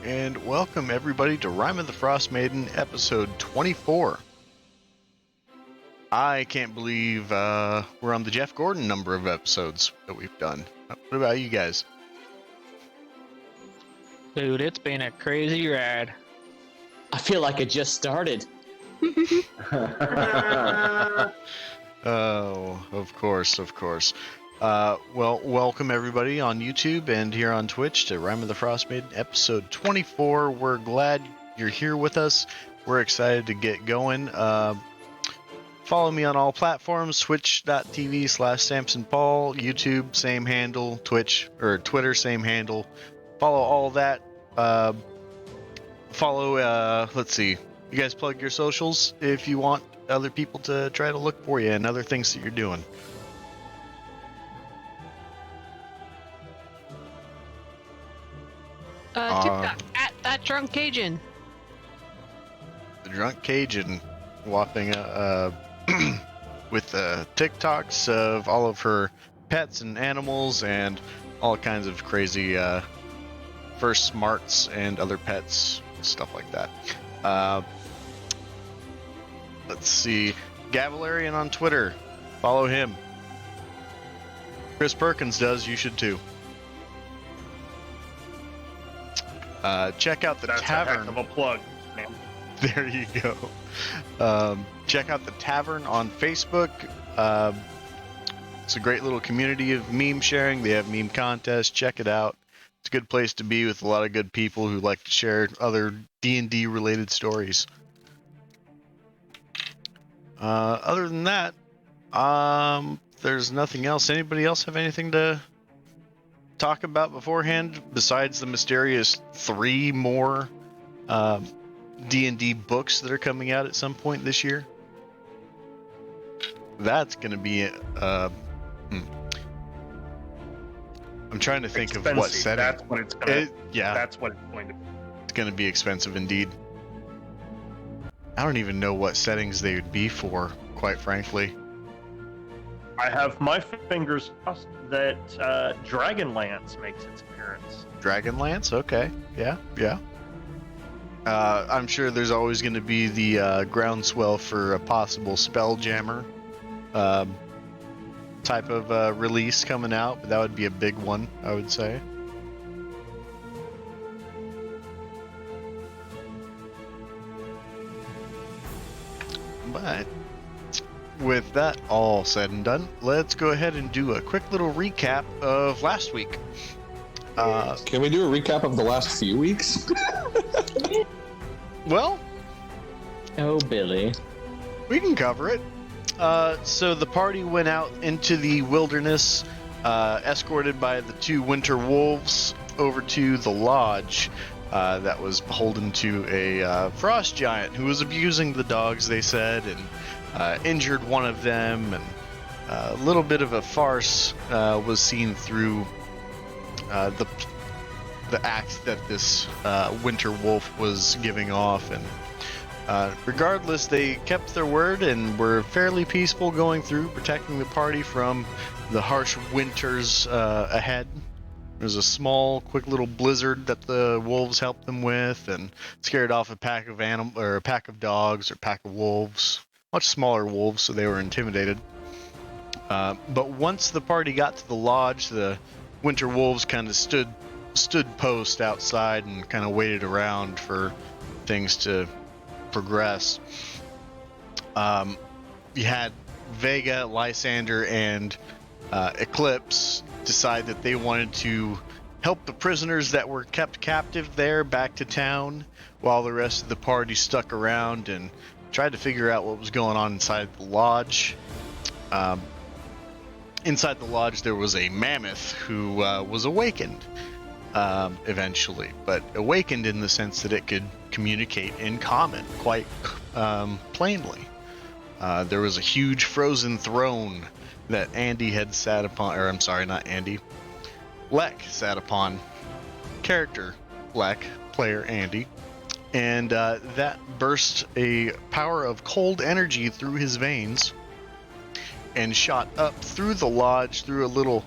and welcome everybody to Rime of the Frost Maiden, episode 24. I can't believe we're on the Jeff Gordon number of episodes that we've done. What about you guys? Dude, it's been a crazy ride. I feel like it just started. Oh, of course. Well, welcome everybody on YouTube and here on Twitch to Rime of the Frost Maiden, episode 24. We're glad you're here with us. We're excited to get going. Follow me on all platforms, twitch.tv/SamsonPaul, YouTube, same handle, Twitter, same handle. Follow all that. Let's see. You guys plug your socials if you want other people to try to look for you and other things that you're doing. TikTok, at that drunk Cajun. The Drunk Cajun whopping with TikToks of all of her pets and animals and all kinds of crazy first smarts and other pets, stuff like that. Let's see. Gavalarian on Twitter. Follow him. Chris Perkins does. You should too. Check out the tavern. That's a heck of a plug, man. There you go. Check out the tavern on Facebook. It's a great little community of meme sharing. They have meme contests. Check it out. It's a good place to be with a lot of good people who like to share other D&D related stories. Other than that, there's nothing else. Anybody else have anything to talk about beforehand besides the mysterious 3 more D&D books that are coming out at some point this year? That's going to be I'm trying to think Expensive. of what setting. That's what it's going to. Yeah, That's what it's going to be. it's going to be expensive indeed. I don't even know what settings they would be for, quite frankly. I have my fingers crossed that Dragonlance makes its appearance. Dragonlance? Okay. Yeah. I'm sure there's always going to be the groundswell for a possible Spelljammer type of release coming out, but that would be a big one, I would say. But with that all said and done, let's go ahead and do a quick little recap of last week. Can we do a recap of the last few weeks? Well, Oh, Billy. we can cover it. So the party went out into the wilderness, escorted by the 2 winter wolves over to the lodge that was beholden to a frost giant who was abusing the dogs, they said, and injured one of them, and a little bit of a farce was seen through the act that this winter wolf was giving off, and regardless, they kept their word and were fairly peaceful going through, protecting the party from the harsh winters ahead. There's a small, quick little blizzard that the wolves helped them with, and scared off a pack of a pack of dogs or pack of wolves, much smaller wolves, so they were intimidated. But once the party got to the lodge, the winter wolves kind of stood post outside and kind of waited around for things to progress. You had Vega, Lysander, and Eclipse decide that they wanted to help the prisoners that were kept captive there back to town, while the rest of the party stuck around and tried to figure out what was going on inside the lodge. Inside the lodge there was a mammoth who was awakened eventually, but awakened in the sense that it could communicate in common quite plainly. There was a huge frozen throne that Andy had sat upon, or I'm sorry, not Andy, Lek sat upon. Character Lek, player Andy, and that burst a power of cold energy through his veins and shot up through the lodge, through a little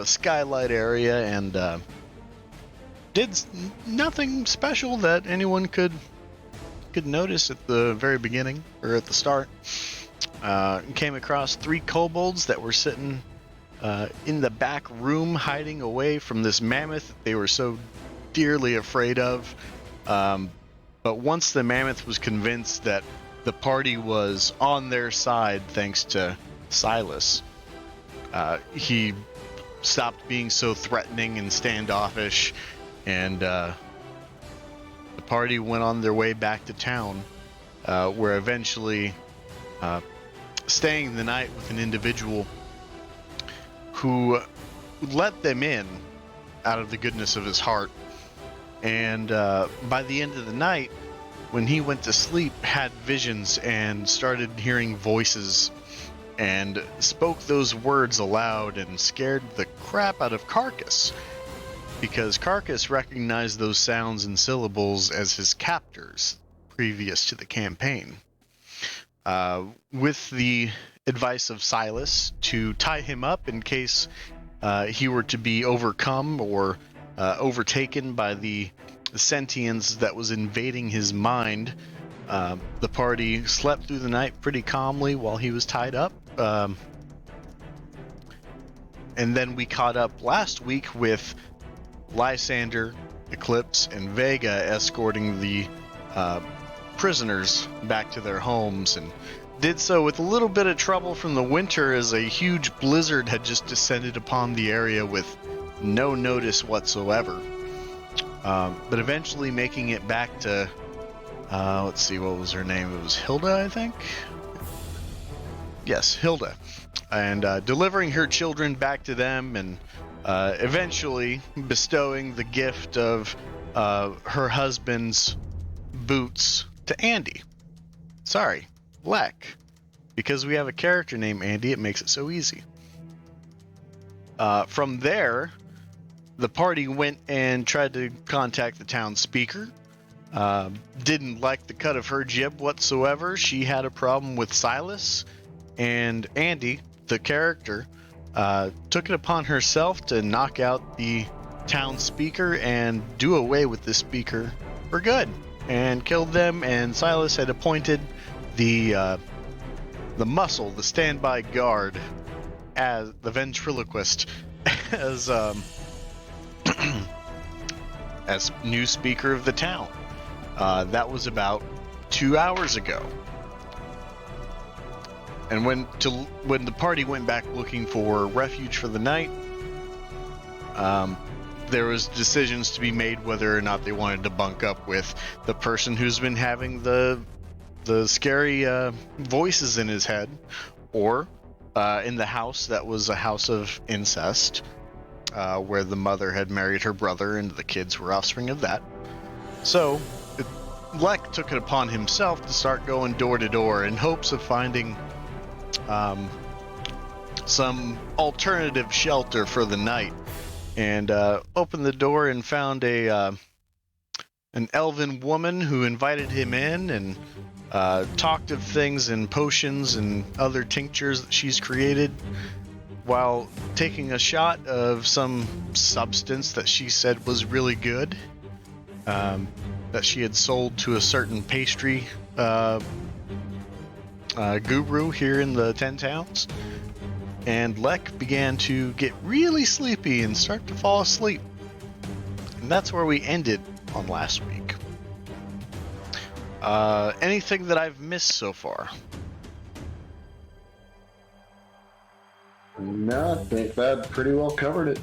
skylight area, and nothing special that anyone could notice at the very beginning or at the start. Came across 3 kobolds that were sitting in the back room, hiding away from this mammoth that they were so dearly afraid of. But once the mammoth was convinced that the party was on their side thanks to Silas, he stopped being so threatening and standoffish, and the party went on their way back to town, where eventually staying the night with an individual who let them in out of the goodness of his heart. And by the end of the night, when he went to sleep, had visions and started hearing voices and spoke those words aloud and scared the crap out of Carcass, because Carcass recognized those sounds and syllables as his captors previous to the campaign. With the advice of Silas to tie him up in case he were to be overcome or overtaken by the sentience that was invading his mind, the party slept through the night pretty calmly while he was tied up. And then we caught up last week with Lysander, Eclipse, and Vega escorting the prisoners back to their homes, and did so with a little bit of trouble from the winter, as a huge blizzard had just descended upon the area with no notice whatsoever. But eventually making it back to, let's see, what was her name? It was Hilda, I think? Yes, Hilda. And delivering her children back to them, and eventually bestowing the gift of her husband's boots to Andy. Sorry, Lek. Because we have a character named Andy, it makes it so easy. From there, the party went and tried to contact the town speaker. Didn't like the cut of her jib whatsoever. She had a problem with Silas, and Andy, the character, took it upon herself to knock out the town speaker and do away with the speaker for good, and killed them. And Silas had appointed the muscle, the standby guard, as the ventriloquist, as as new speaker of the town. That was about 2 hours ago. And when the party went back looking for refuge for the night, there was decisions to be made whether or not they wanted to bunk up with the person who's been having the scary voices in his head, or in the house that was a house of incest, where the mother had married her brother and the kids were offspring of that. So Lek took it upon himself to start going door to door in hopes of finding some alternative shelter for the night, and opened the door and found an elven woman who invited him in and talked of things and potions and other tinctures that she's created, while taking a shot of some substance that she said was really good, that she had sold to a certain pastry guru here in the 10 towns. And Lek began to get really sleepy and start to fall asleep. And that's where we ended on last week. Anything that I've missed so far? No, I think that pretty well covered it.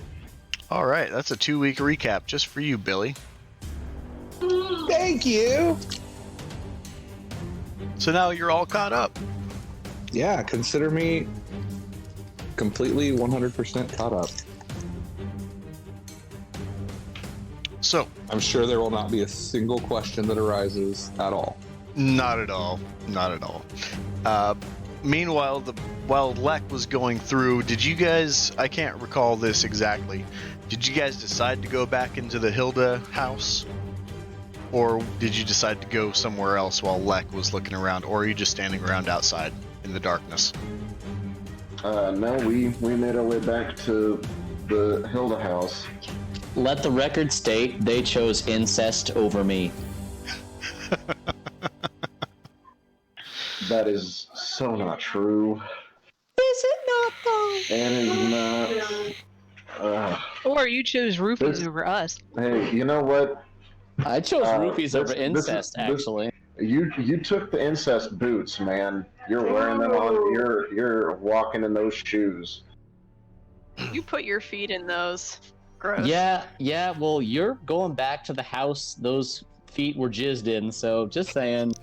All right, that's a 2-week recap just for you, Billy. Thank you. So now you're all caught up. Yeah, consider me completely 100% caught up. So, I'm sure there will not be a single question that arises at all. not at all. Not at all. Meanwhile, while Lek was going through, did you guys, I can't recall this exactly, did you guys decide to go back into the Hilda house? Or did you decide to go somewhere else while Lek was looking around? Or are you just standing around outside in the darkness? No, we made our way back to the Hilda house. Let the record state they chose incest over me. That is so not true. Is it not though? And it's not. Or you chose roofies This- over us. Hey, you know what? I chose roofies over this- incest, this- actually. You took the incest boots, man. You're wearing them on. You're walking in those shoes. You put your feet in those. Gross. Yeah, well, you're going back to the house those feet were jizzed in, so just saying.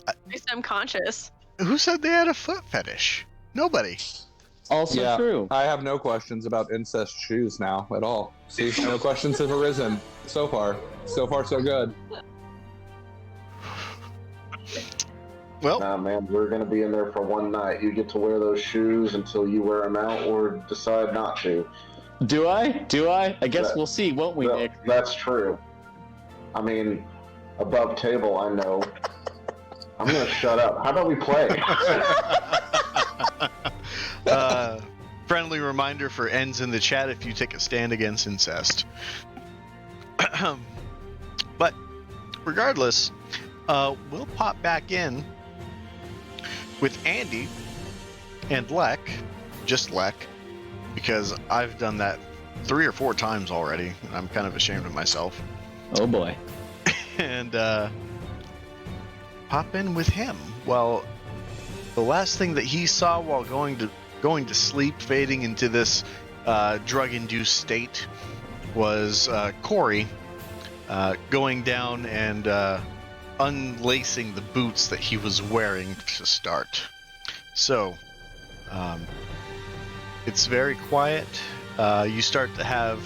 At least I'm conscious. Who said they had a foot fetish? Nobody. Also Yeah. true. I have no questions about incest shoes now at all. See, no questions have arisen so far. So far, so good. Well, Nah, man, we're gonna be in there for one night. You get to wear those shoes until you wear them out or decide not to. Do I? I guess That- we'll see, won't we, Nick? That's true. I mean, above table, I know. I'm gonna shut up. How about we play? friendly reminder for ends in the chat if you take a stand against incest. But regardless, we'll pop back in with Andy and Lek, just Lek, because I've done that 3 or 4 times already, and I'm kind of ashamed of myself. Oh boy. And pop in with him. Well, the last thing that he saw while going to sleep, fading into this drug-induced state, was Corey going down and unlacing the boots that he was wearing to start. So, it's very quiet. You start to have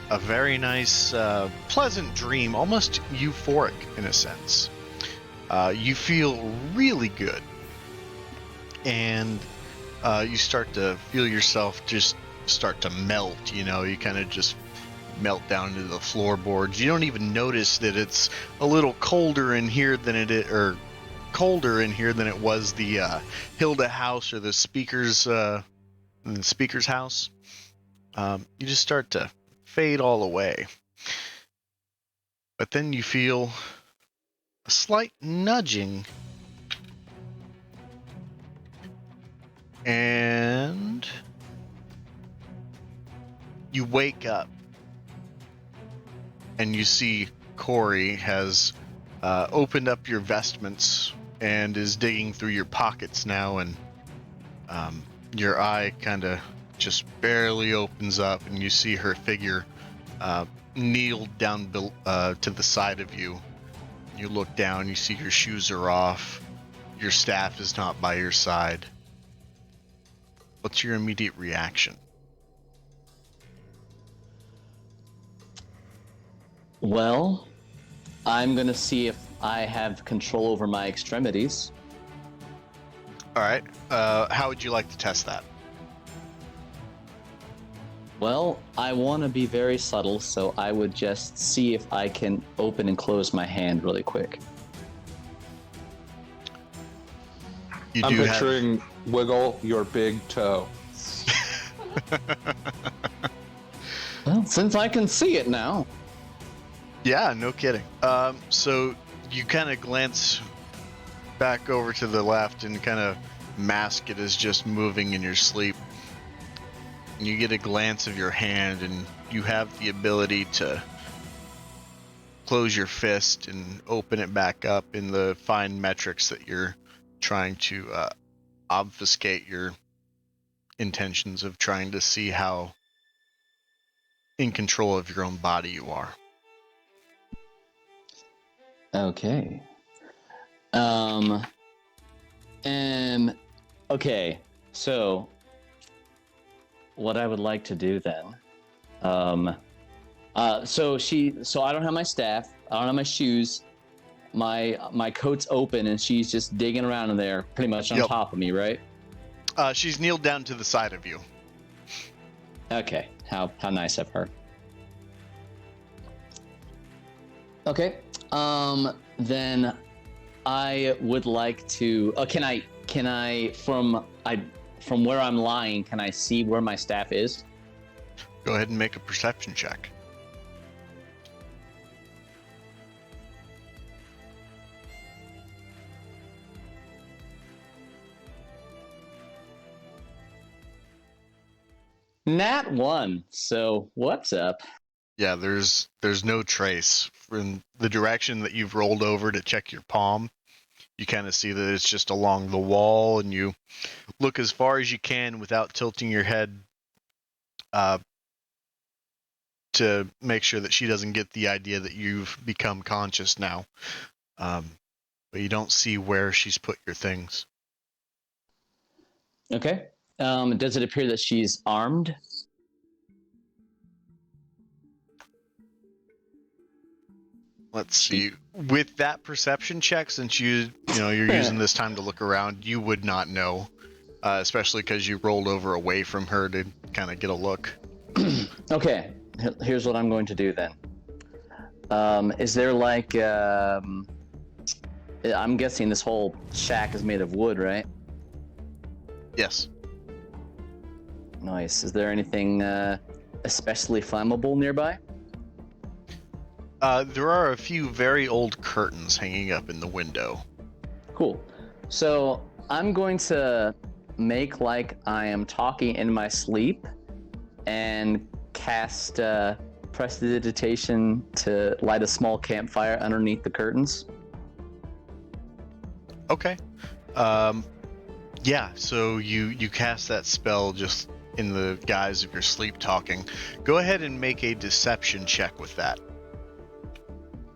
a very nice, pleasant dream, almost euphoric in a sense. You feel really good. And you start to feel yourself just start to melt, you know, you kind of just melt down into the floorboards. You don't even notice that it's a little colder in here than it was the Hilda house or the speaker's house. You just start to fade all away. But then you feel a slight nudging. And you wake up and you see Corey has opened up your vestments and is digging through your pockets now, and your eye kind of just barely opens up and you see her figure kneeled down to the side of you. You look down, you see your shoes are off, your staff is not by your side. What's your immediate reaction? Well, I'm gonna see if I have control over my extremities. All right. How would you like to test that? Well, I want to be very subtle, so I would just see if I can open and close my hand really quick. You I'm do picturing wiggle your big toe. Well, since I can see it now. Yeah, no kidding. So you kind of glance back over to the left and kind of mask it as just moving in your sleep. And you get a glance of your hand, and you have the ability to close your fist and open it back up in the fine metrics that you're trying to obfuscate your intentions of trying to see how in control of your own body you are. Okay. Okay, so what I would like to do then, so I don't have my staff, I don't have my shoes, my coat's open, and she's just digging around in there, pretty much on Yep. top of me, right? She's kneeled down to the side of you. Okay, how nice of her. Okay, then I would like to. Can I from where I'm lying? Can I see where my staff is? Go ahead and make a perception check. Nat 1. So what's up? Yeah, there's no trace in the direction that you've rolled over to check your palm. You kind of see that it's just along the wall, and you look as far as you can without tilting your head to make sure that she doesn't get the idea that you've become conscious now. But you don't see where she's put your things. Okay. Does it appear that she's armed? Let's see. With that perception check, since you're using this time to look around, you would not know, especially because you rolled over away from her to kind of get a look. Okay. Here's what I'm going to do then. Is there like I'm guessing this whole shack is made of wood, right? Yes. Nice. Is there anything especially flammable nearby? There are a few very old curtains hanging up in the window. Cool. So I'm going to make like I am talking in my sleep and cast prestidigitation to light a small campfire underneath the curtains. Okay. Yeah, so you cast that spell just in the guise of your sleep talking. Go ahead and make a deception check with that.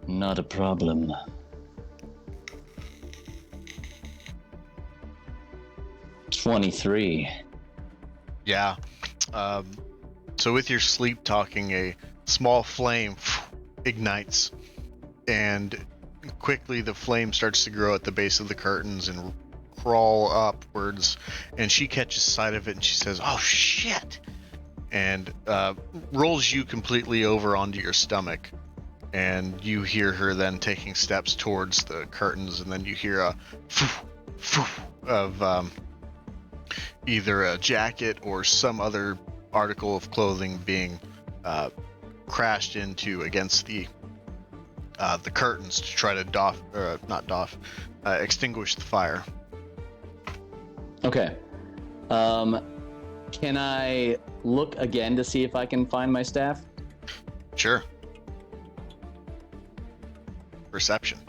Not a problem. $23. Yeah. So with your sleep talking, a small flame ignites, and quickly the flame starts to grow at the base of the curtains and crawl upwards, and she catches sight of it and she says, "Oh shit!" and rolls you completely over onto your stomach. And you hear her then taking steps towards the curtains, and then you hear a of either a jacket or some other article of clothing being crashed into against the curtains to try to extinguish the fire. Okay. Can I look again to see if I can find my staff? Sure. Perception.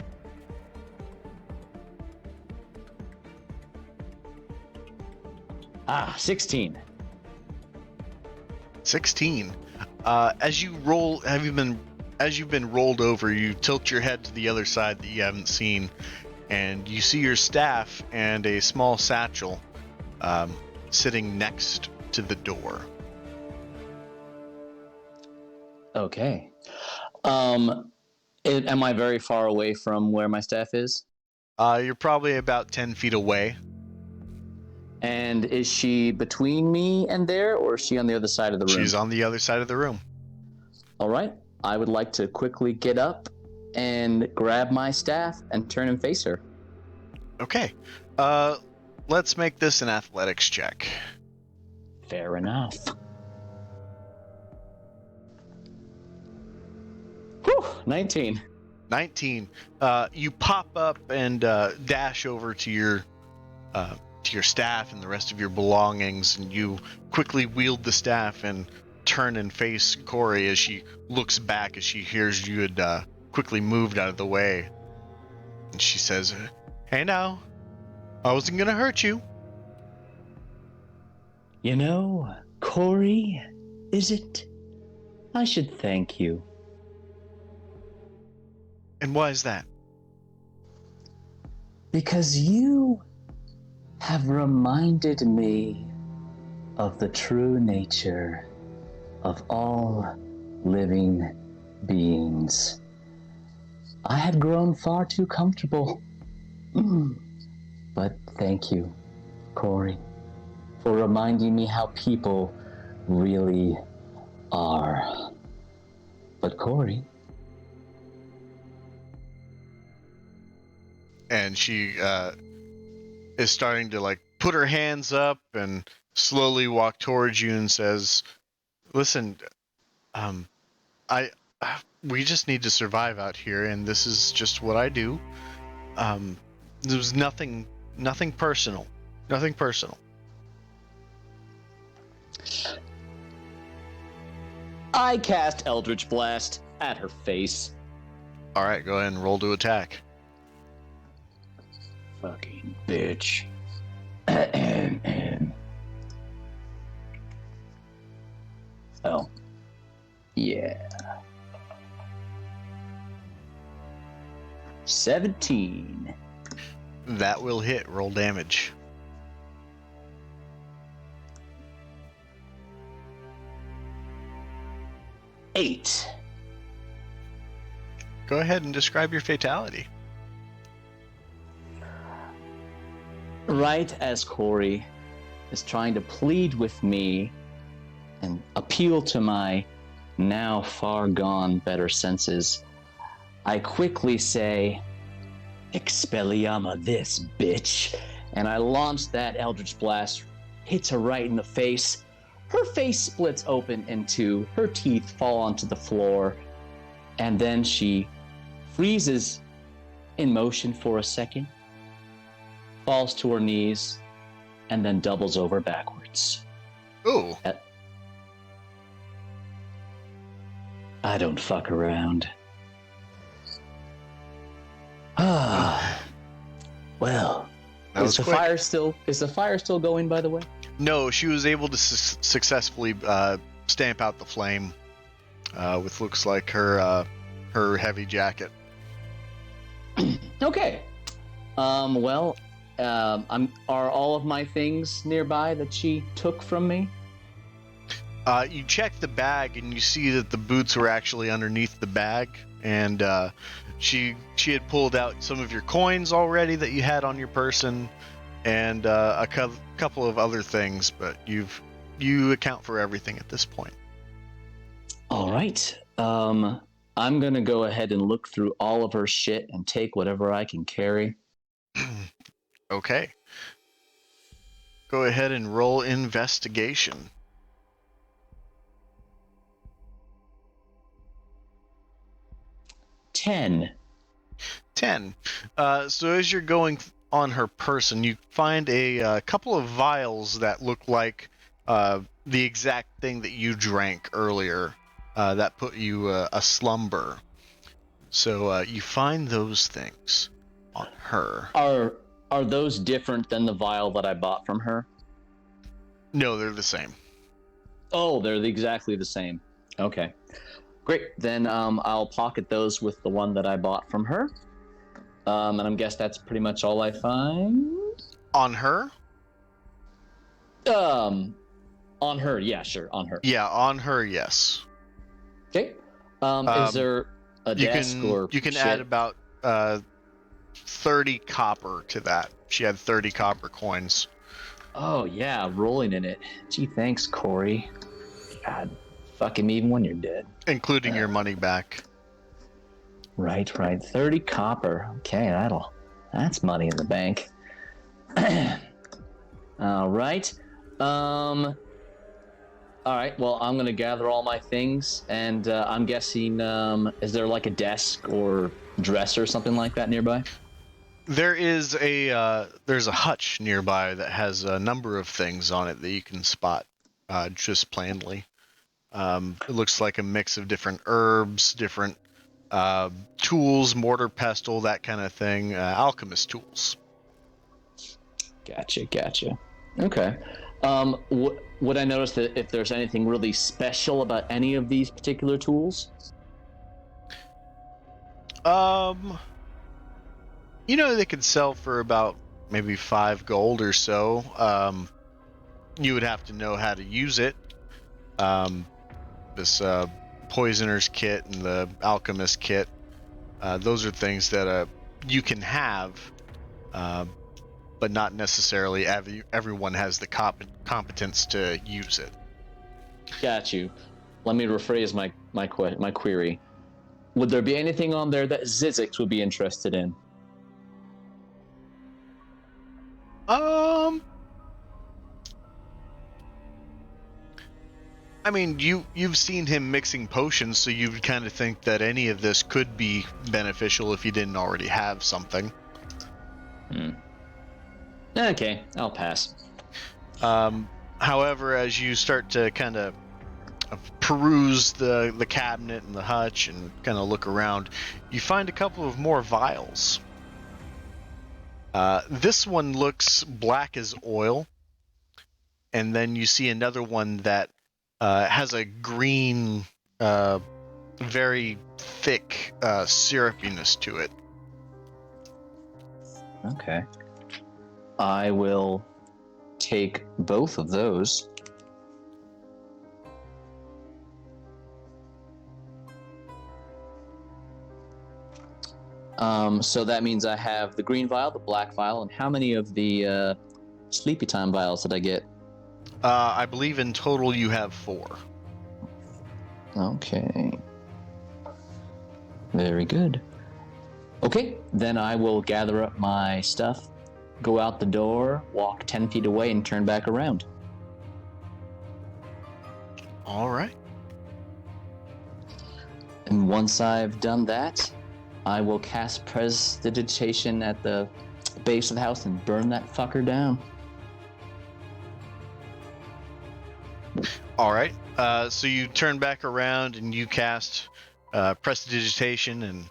Ah, 16. 16. As you've been rolled over, you tilt your head to the other side that you haven't seen, and you see your staff and a small satchel sitting next to the door. Okay. Am I very far away from where my staff is? You're probably about 10 feet away. And is she between me and there, or is she on the other side of the room? She's on the other side of the room. All right. I would like to quickly get up and grab my staff and turn and face her. Okay. Let's make this an athletics check. Fair enough. Whew, 19. 19. You pop up and dash over to your staff and the rest of your belongings, and you quickly wield the staff and turn and face Corey as she looks back as she hears you had quickly moved out of the way. And she says, "Hey now, I wasn't gonna hurt you." You know, Corey, is it? I should thank you. And why is that? Because you have reminded me of the true nature of all living beings. I had grown far too comfortable. But thank you, Corey, for reminding me how people really are. But Corey... And she is starting to like put her hands up and slowly walk towards you and says, "Listen, we just need to survive out here, and this is just what I do. There's nothing personal, nothing personal." I cast Eldritch Blast at her face. All right, go ahead and roll to attack. Fucking bitch. Oh. Yeah. 17. That will hit. Roll damage. Eight. Go ahead and describe your fatality. Right as Corey is trying to plead with me and appeal to my now far gone better senses, I quickly say, Expelliarmus this, bitch. And I launch that Eldritch Blast, hits her right in the face. Her face splits open in two, her teeth fall onto the floor, and then she freezes in motion for a second, falls to her knees, and then doubles over backwards. Ooh. I don't fuck around. Ah. Well, That was is the quick. fire still going, by the way? No, she was able to successfully stamp out the flame with looks like her heavy jacket. Okay. Well, are all of my things nearby that she took from me? You check the bag and you see that the boots were actually underneath the bag, and she had pulled out some of your coins already that you had on your person, and a couple of other things, but you account for everything at this point. All right. I'm gonna go ahead and look through all of her shit and take whatever I can carry. Okay. Go ahead and roll investigation. 10. 10. So as you're going on her person, you find a couple of vials that look like the exact thing that you drank earlier that put you a slumber. So you find those things on her. Are those different than the vial that I bought from her? No, they're the same. Oh, they're exactly the same. Okay. Great. Then I'll pocket those with the one that I bought from her. And I guess that's pretty much all I find. On her? On her, yeah, sure, on her. Yeah, on her, yes. Okay. Is there a desk or you can shit? add about 30 copper to that. She had 30 copper coins. Oh yeah, rolling in it. Gee, thanks, Corey. God, fucking me even when you're dead. Including your money back. Right. 30 copper. Okay, that's money in the bank. All right. All right. Well, I'm gonna gather all my things, and I'm guessing, is there like a desk or dresser or something like that nearby? There is there's a hutch nearby that has a number of things on it that you can spot just plainly. It looks like a mix of different herbs, different tools, mortar, pestle, that kind of thing, alchemist tools. Gotcha. Okay. Would I notice that if there's anything really special about any of these particular tools? They could sell for about maybe 5 gold or so. You would have to know how to use it. This poisoner's kit and the alchemist kit, those are things that you can have, but not necessarily everyone has the competence to use it. Got you. Let me rephrase my query. Would there be anything on there that Zizix would be interested in? I mean, you've seen him mixing potions, so you would kind of think that any of this could be beneficial if you didn't already have something. Okay, I'll pass. However, as you start to kind of peruse the cabinet and the hutch and kind of look around, you find a couple of more vials. This one looks black as oil, and then you see another one that has a green, very thick syrupiness to it. Okay. I will take both of those. So that means I have the green vial, the black vial, and how many of the sleepy time vials did I get? I believe in total you have 4. Okay. Very good. Okay, then I will gather up my stuff, go out the door, walk 10 feet away, and turn back around. All right. And once I've done that, I will cast Prestidigitation at the base of the house and burn that fucker down. All right. So you turn back around and you cast Prestidigitation and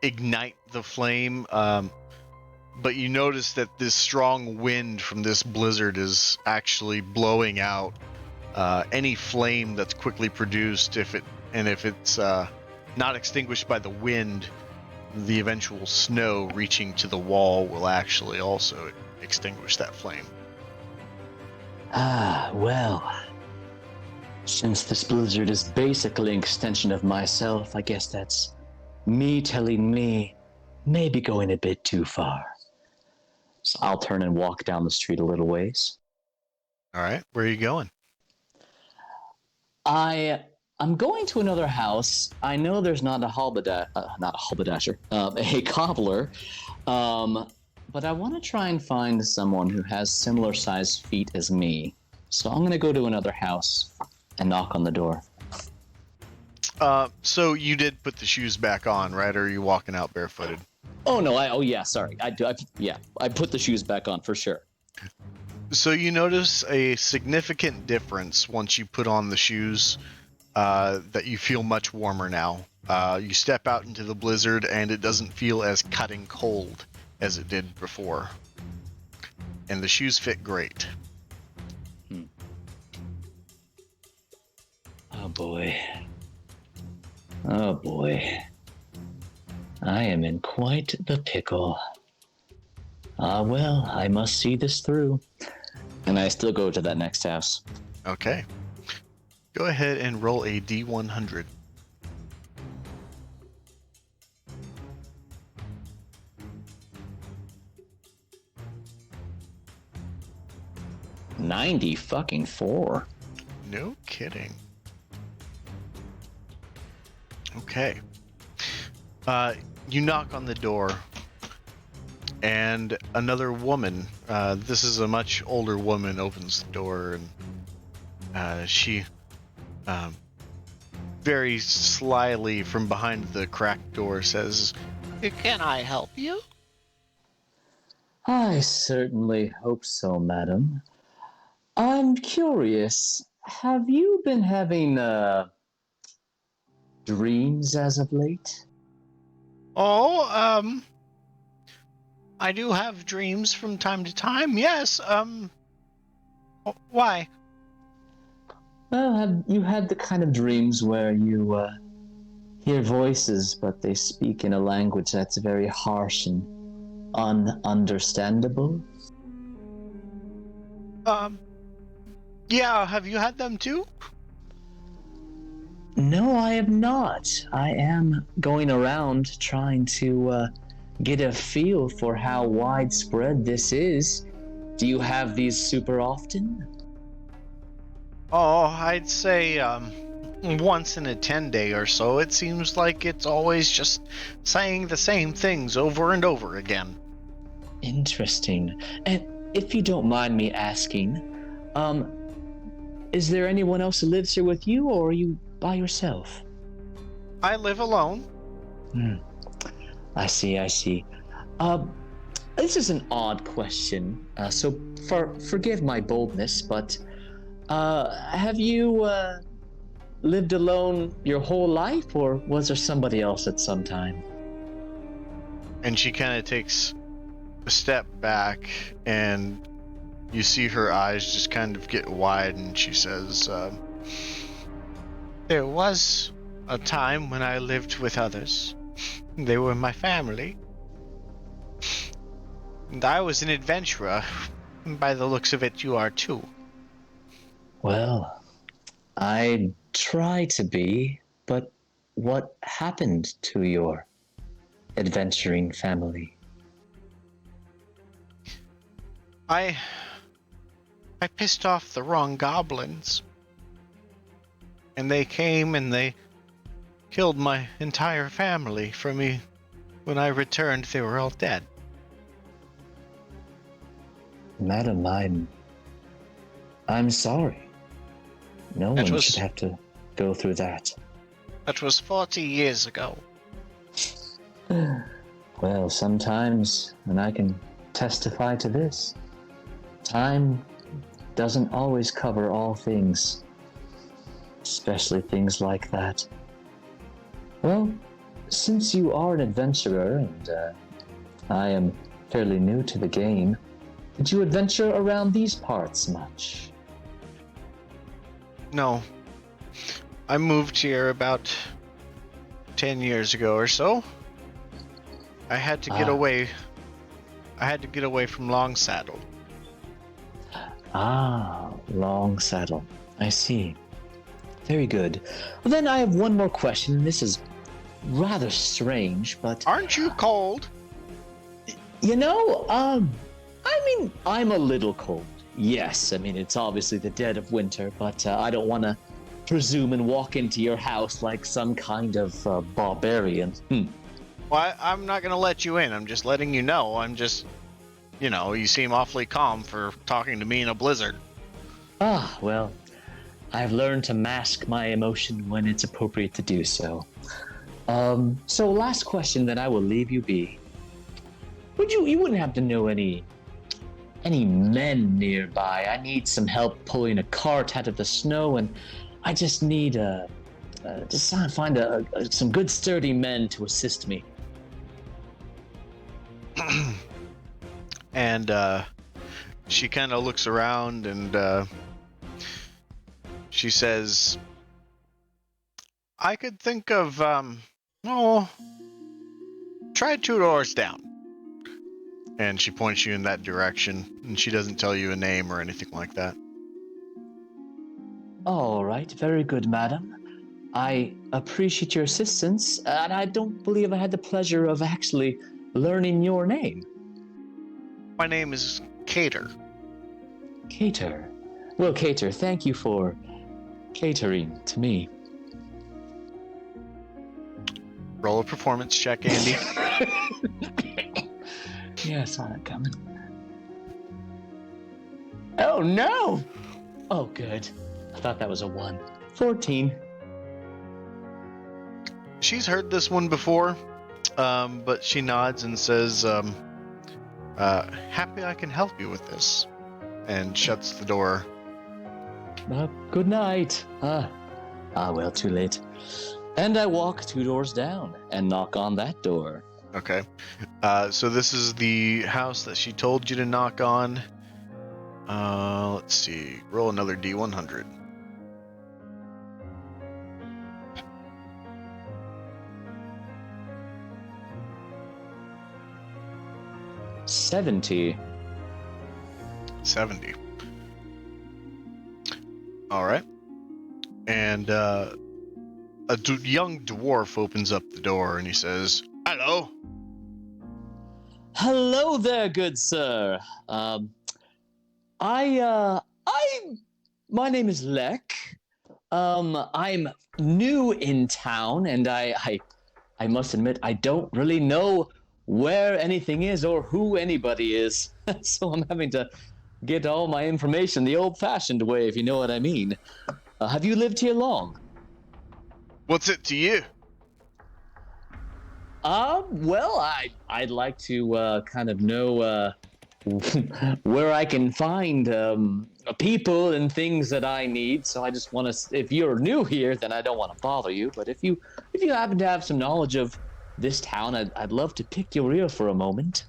ignite the flame. But you notice that this strong wind from this blizzard is actually blowing out any flame that's quickly produced. If it's not extinguished by the wind, the eventual snow reaching to the wall will actually also extinguish that flame. Ah, well. Since this blizzard is basically an extension of myself, I guess that's me telling me maybe going a bit too far. So I'll turn and walk down the street a little ways. All right. Where are you going? I'm going to another house. I know there's not a halberdasher, a cobbler, but I want to try and find someone who has similar sized feet as me. So I'm going to go to another house and knock on the door. So you did put the shoes back on, right? Or are you walking out barefooted? Oh no! Sorry. I put the shoes back on for sure. So you notice a significant difference once you put on the shoes. That you feel much warmer now. You step out into the blizzard and it doesn't feel as cutting cold as it did before. And the shoes fit great. Oh boy. Oh boy. I am in quite the pickle. Well, I must see this through. And I still go to that next house. Okay. Go ahead and roll a D100. $94. No kidding. Okay. You knock on the door, and another woman, this is a much older woman, opens the door, and she very slyly from behind the cracked door says, "Can I help you?" I certainly hope so, madam. I'm curious, have you been having, dreams as of late? Oh, I do have dreams from time to time, yes, why? Well, have you had the kind of dreams where you, hear voices, but they speak in a language that's very harsh and ununderstandable? Yeah, have you had them too? No, I have not. I am going around trying to get a feel for how widespread this is. Do you have these super often? Oh, I'd say once in a 10-day or so. It seems like it's always just saying the same things over and over again. Interesting. And if you don't mind me asking, is there anyone else who lives here with you, or are you by yourself? I live alone. I see. This is an odd question, so forgive my boldness, but have you lived alone your whole life, or was there somebody else at some time? And she kind of takes a step back, and you see her eyes just kind of get wide, and she says, there was a time when I lived with others. They were my family. And I was an adventurer. By the looks of it, you are too. Well, I try to be, but what happened to your adventuring family? I pissed off the wrong goblins. And they came and they killed my entire family for me. When I returned, they were all dead. Madam, I'm sorry. No one should have to go through that. That was 40 years ago. Well, sometimes, and I can testify to this, time doesn't always cover all things, especially things like that. Well, since you are an adventurer and I am fairly new to the game, did you adventure around these parts much? No. I moved here about 10 years ago or so. I had to get away. I had to get away from Long Saddle. Ah, Long Saddle. I see. Very good. Well, then I have one more question. This is rather strange, but... Aren't you cold? You know, I'm a little cold. Yes, I mean, it's obviously the dead of winter, but I don't want to presume and walk into your house like some kind of barbarian. Well, I'm not going to let you in. I'm just letting you know. I'm just, you seem awfully calm for talking to me in a blizzard. Ah, well, I've learned to mask my emotion when it's appropriate to do so. So last question, then I will leave you be. You wouldn't have to know any men nearby. I need some help pulling a cart out of the snow, and I just need find some good sturdy men to assist me. And she kind of looks around and she says, I could think of, try 2 doors down. And she points you in that direction, and she doesn't tell you a name or anything like that. All right, very good, madam. I appreciate your assistance, and I don't believe I had the pleasure of actually learning your name. My name is Cater. Cater. Well, Cater, thank you for catering to me. Roll a performance check, Andy. Yeah, I saw that coming. Oh, no! Oh, good. I thought that was a 1. 14. She's heard this one before, but she nods and says, happy I can help you with this, and shuts the door. Good night. Well, too late. And I walk 2 doors down and knock on that door. Okay. So this is the house that she told you to knock on. Let's see. Roll another D100. $70. 70. All right. And a young dwarf opens up the door and he says, "Hello." Hello there, good sir. My name is Lek. I'm new in town, and I must admit I don't really know where anything is or who anybody is. So I'm having to get all my information the old-fashioned way, if you know what I mean. Have you lived here long? What's it to you? Well, I'd like to kind of know where I can find people and things that I need. So I just want to. If you're new here, then I don't want to bother you. But if you happen to have some knowledge of this town, I'd love to pick your ear for a moment.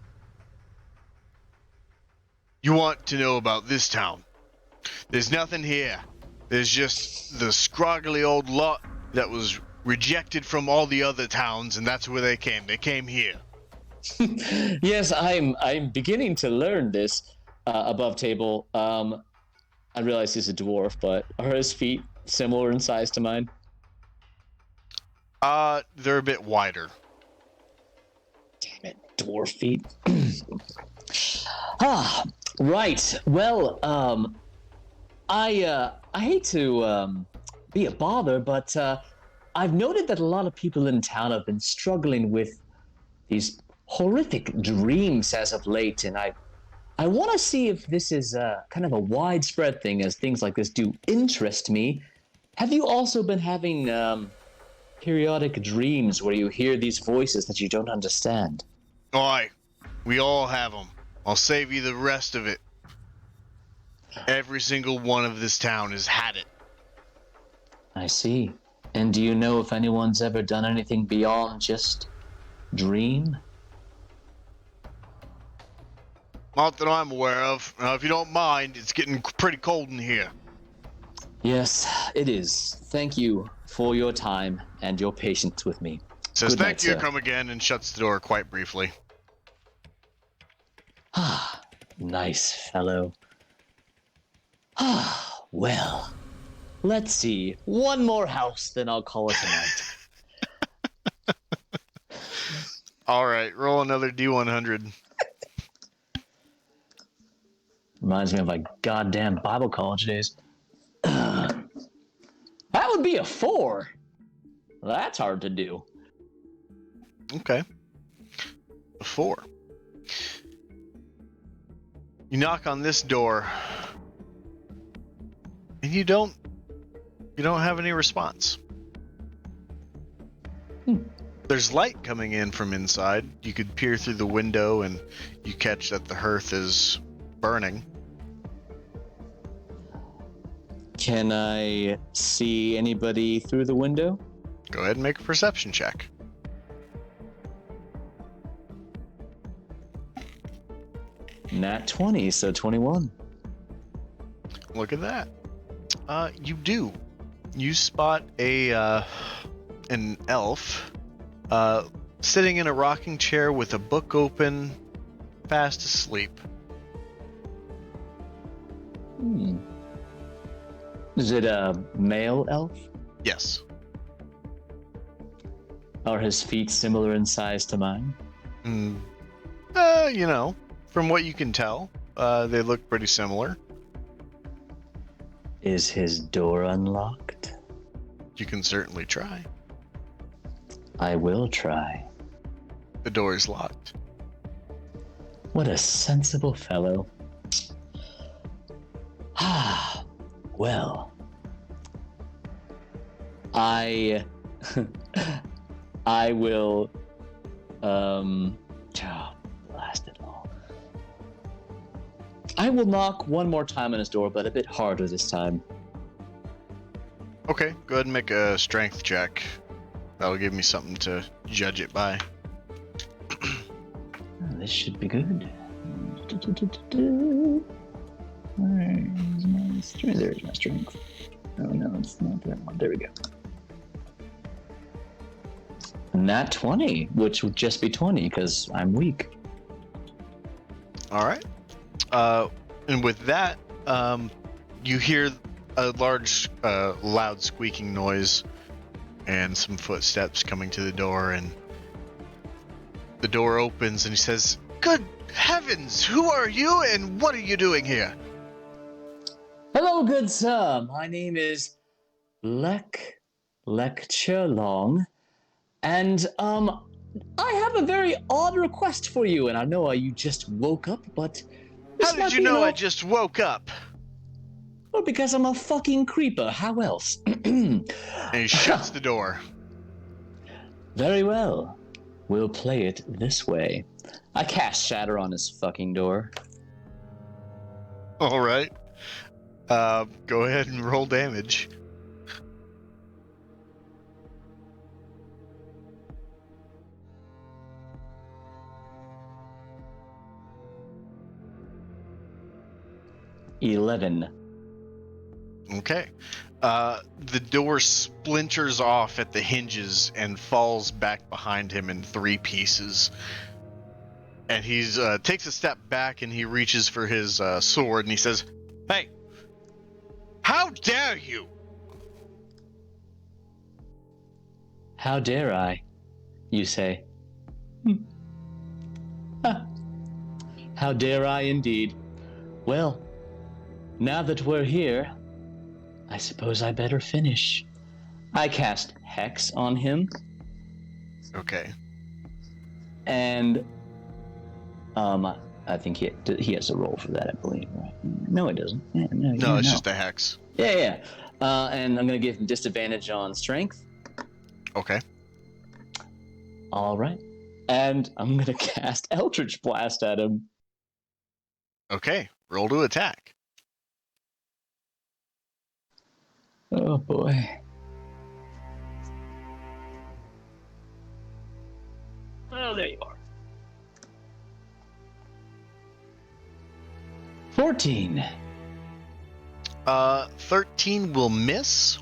You want to know about this town? There's nothing here. There's just the scroggly old lot that was rejected from all the other towns, and that's where they came. They came here. Yes, I'm beginning to learn this above table. I realize he's a dwarf, but are his feet similar in size to mine? They're a bit wider. Damn it, dwarf feet. Right. Well, I hate to be a bother, but I've noted that a lot of people in town have been struggling with these horrific dreams as of late, and I want to see if this is kind of a widespread thing, as things like this do interest me. Have you also been having periodic dreams where you hear these voices that you don't understand? Aye, we all have them. I'll save you the rest of it. Every single one of this town has had it. I see. And do you know if anyone's ever done anything beyond just dream? Not that I'm aware of. Now, if you don't mind, it's getting pretty cold in here. Yes, it is. Thank you for your time and your patience with me. Says Good thank night, you, sir. come again, and shuts the door quite briefly. Ah, nice fellow. Ah, well, let's see. One more house, then I'll call it a night. Alright, roll another D100. Reminds me of my goddamn Bible college days. That would be a 4. That's hard to do. Okay. A 4. You knock on this door, and you don't have any response. There's light coming in from inside. You could peer through the window and you catch that the hearth is burning. Can I see anybody through the window? Go ahead and make a perception check. Nat 20, so 21. Look at that. You do. You spot an elf sitting in a rocking chair with a book open, fast asleep. Is it a male elf? Yes. Are his feet similar in size to mine? From what you can tell, they look pretty similar. Is his door unlocked? You can certainly try. I will try. The door is locked. What a sensible fellow. Ah, well. I will, blast it all. I will knock one more time on his door, but a bit harder this time. Okay, go ahead and make a strength check. That'll give me something to judge it by. This should be good. Where's my strength? There's my strength. Oh no, it's not that one. There we go. Nat 20, which would just be 20 because I'm weak. All right. And with that, you hear a large, loud squeaking noise and some footsteps coming to the door, and the door opens and he says, "Good heavens, who are you and what are you doing here?" Hello, good sir. My name is Lecturelong, and I have a very odd request for you, and I know you just woke up, but this How might did you be know an I op- just woke up? Well, because I'm a fucking creeper. How else? And he shuts the door. Very well. We'll play it this way. I cast Shatter on his fucking door. All right. Go ahead and roll damage. $11. Okay. The door splinters off at the hinges and falls back behind him in 3 pieces. And he's takes a step back and he reaches for his sword and he says, "Hey, how dare you?" How dare I, you say? How dare I indeed. Well, now that we're here, I suppose I better finish. I cast Hex on him, Okay. and I think he has a roll for that, I believe, right? No, he doesn't. Yeah, No, it's just a hex. Yeah. And I'm gonna give him disadvantage on strength. Okay. All right. And I'm gonna cast Eldritch Blast at him. Okay. Roll to attack. Oh boy. Oh, there you are. 14. 13 will miss.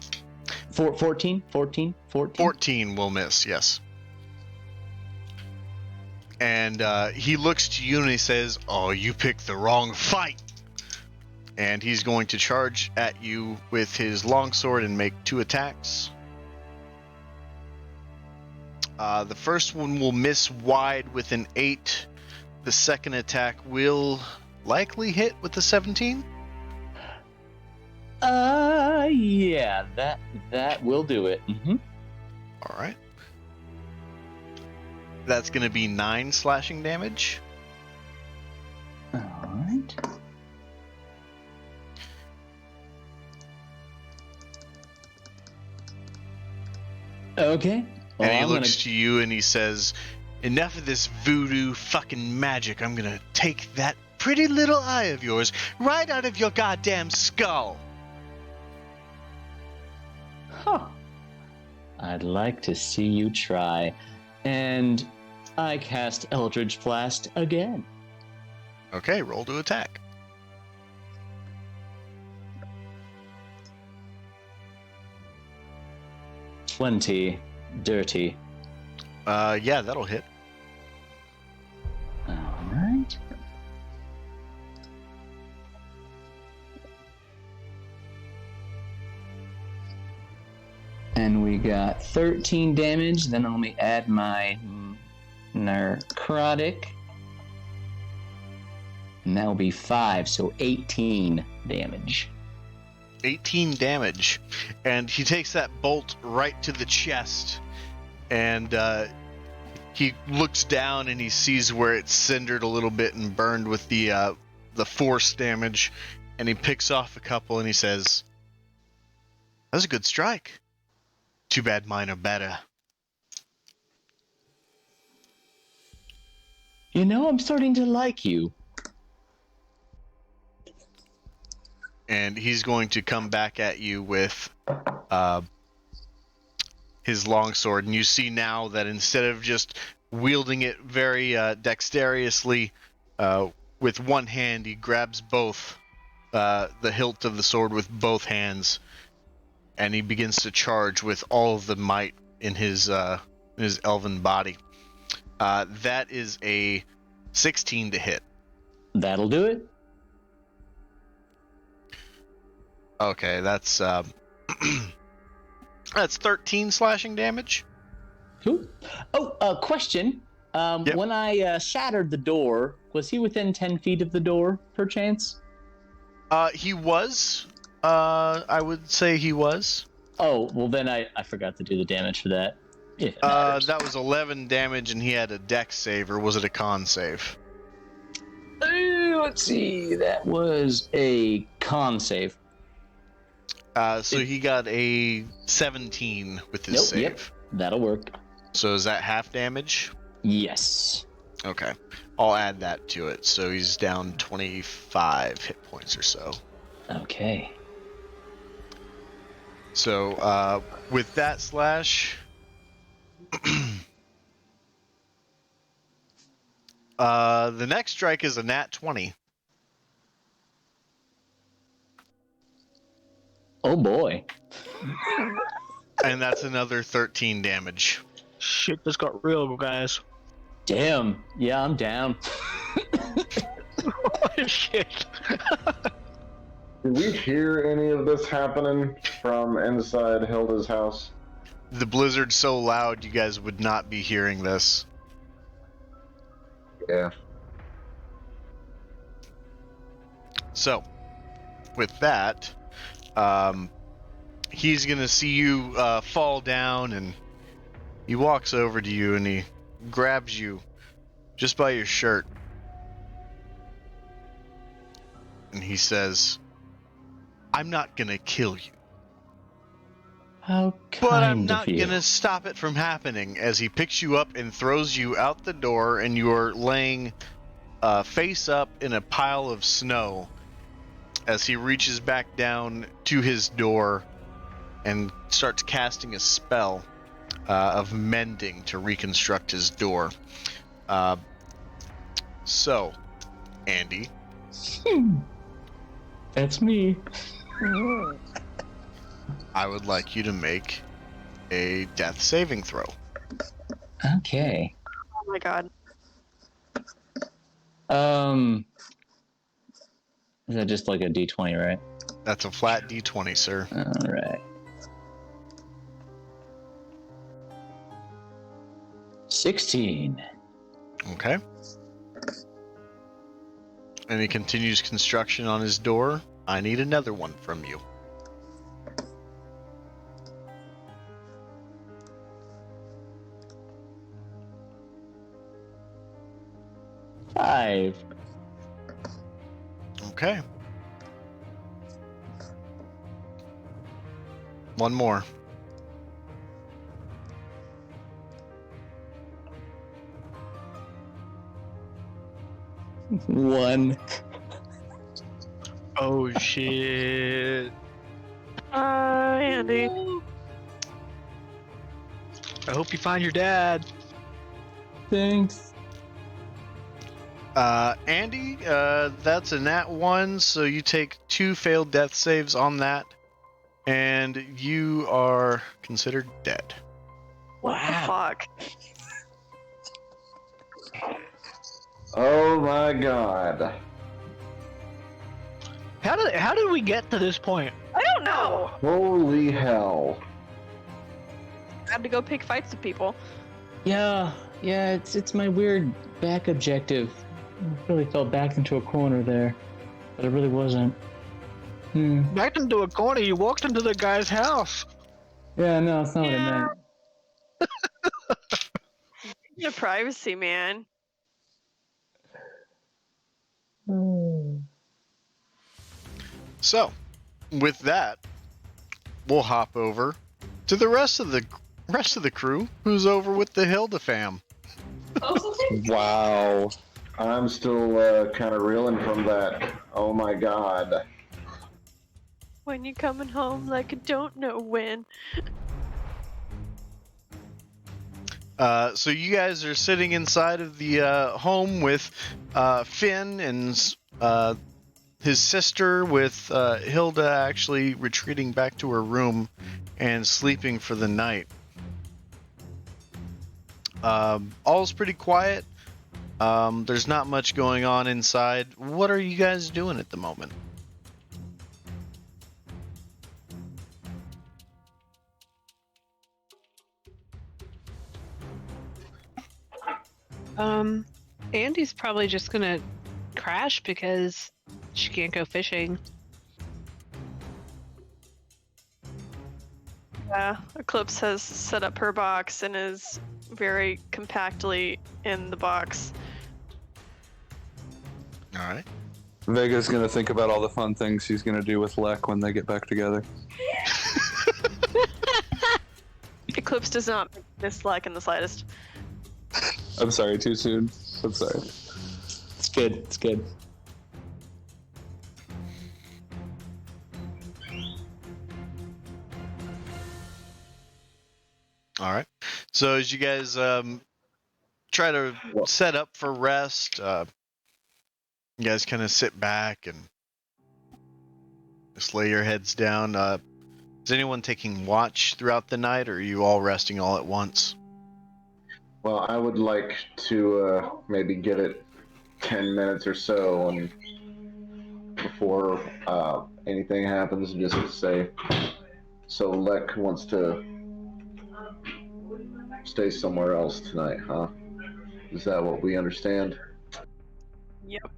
14. 14 will miss, yes. And he looks to you and he says, "Oh, you picked the wrong fight." And he's going to charge at you with his longsword and make 2 attacks. The first one will miss wide with an 8. The second attack will likely hit with a 17. Yeah, that will do it. Mm-hmm. All right. That's going to be 9 slashing damage. All right. Okay. Well, And he I'm looks to you and he says, "Enough of this voodoo fucking magic. I'm going to take that pretty little eye of yours right out of your goddamn skull." Huh. I'd like to see you try. And I cast Eldritch Blast again. Okay, roll to attack. $20 dirty. Yeah, that'll hit. All right. And we got 13 damage. Then let me add my necrotic. And that'll be 5, so 18 damage. 18 damage. And he takes that bolt right to the chest. And he looks down and he sees where it's cindered a little bit and burned with the force damage. And he picks off a couple and he says, "That was a good strike. Too bad mine are better." You know, I'm starting to like you. And he's going to come back at you with his longsword. And you see now that instead of just wielding it very dexterously with one hand, he grabs both the hilt of the sword with both hands, and he begins to charge with all of the might in his elven body. That is a 16 to hit. That'll do it. Okay, that's that's 13 slashing damage. Cool. Oh, question. Yep. When I shattered the door, was he within 10 feet of the door, perchance? He was. I would say he was. Oh, well then I forgot to do the damage for that. If it matters. That was 11 damage, and he had a dex save, or was it a con save? Let's see. That was a con save. So he got a 17 with his save. Yep. That'll work. So is that half damage? Yes. Okay. I'll add that to it. So he's down 25 hit points or so. Okay. So with that slash, the next strike is a nat 20. Oh boy. And that's another 13 damage. Shit just got real, guys. Damn. Yeah, I'm down. Oh, shit. Did we hear any of this happening from inside Hilda's house? The blizzard's so loud you guys would not be hearing this. Yeah. So, with that, he's gonna see you fall down, and he walks over to you and he grabs you just by your shirt. And he says, "I'm not gonna kill you. How kind But I'm of not you. gonna stop it from happening," as he picks you up and throws you out the door, and you're laying face up in a pile of snow as he reaches back down to his door and starts casting a spell of mending to reconstruct his door. So, Andy, That's me. I would like you to make a death saving throw. Okay. Oh my god. Is that just like a D20, right? That's a flat d20, sir. All right. 16. Okay. And he continues construction on his door. I need another one from you. Five. Okay. One more. One. Oh, shit. Andy. I hope you find your dad. Thanks. Andy, that's a nat 1, so you take 2 failed death saves on that, and you are considered dead. What the fuck? Oh my god. How did we get to this point? I don't know. Holy hell. I had to go pick fights with people. Yeah, it's my weird back objective. I really fell back into a corner there, but it really wasn't. Backed into a corner, you walked into the guy's house. Yeah, no, that's not what I meant. Your privacy, man. So, with that, we'll hop over to the rest of the crew, who's over with the Hilda fam. Wow. I'm still kind of reeling from that. Oh my god. When you coming home like I don't know when. So you guys are sitting inside of the home with Finn and his sister, with Hilda actually retreating back to her room and sleeping for the night. All's pretty quiet. There's not much going on inside. What are you guys doing at the moment? Andy's probably just gonna crash because she can't go fishing. Yeah, Eclipse has set up her box and is very compactly in the box. All right. Vega's gonna think about all the fun things she's gonna do with Lek when they get back together. Eclipse does not miss Lek in the slightest. I'm sorry, too soon. Let's say. It's good. It's good. All right. So as you guys try to set up for rest, you guys kind of sit back and just lay your heads down. Is anyone taking watch throughout the night, or are you all resting all at once? Well, I would like to maybe give it 10 minutes or so, and before anything happens, just to say. So Lek wants to stay somewhere else tonight, huh? Is that what we understand? Yep.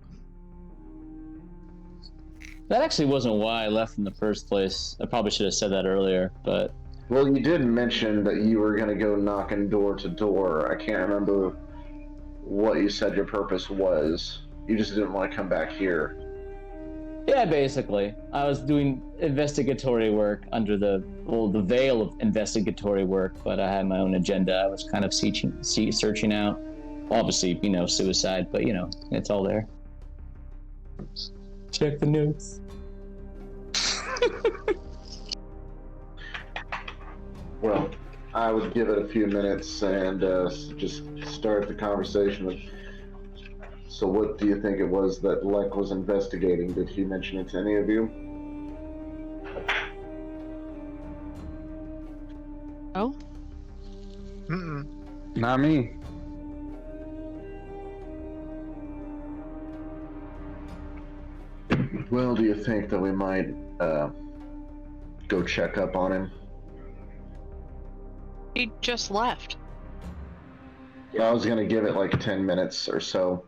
That actually wasn't why I left in the first place. I probably should have said that earlier, but Well, you did mention that you were going to go knocking door to door. I can't remember what you said your purpose was. You just didn't want to come back here. yeah, basically, I was doing investigatory work under the veil of investigatory work, but I had my own agenda. I was kind of searching out, obviously, suicide, but it's all there. Check the notes. Well, I would give it a few minutes and just start the conversation with. So, what do you think it was that Lek was investigating? Did he mention it to any of you? Oh, Mm-mm. Not me. Well, do you think that we might go check up on him? he just left. I was gonna give it like 10 minutes or so.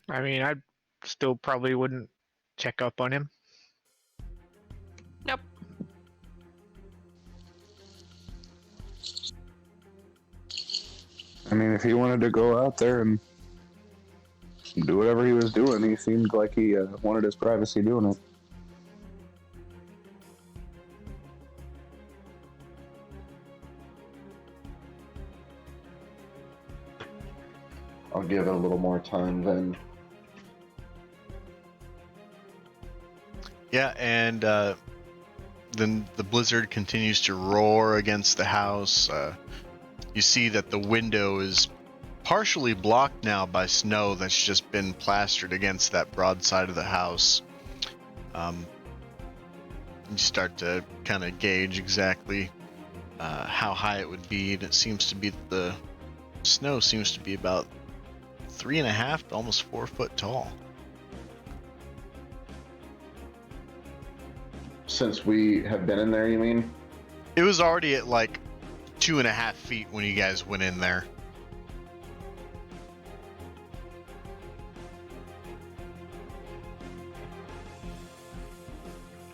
I mean, I still probably wouldn't check up on him. Nope. I mean, if he wanted to go out there and do whatever he was doing, he seemed like he wanted his privacy doing it. I'll give it a little more time then. Yeah, and then the blizzard continues to roar against the house. You see that the window is partially blocked now by snow that's just been plastered against that broad side of the house. You start to kind of gauge exactly how high it would be, and it seems to be the snow seems to be about 3.5 to almost 4 foot tall. Since we have been in there, you mean? It was already at like 2.5 feet when you guys went in there.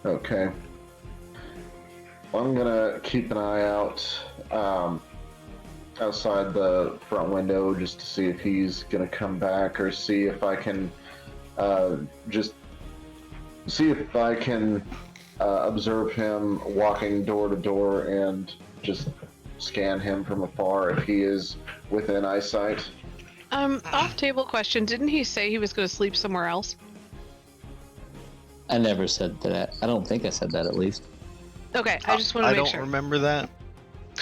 Okay. Well, I'm gonna keep an eye out outside the front window just to see if he's gonna come back, or see if I can observe him walking door to door and just scan him from afar if he is within eyesight. Off-table question. Didn't he say he was going to sleep somewhere else? I never said that. I don't think I said that, at least. Okay, I just want to I make don't sure. remember that.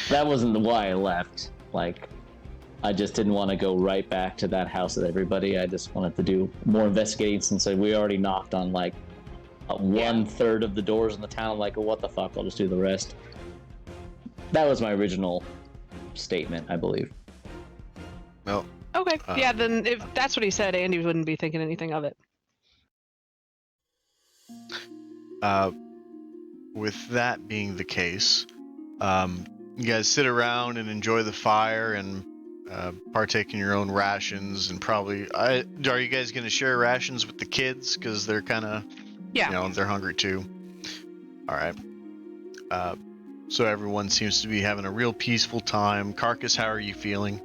That wasn't why I left. Like, I just didn't want to go right back to that house with everybody. I just wanted to do more investigating, since we already knocked on like 1/3 of the doors in the town. Like, what the fuck? I'll just do the rest. That was my original statement, I believe. No. Okay, yeah, then if that's what he said, Andy wouldn't be thinking anything of it. With that being the case, you guys sit around and enjoy the fire and partake in your own rations, and probably are you guys going to share rations with the kids, because they're kind of they're hungry too. All right. So everyone seems to be having a real peaceful time. Carcass, how are you feeling?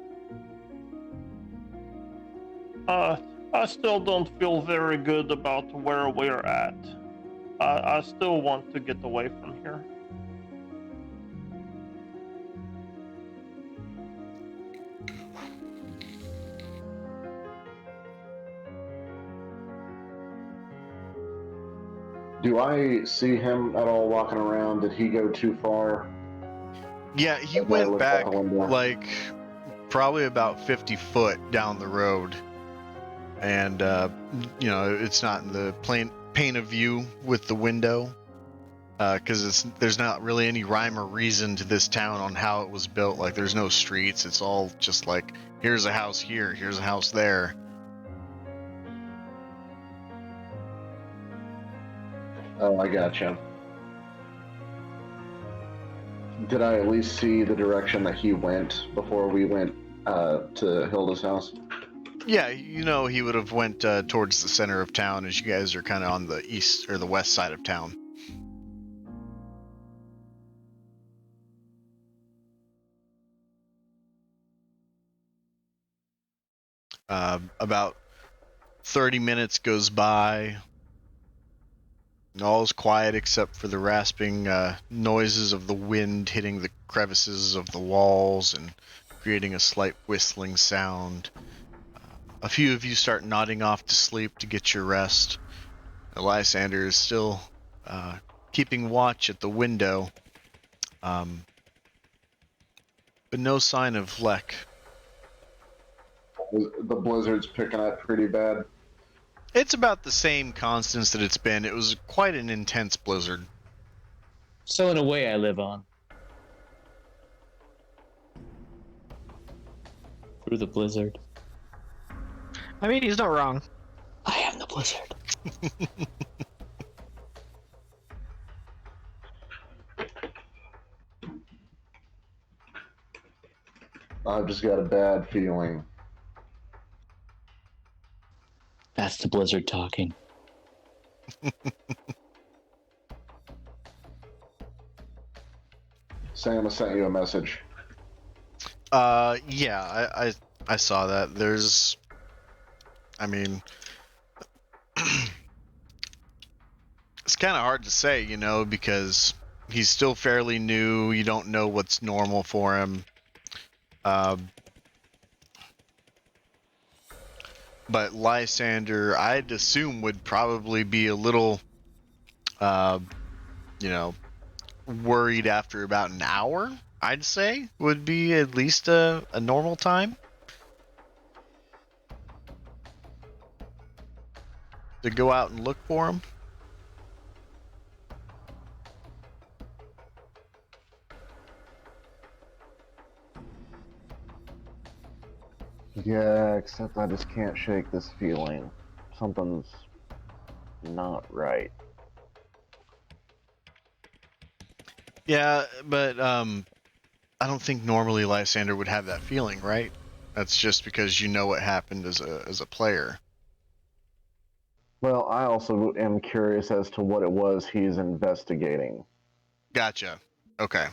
I still don't feel very good about where we're at. I still want to get away from here. Do I see him at all walking around? Did he go too far? Yeah, he Did I went look back out the window? like probably about 50 foot down the road. And, it's not in the pane of view with the window. Because there's not really any rhyme or reason to this town on how it was built. Like, there's no streets. It's all just like, here's a house here, here's a house there. Oh, I gotcha. Did I at least see the direction that he went before we went to Hilda's house? Yeah, he would have went towards the center of town, as you guys are kind of on the east or the west side of town. About 30 minutes goes by. And all is quiet except for the rasping noises of the wind hitting the crevices of the walls and creating a slight whistling sound. A few of you start nodding off to sleep to get your rest. Lysander is still keeping watch at the window, but no sign of Lek. The blizzard's picking up pretty bad. It's about the same constants that it's been. It was quite an intense blizzard. So in a way, I live on. Through the blizzard. I mean, he's not wrong. I am the blizzard. I've just got a bad feeling. That's the blizzard talking. Sam, I sent you a message. Yeah, I saw that. It's kind of hard to say, because he's still fairly new. You don't know what's normal for him. But Lysander, I'd assume, would probably be a little, worried after about an hour. I'd say would be at least a normal time to go out and look for him. Yeah, except I just can't shake this feeling. Something's not right. Yeah, but I don't think normally Lysander would have that feeling, right? That's just because you know what happened as a player. Well, I also am curious as to what it was he's investigating. Gotcha. Okay.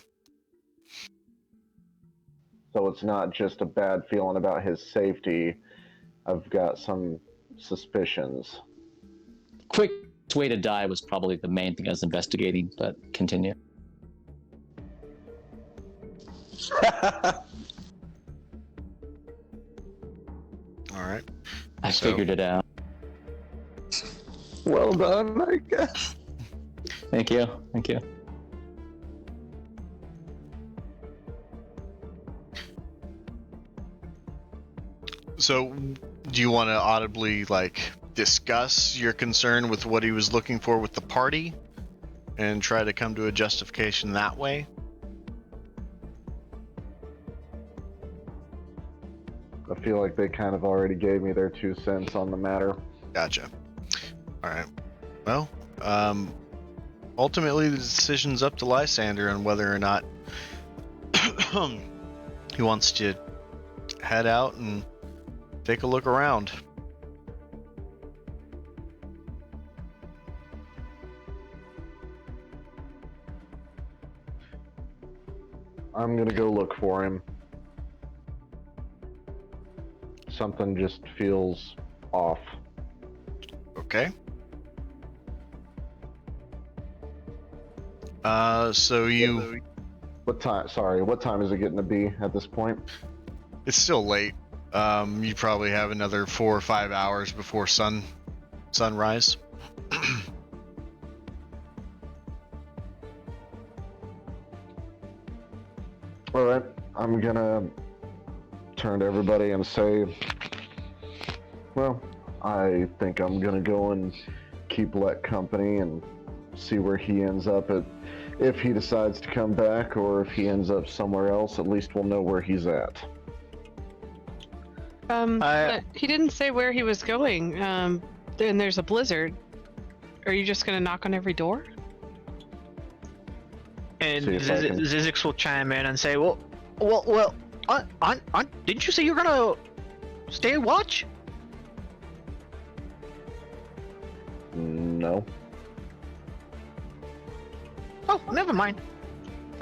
So it's not just a bad feeling about his safety. I've got some suspicions. Quick way to die was probably the main thing I was investigating, but continue. All right. I figured it out. Well done, I guess. Thank you. Thank you. So, do you want to audibly discuss your concern with what he was looking for with the party, and try to come to a justification that way? I feel like they kind of already gave me their 2 cents on the matter. Gotcha. All right. Well, ultimately the decision's up to Lysander on whether or not he wants to head out and take a look around. I'm gonna go look for him. Something just feels off. Okay. So you... What time? Sorry, what time is it getting to be at this point? It's still late. You probably have another 4 or 5 hours before sunrise. I'm gonna turn to everybody and say, well, I think I'm gonna go and keep Let company and see where he ends up at. If he decides to come back or if he ends up somewhere else, at least we'll know where he's at. But he didn't say where he was going. And there's a blizzard. Are you just gonna knock on every door? And See if I can- Zizix will chime in and say, well, didn't you say you were gonna stay and watch? No. Oh, never mind.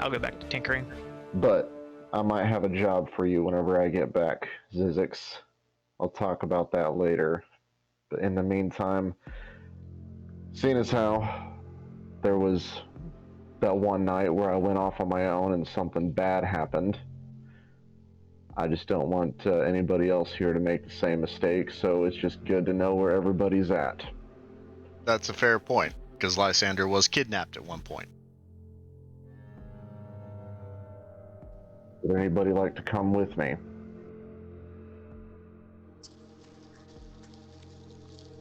I'll go back to tinkering. But I might have a job for you whenever I get back, Zizix. I'll talk about that later. But in the meantime, seeing as how there was that one night where I went off on my own and something bad happened, I just don't want anybody else here to make the same mistake, so it's just good to know where everybody's at. That's a fair point, because Lysander was kidnapped at one point. Would anybody like to come with me?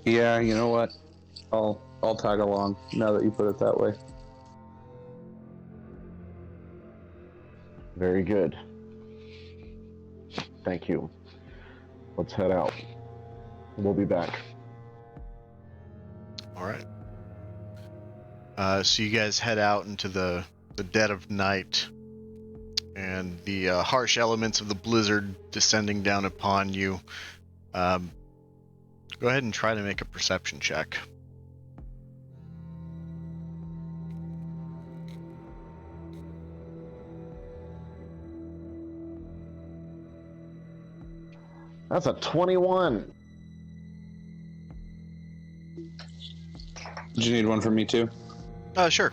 Yeah, you know what? I'll tag along now that you put it that way. Very good. Thank you. Let's head out. We'll be back. All right. So you guys head out into the dead of night, and the harsh elements of the blizzard descending down upon you. Go ahead and try to make a perception check. That's a 21. Did you need one from me too? Sure.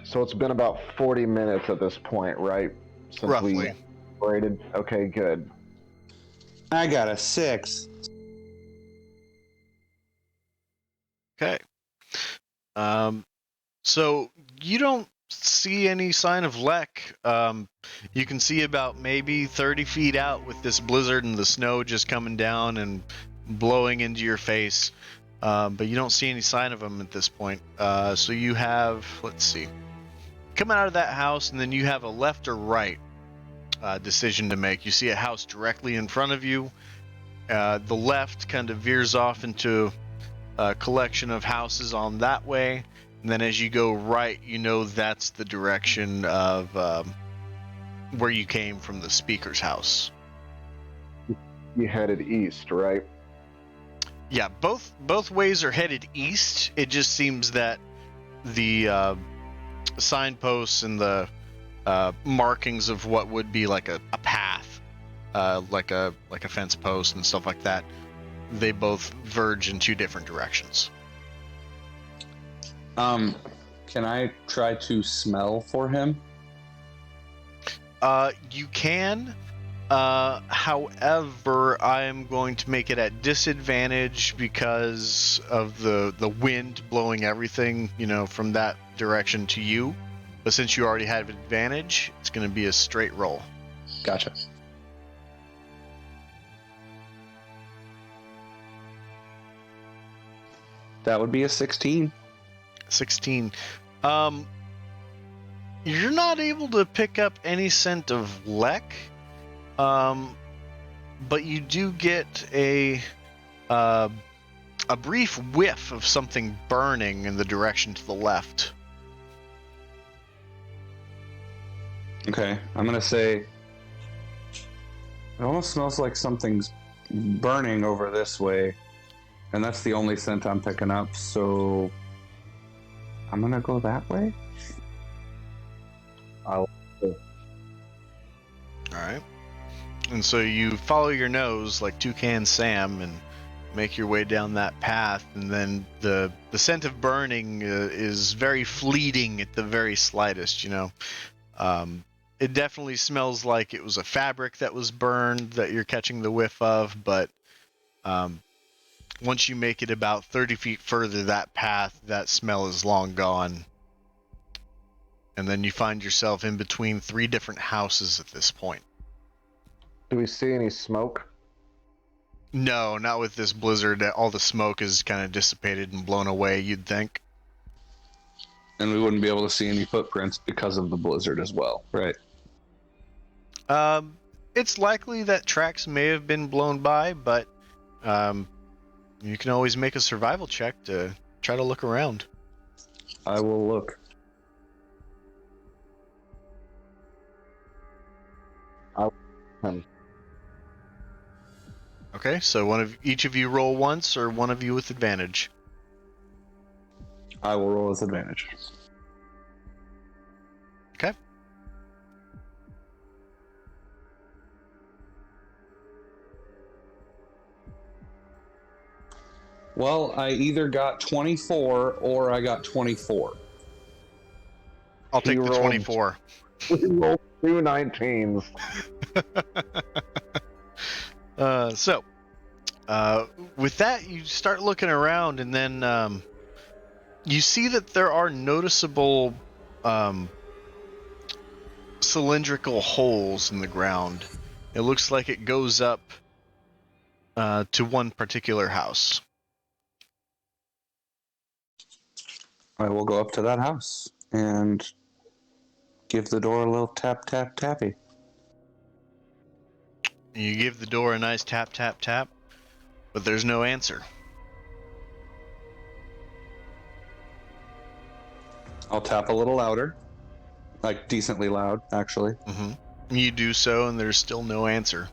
So it's been about 40 minutes at this point, right? Since Roughly. we separated. Okay, good. I got a 6. Okay. So you don't see any sign of Lek. You can see about maybe 30 feet out with this blizzard and the snow just coming down and blowing into your face. But you don't see any sign of him at this point. So you have, let's see, coming out of that house, and then you have a left or right decision to make. You see a house directly in front of you. The left kind of veers off into a collection of houses on that way. And then as you go right, you know that's the direction of where you came from, the speaker's house. You headed east, right? Yeah, both ways are headed east. It just seems that the signposts and the markings of what would be like a path, like a fence post and stuff like that, they both verge in two different directions. Can I try to smell for him? You can. However, I am going to make it at disadvantage because of the wind blowing everything, from that direction to you. But since you already have advantage, it's going to be a straight roll. Gotcha. That would be a 16. 16. You're not able to pick up any scent of Lek, but you do get a brief whiff of something burning in the direction to the left. Okay, I'm gonna say it almost smells like something's burning over this way, and that's the only scent I'm picking up, so I'm gonna go that way. I'll. Alright. And so you follow your nose like Toucan Sam and make your way down that path, and then the scent of burning is very fleeting at the very slightest, It definitely smells like it was a fabric that was burned that you're catching the whiff of, but once you make it about 30 feet further that path, that smell is long gone. and then you find yourself in between 3 different houses at this point. Do we see any smoke? No, not with this blizzard. All the smoke is kind of dissipated and blown away, you'd think. And we wouldn't be able to see any footprints because of the blizzard as well, right? It's likely that tracks may have been blown by, but you can always make a survival check to try to look around. I will look. Okay, so each of you roll once, or one of you with advantage. I will roll with advantage. Okay. Well, I either got 24 or I got 24. I'll take the rolled- 24. We rolled 2 19s. With that, you start looking around, and then you see that there are noticeable cylindrical holes in the ground. It looks like it goes up to one particular house. I will go up to that house and give the door a little tap, tap, tappy. You give the door a nice tap, tap, tap, but there's no answer. I'll tap a little louder. Like, decently loud, actually. Mm-hmm. You do so, and there's still no answer.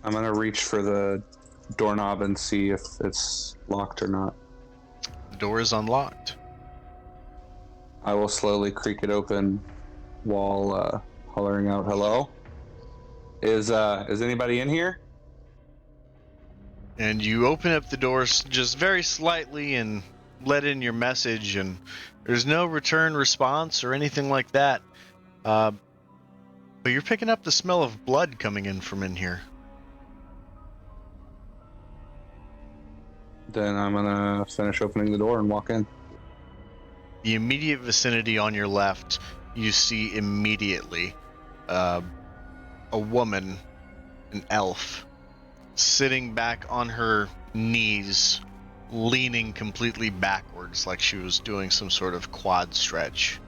I'm gonna reach for the doorknob and see if it's locked or not. The door is unlocked. I will slowly creak it open while hollering out, "Hello? Is anybody in here?" And you open up the doors just very slightly and let in your message, and there's no return response or anything like that. But you're picking up the smell of blood coming in from in here. Then I'm gonna finish opening the door and walk in. The immediate vicinity on your left, you see immediately a woman, an elf, sitting back on her knees, leaning completely backwards like she was doing some sort of quad stretch.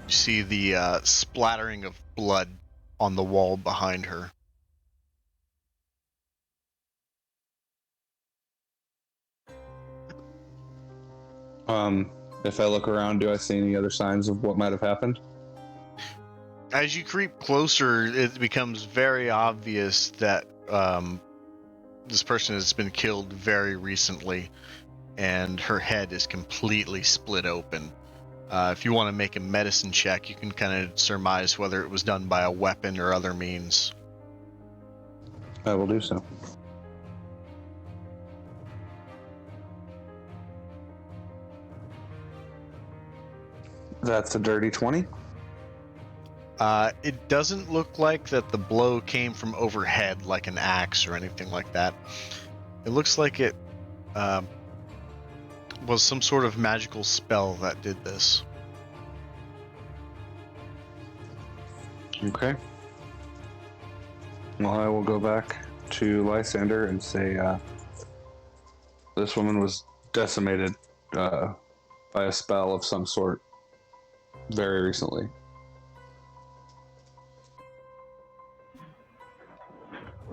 You see the splattering of blood on the wall behind her. If I look around, do I see any other signs of what might have happened? As you creep closer, it becomes very obvious that this person has been killed very recently, and her head is completely split open. If you want to make a medicine check, you can kind of surmise whether it was done by a weapon or other means. I will do so. That's a dirty 20. It doesn't look like that the blow came from overhead like an axe or anything like that. It looks like it was some sort of magical spell that did this. Okay. Well, I will go back to Lysander and say, this woman was decimated by a spell of some sort very recently.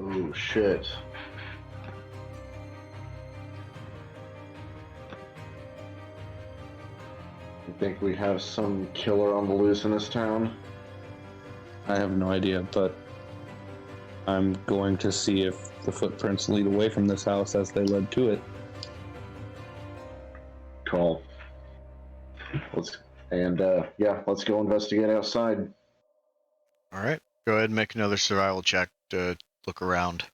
Oh, shit. You think we have some killer on the loose in this town? I have no idea, but I'm going to see if the footprints lead away from this house as they led to it. Cool. Let's go investigate outside. All right, go ahead and make another survival check to look around.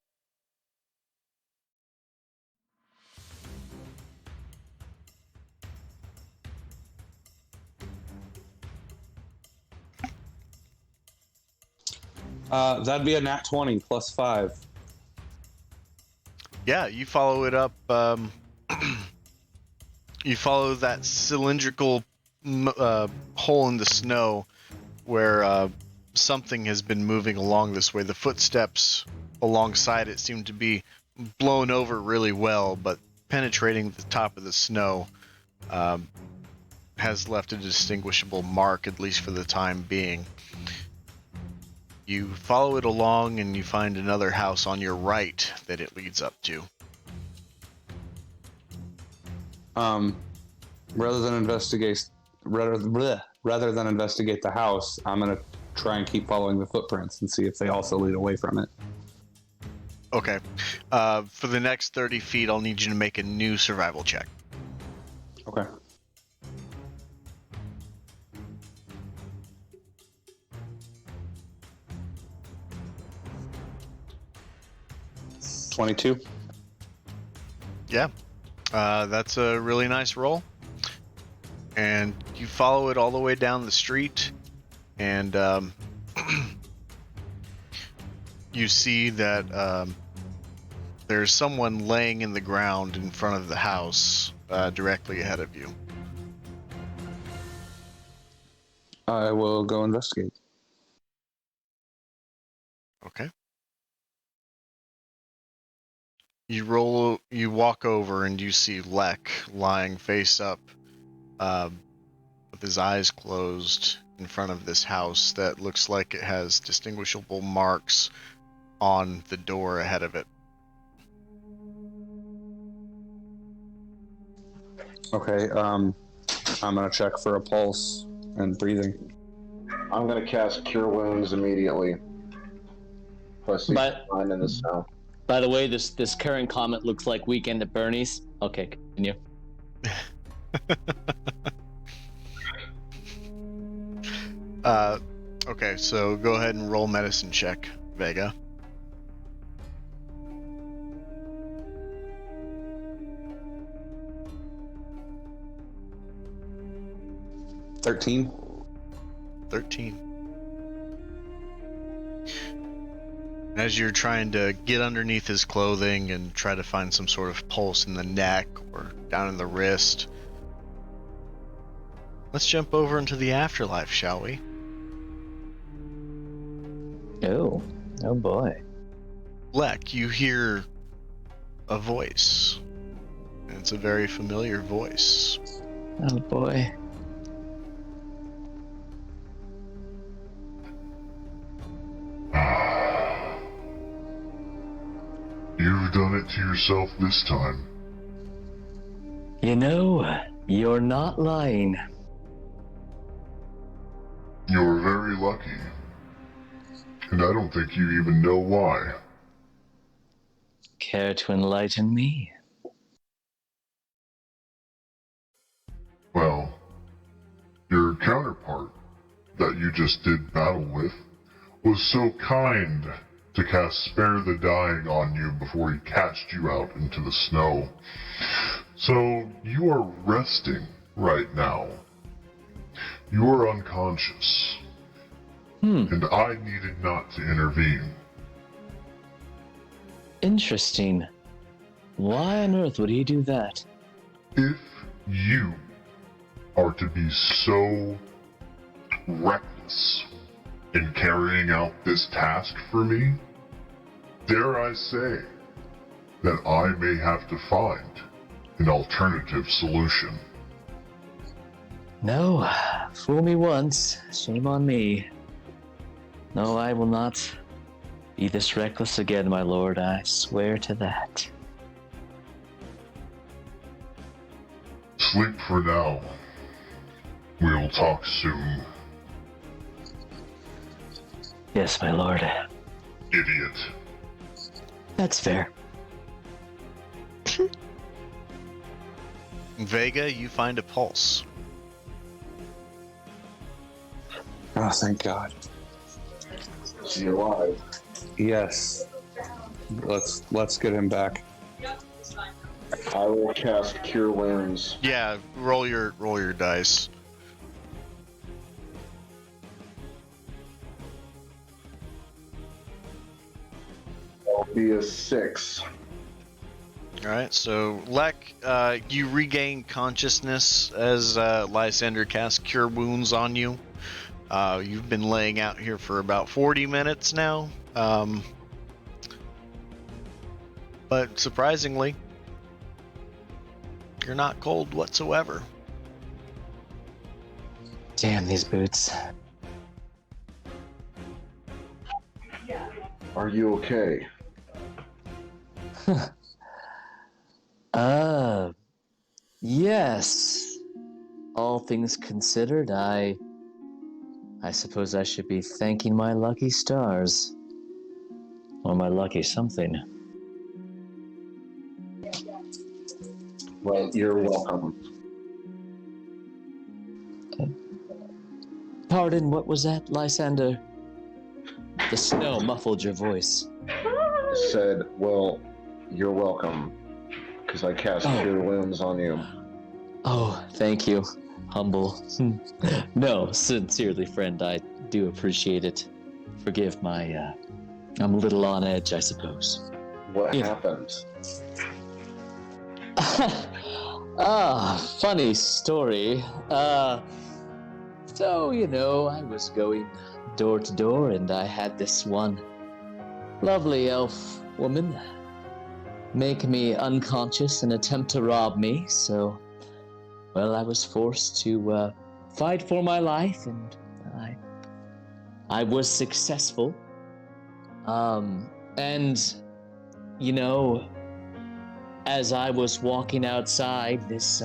That'd be a nat 20 plus 5. Yeah, you follow it up You follow that cylindrical hole in the snow where something has been moving along this way. The footsteps alongside it seem to be blown over really well, but penetrating the top of the snow has left a distinguishable mark, at least for the time being. You follow it along and you find another house on your right that it leads up to. Rather than investigate the house, I'm gonna try and keep following the footprints and see if they also lead away from it. Okay. For the next 30 feet, I'll need you to make a new survival check. Okay. $22. Yeah. That's a really nice roll. And you follow it all the way down the street, and you see that there's someone laying in the ground in front of the house directly ahead of you. I will go investigate. Okay. You walk over and you see Lek lying face up with his eyes closed in front of this house that looks like it has distinguishable marks on the door ahead of it. Okay, I'm gonna check for a pulse and breathing. I'm gonna cast Cure Wounds immediately. Plus, he's But- fine in the snow. By the way, this current comment looks like Weekend at Bernie's. Okay, continue. Okay, so go ahead and roll medicine check, Vega. $13. 13. As you're trying to get underneath his clothing and try to find some sort of pulse in the neck or down in the wrist, let's jump over into the afterlife, shall we? Oh boy. Lek, you hear a voice. And it's a very familiar voice. Oh boy. You've done it to yourself this time. You know, you're not lying. You're very lucky. And I don't think you even know why. Care to enlighten me? Well, your counterpart that you just did battle with was so kind to cast Spare the Dying on you before he cast you out into the snow. So you are resting right now. You are unconscious. And I needed not to intervene. Interesting. Why on earth would he do that? If you are to be so reckless in carrying out this task for me, dare I say that I may have to find an alternative solution. No, fool me once, shame on me. No, I will not be this reckless again, my lord, I swear to that. Sleep for now. We'll talk soon, Yes, my lord. idiot. That's fair. Vega, you find a pulse. Oh, thank God. Is he alive? Yes. Let's get him back. I will cast Cure Wounds. Yeah, roll your dice. That'll be a 6. All right, so Lek, you regain consciousness as Lysander casts Cure Wounds on you. You've been laying out here for about 40 minutes now. But surprisingly, you're not cold whatsoever. Damn these boots. Are you okay? Yes. All things considered, I suppose I should be thanking my lucky stars. Or my lucky something. Well, you're welcome. Pardon, what was that, Lysander? The snow muffled your voice. Said, well, you're welcome. Because I cast Cure Wounds on you. Oh, thank you. Humble. No, sincerely, friend, I do appreciate it. Forgive my, I'm a little on edge, I suppose. What happened? Funny story. So, I was going door to door and I had this one lovely elf woman make me unconscious and attempt to rob me, so, well, I was forced to fight for my life, and I was successful. And, as I was walking outside, this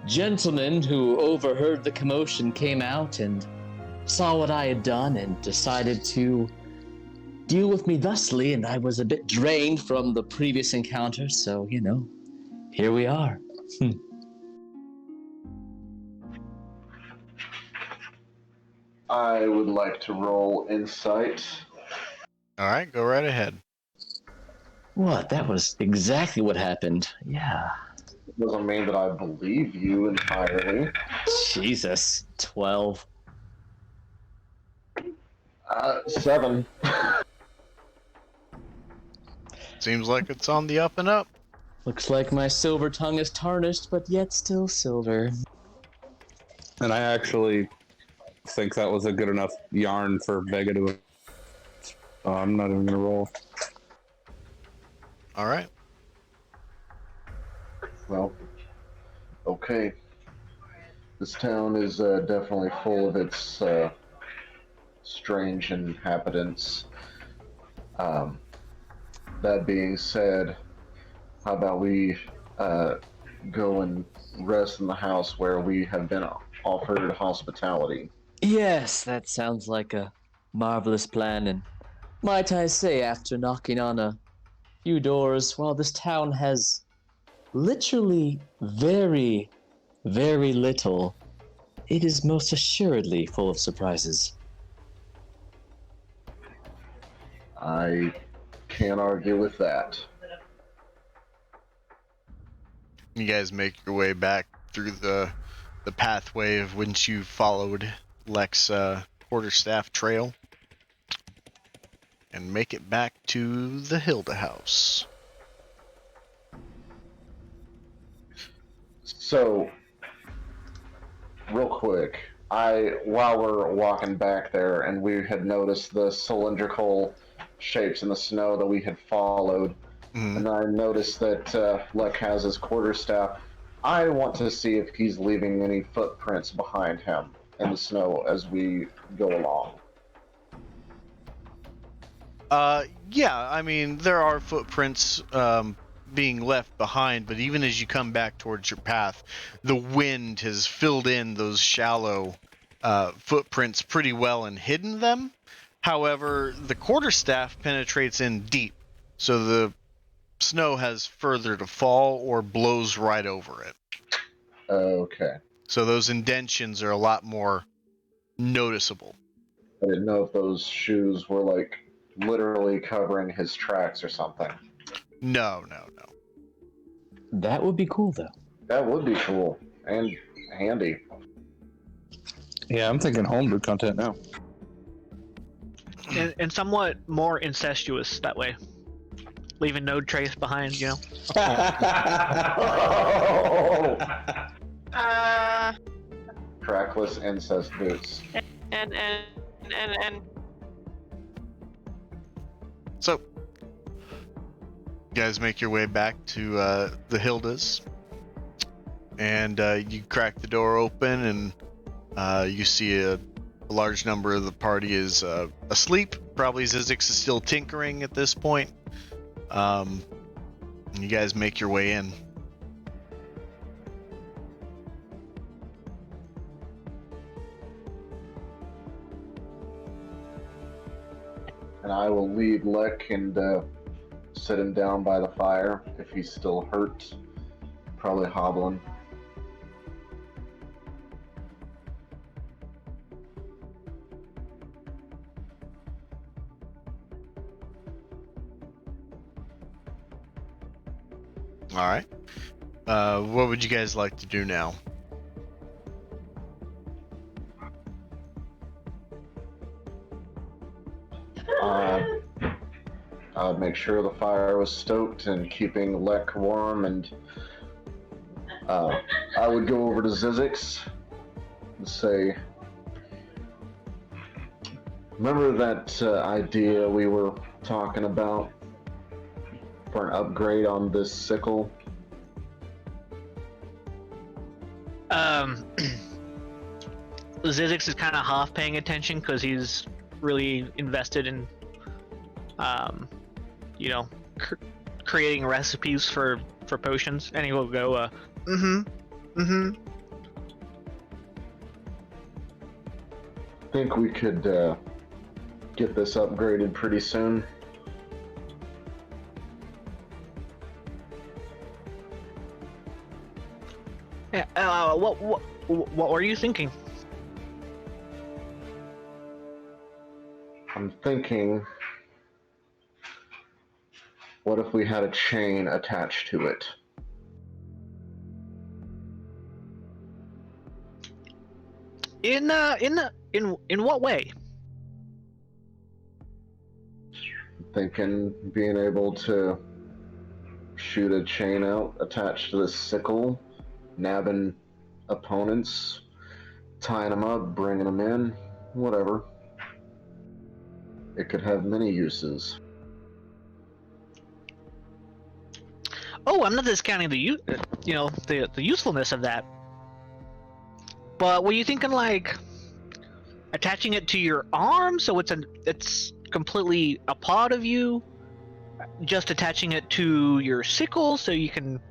gentleman who overheard the commotion came out and saw what I had done and decided to deal with me thusly, and I was a bit drained from the previous encounter, so, here we are. I would like to roll insight. All right, go right ahead. What? That was exactly what happened. Yeah. Doesn't mean that I believe you entirely. Jesus. 12. 7. Seems like it's on the up and up. Looks like my silver tongue is tarnished, but yet still silver. And I actually think that was a good enough yarn for Vega to... I'm not even going to roll. All right. Well, okay. This town is definitely full of its strange inhabitants. That being said, how about we go and rest in the house where we have been offered hospitality? Yes, that sounds like a marvelous plan, and might I say, after knocking on a few doors, while this town has literally very, very little, it is most assuredly full of surprises. I can't argue with that. You guys make your way back through the pathway of which you followed Lek's quarterstaff trail and make it back to the Hilda house. So, real quick, while we're walking back there and we had noticed the cylindrical shapes in the snow that we had followed, and I noticed that Lek has his quarterstaff, I want to see if he's leaving any footprints behind him in the snow as we go along. Yeah, I mean, there are footprints being left behind, but even as you come back towards your path, the wind has filled in those shallow footprints pretty well and hidden them. However, the quarterstaff penetrates in deep, so the snow has further to fall or blows right over it. Okay. So those indentions are a lot more noticeable. I didn't know if those shoes were like literally covering his tracks or something. No. That would be cool, though. That would be cool and handy. Yeah, I'm thinking homebrew content now. And somewhat more incestuous that way. leaving no trace behind, you know. Oh! Uh, Trackless incest boots. and. So, you guys make your way back to the Hildas, and you crack the door open, and you see a large number of the party is asleep. Probably Zizix is still tinkering at this point. And you guys make your way in. And I will lead Lek and sit him down by the fire if he's still hurt. Probably hobbling. All right. What would you guys like to do now? I'd make sure the fire was stoked and keeping Lek warm, and I would go over to Zizix and say, remember that idea we were talking about for an upgrade on this sickle? Zizix is kind of half paying attention because he's really invested in, creating recipes for potions, and he will go, I think we could get this upgraded pretty soon. Yeah. What were you thinking? I'm thinking, what if we had a chain attached to it? In what way? Thinking being able to shoot a chain out attached to this sickle, nabbing opponents, tying them up, bringing them in, whatever. It could have many uses. Oh, I'm not discounting the usefulness of that. But were you thinking like attaching it to your arm so it's completely a part of you? Just attaching it to your sickle so you can.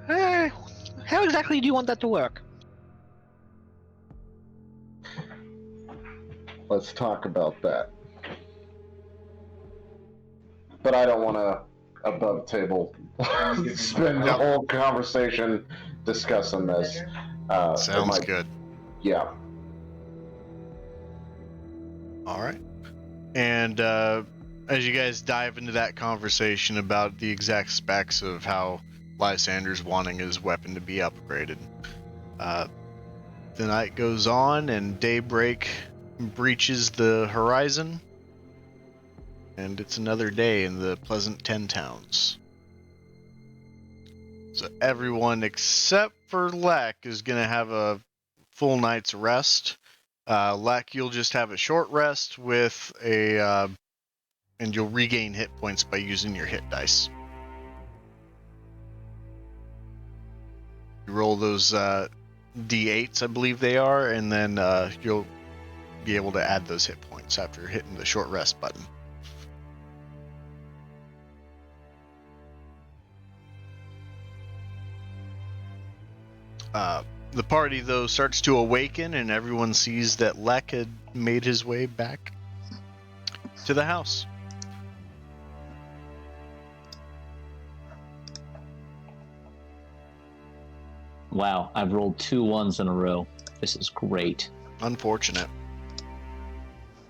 How exactly do you want that to work? Let's talk about that. But I don't want to above table spend the whole conversation discussing this. Sounds good. Yeah. All right. And as you guys dive into that conversation about the exact specs of how Lysander's wanting his weapon to be upgraded, the night goes on and daybreak breaches the horizon, and it's another day in the pleasant 10 towns. So everyone except for Lek is going to have a full night's rest. Lek, you'll just have a short rest with and you'll regain hit points by using your hit dice. You roll those D8s, I believe they are, and then you'll be able to add those hit points after hitting the short rest button. The party, though, starts to awaken, and everyone sees that Lek had made his way back to the house. Wow, I've rolled 2 1s in a row. This is great. Unfortunate.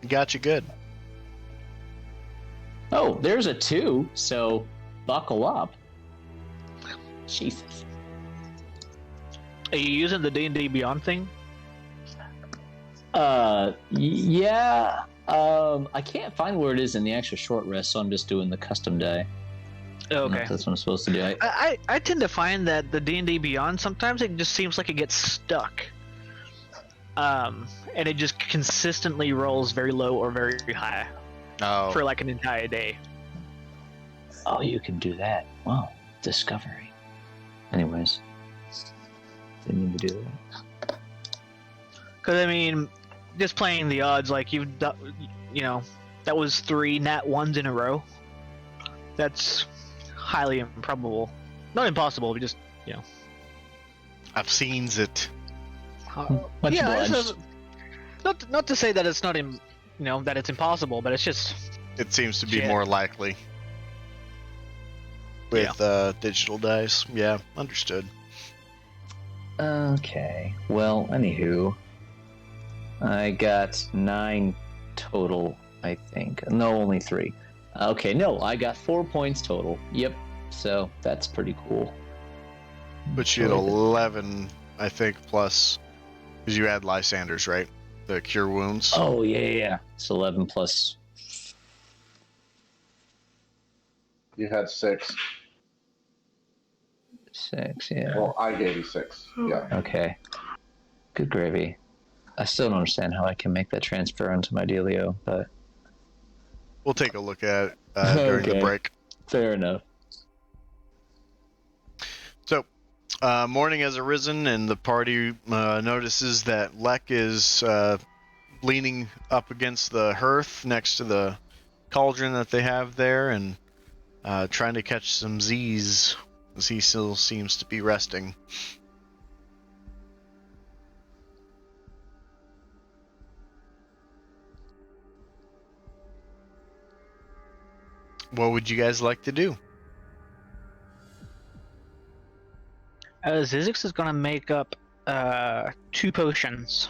You got you good. Oh, there's a 2, so buckle up. Jesus. Are you using the D&D Beyond thing? Yeah. I can't find where it is in the extra short rest, so I'm just doing the custom die. Okay. That's what I'm supposed to do. I tend to find that the D&D Beyond, sometimes it just seems like it gets stuck. And it just consistently rolls very low or very high Oh, for like an entire day. Oh, you can do that. Wow, discovery. Anyways, didn't need to do that. Because I mean, just playing the odds, like that was 3 nat 1s in a row. That's highly improbable. Not impossible, but just I've seen it. Much yeah. obliged. Not to say that it's not that it's impossible, but it's just It seems to be Shit. more likely with digital dice. Yeah, understood. Okay. Well, anywho, I got 9 total, I think. No, only 3. Okay, no, I got 4 points total. Yep. So that's pretty cool. But you had 11, I think, plus because you had Lysander's, right? The cure wounds. Oh yeah. It's 11 plus. You had 6. 6, yeah. Well, I gave you 6. Yeah. Okay. Good gravy. I still don't understand how I can make that transfer onto my Delio, but We'll take a look at it during the Okay. break. fair enough. So, morning has arisen, and the party notices that Lek is leaning up against the hearth next to the cauldron that they have there, and trying to catch some Z's, as he still seems to be resting. What would you guys like to do? Zizix is gonna make up 2 potions.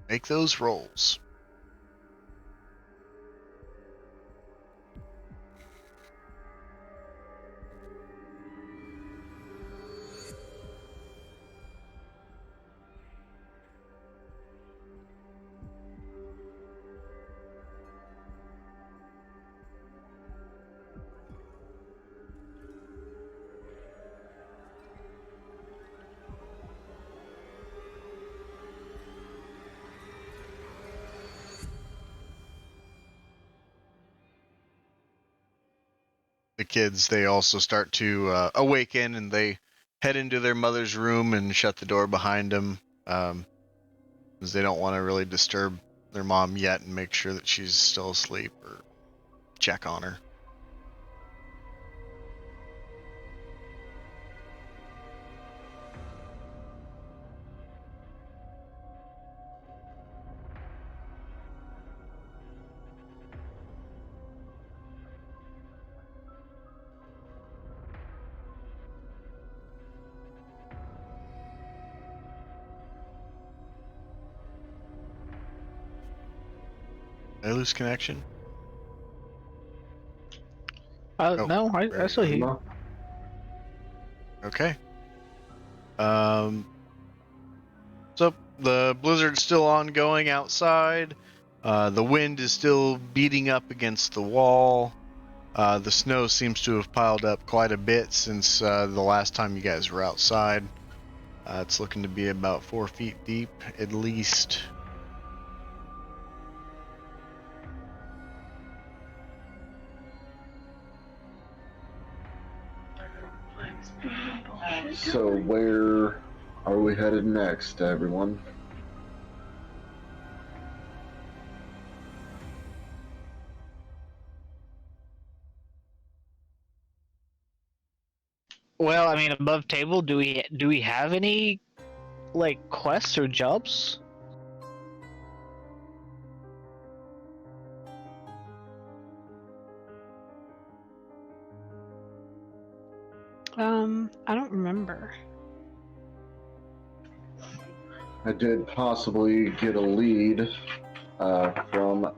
Make those rolls. The kids, they also start to awaken, and they head into their mother's room and shut the door behind them, because they don't want to really disturb their mom yet and make sure that she's still asleep or check on her. Did I lose connection? Oh, No, I still hear you. Okay. So the blizzard's still ongoing outside. The wind is still beating up against the wall. The snow seems to have piled up quite a bit since the last time you guys were outside. It's looking to be about 4 feet deep, at least. So where are we headed next, everyone? Well, I mean, above table, do we have any like quests or jobs? I don't remember. I did possibly get a lead from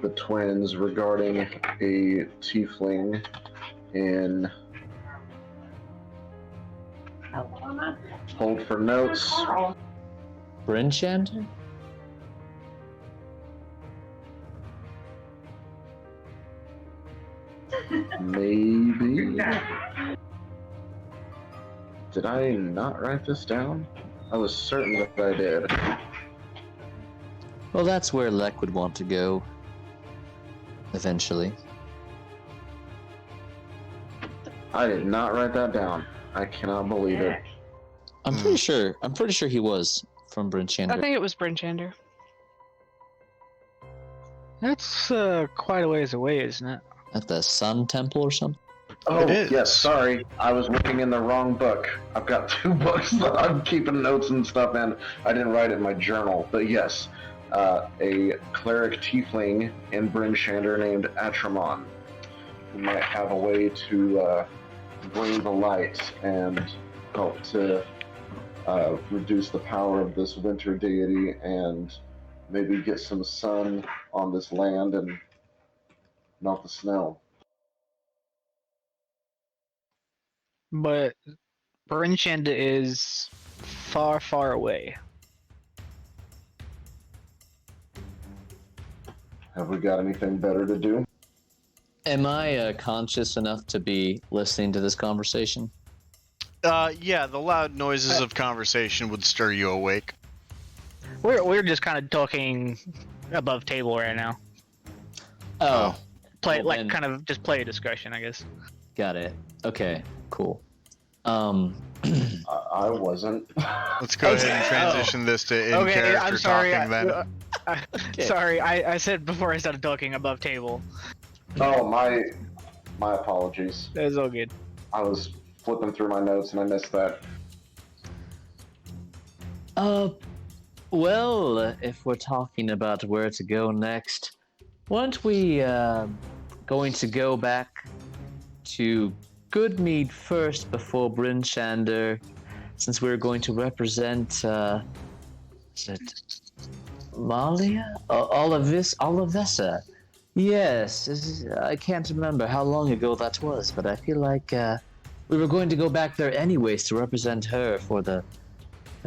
the twins regarding a tiefling in. Hold for notes. Brinchanter? Maybe. Did I not write this down? I was certain that I did. Well, that's where Lek would want to go. Eventually. I did not write that down. I cannot believe it. I'm pretty sure he was from Brinchander. I think it was Brinchander. That's quite a ways away, isn't it? At the Sun Temple or something? Oh, It is. yes, sorry. I was looking in the wrong book. I've got 2 books that I'm keeping notes and stuff in. I didn't write it in my journal. But yes, a cleric tiefling in Brinchander named Atramon, who might have a way to bring the light and help to reduce the power of this winter deity and maybe get some sun on this land and melt the snow. But Brinchand is far, far away. Have we got anything better to do? Am I conscious enough to be listening to this conversation? Yeah, the loud noises of conversation would stir you awake. We're just kind of talking above table right now. Oh, Play well, then- kind of just play a discussion, I guess. got it. Okay, cool. I wasn't. Let's go ahead and transition this to in Okay, character I'm sorry. talking then. Okay. Sorry, I said before I started talking above table. Oh, my apologies. It's all good. I was flipping through my notes and I missed that. Well, if we're talking about where to go next, weren't we going to go back to Goodmead first before Brinchander, since we were going to represent, is it Malia? Olivessa. Yes, I can't remember how long ago that was, but I feel like we were going to go back there anyways to represent her for the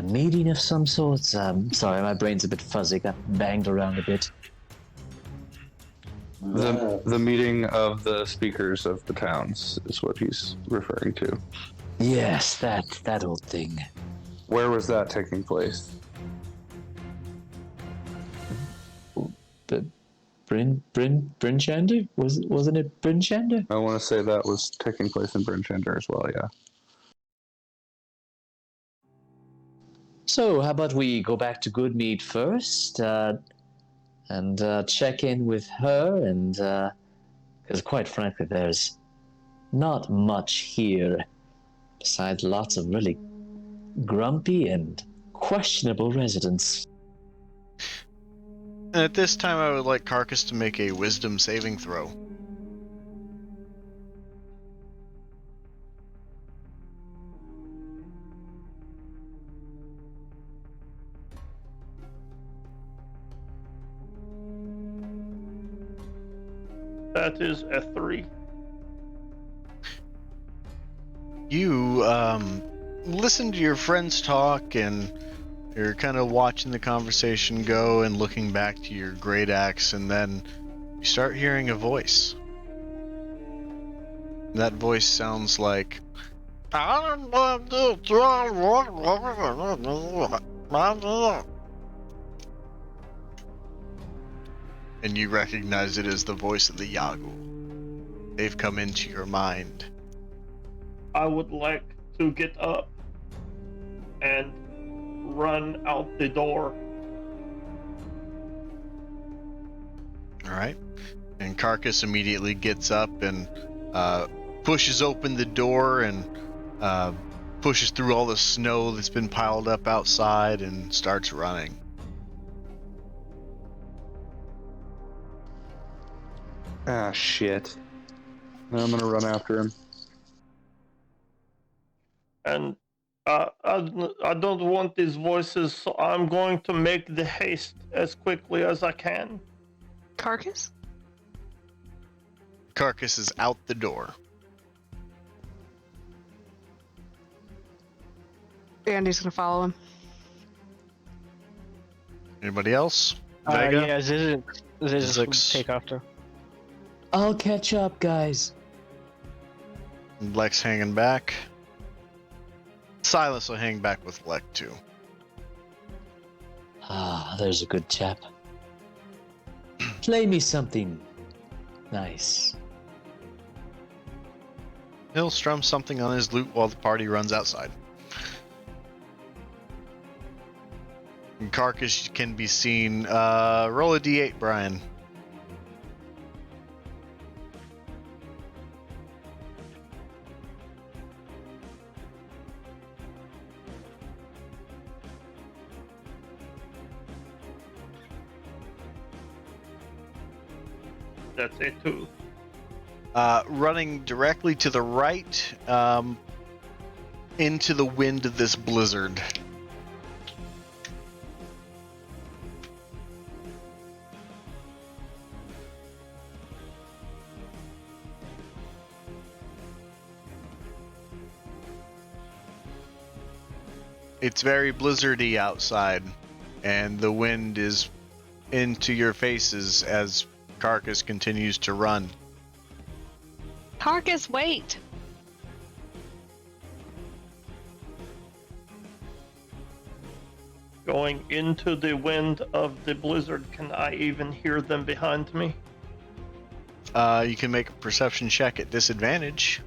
meeting of some sorts. Sorry, my brain's a bit fuzzy, got banged around a bit. The meeting of the speakers of the towns is what he's referring to. Yes, that old thing. Where was that taking place? But Brinchander? Wasn't it Brinchander? I want to say that was taking place in Brinchander as well, yeah. So, how about we go back to Goodmead first, and check in with her, and because quite frankly, there's not much here, besides lots of really grumpy and questionable residents. And at this time, I would like Carcass to make a wisdom saving throw. That is a 3. You listen to your friends talk, and you're kind of watching the conversation go and looking back to your great axe, and then you start hearing a voice. That voice sounds like, and you recognize it as the voice of the Yagu. They've come into your mind. I would like to get up and run out the door. Alright. And Carcass immediately gets up and pushes open the door and pushes through all the snow that's been piled up outside and starts running. Ah, shit. I'm gonna run after him. And I don't want these voices, so I'm going to make the haste as quickly as I can. Carcass? Carcass is out the door. Andy's gonna follow him. Anybody else? Vega? Yeah, Zizix Zizix. take after. I'll catch up, guys. Lex hanging back. Silas will hang back with Lex too. Ah, there's a good chap. Play me something nice. He'll strum something on his lute while the party runs outside. And Carcass can be seen. Roll a d8, Brian. That's a 2. Running directly to the right, into the wind of this blizzard. It's very blizzardy outside, and the wind is into your faces as Carcass continues to run. Carcass, wait! Going into the wind of the blizzard, can I even hear them behind me? You can make a perception check at disadvantage.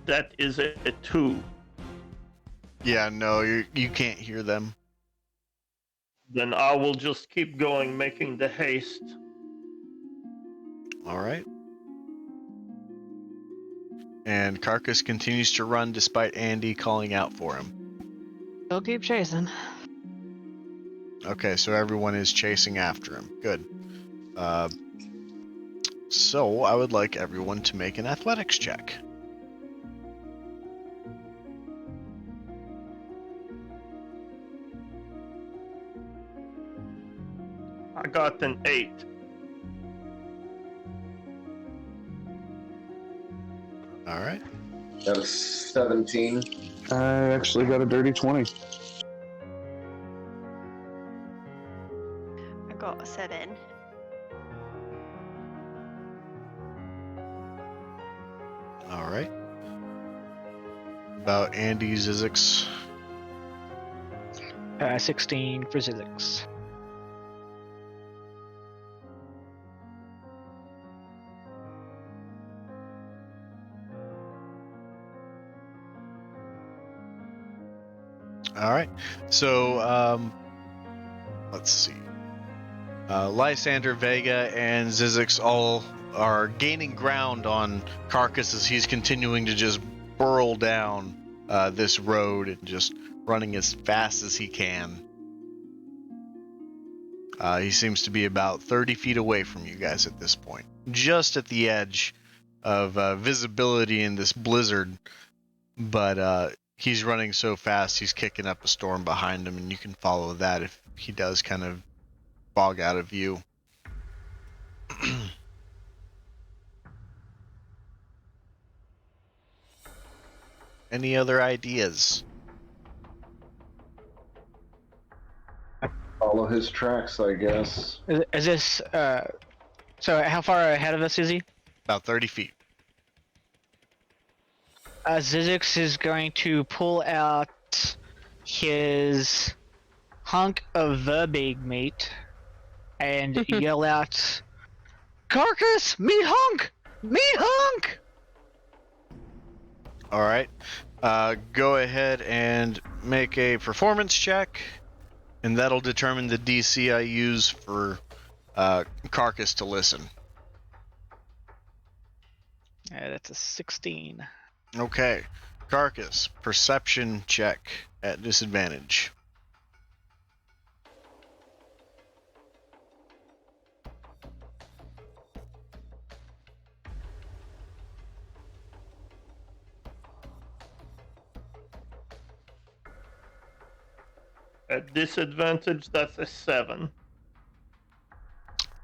That is a 2. Yeah, no, you can't hear them. Then I will just keep going, making the haste. All right. And Carcass continues to run despite Andy calling out for him. He'll keep chasing. Okay, so everyone is chasing after him. Good. So I would like everyone to make an athletics check. I got an 8. All right. Got a 17. I actually got a dirty 20. I got a 7. All right. About Andy Zizix. 16 for Zizix. All right. So, let's see. Lysander, Vega, and Zizix all are gaining ground on Carcass as he's continuing to just burl down this road and just running as fast as he can. He seems to be about 30 feet away from you guys at this point, just at the edge of visibility in this blizzard, but he's running so fast he's kicking up a storm behind him, and you can follow that if he does kind of fog out of view. Any other ideas? Follow his tracks, I guess. Is this, so how far ahead of us is he? About 30 feet. Zizix is going to pull out his hunk of verbig meat and yell out, "Carcass, meat hunk! Meat hunk!" All right. Go ahead and make a performance check, and that'll determine the DC I use for Carcass to listen. That's a 16. Okay. Carcass, perception check at disadvantage. At disadvantage, that's a 7.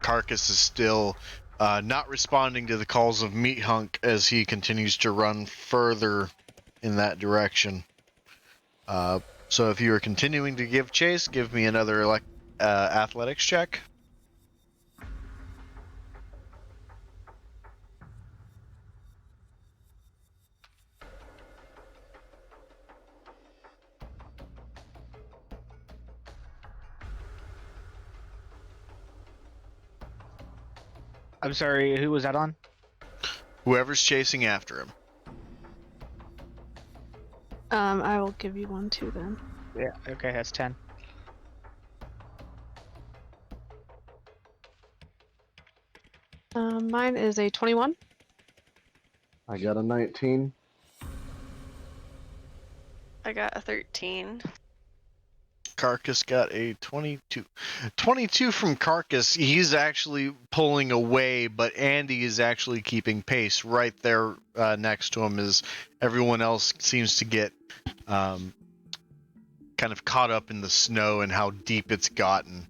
Carcass is still not responding to the calls of Meat Hunk as he continues to run further in that direction. So if you are continuing to give chase, give me another athletics check. I'm sorry, who was that on? Whoever's chasing after him. I will give you one too then. Yeah, okay, that's 10. Mine is a 21. I got a 19. I got a 13. Carcass got a 22. 22 from Carcass. He's actually pulling away, but Andy is actually keeping pace right there next to him as everyone else seems to get kind of caught up in the snow and how deep it's gotten.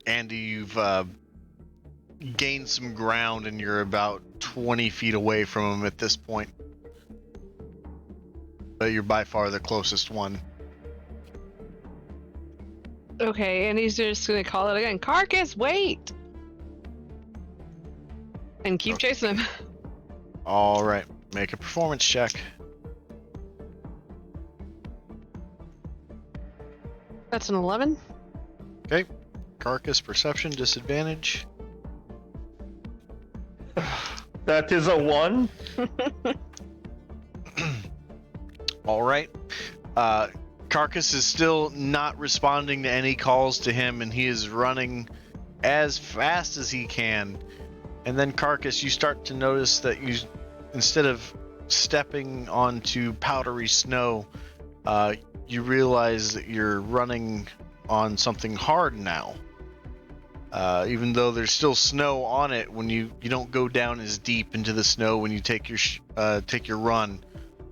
Andy, you've gained some ground and you're about 20 feet away from him at this point. But you're by far the closest one. Okay, and he's just gonna call it again. Carcass, wait! And keep chasing him. All right, make a performance check. That's an 11. Okay, Carcass perception disadvantage. That is a 1. All right. Carcass is still not responding to any calls to him, and he is running as fast as he can. And then Carcass, you start to notice that you, instead of stepping onto powdery snow, you realize that you're running on something hard now. Even though there's still snow on it, when you don't go down as deep into the snow when you take your run.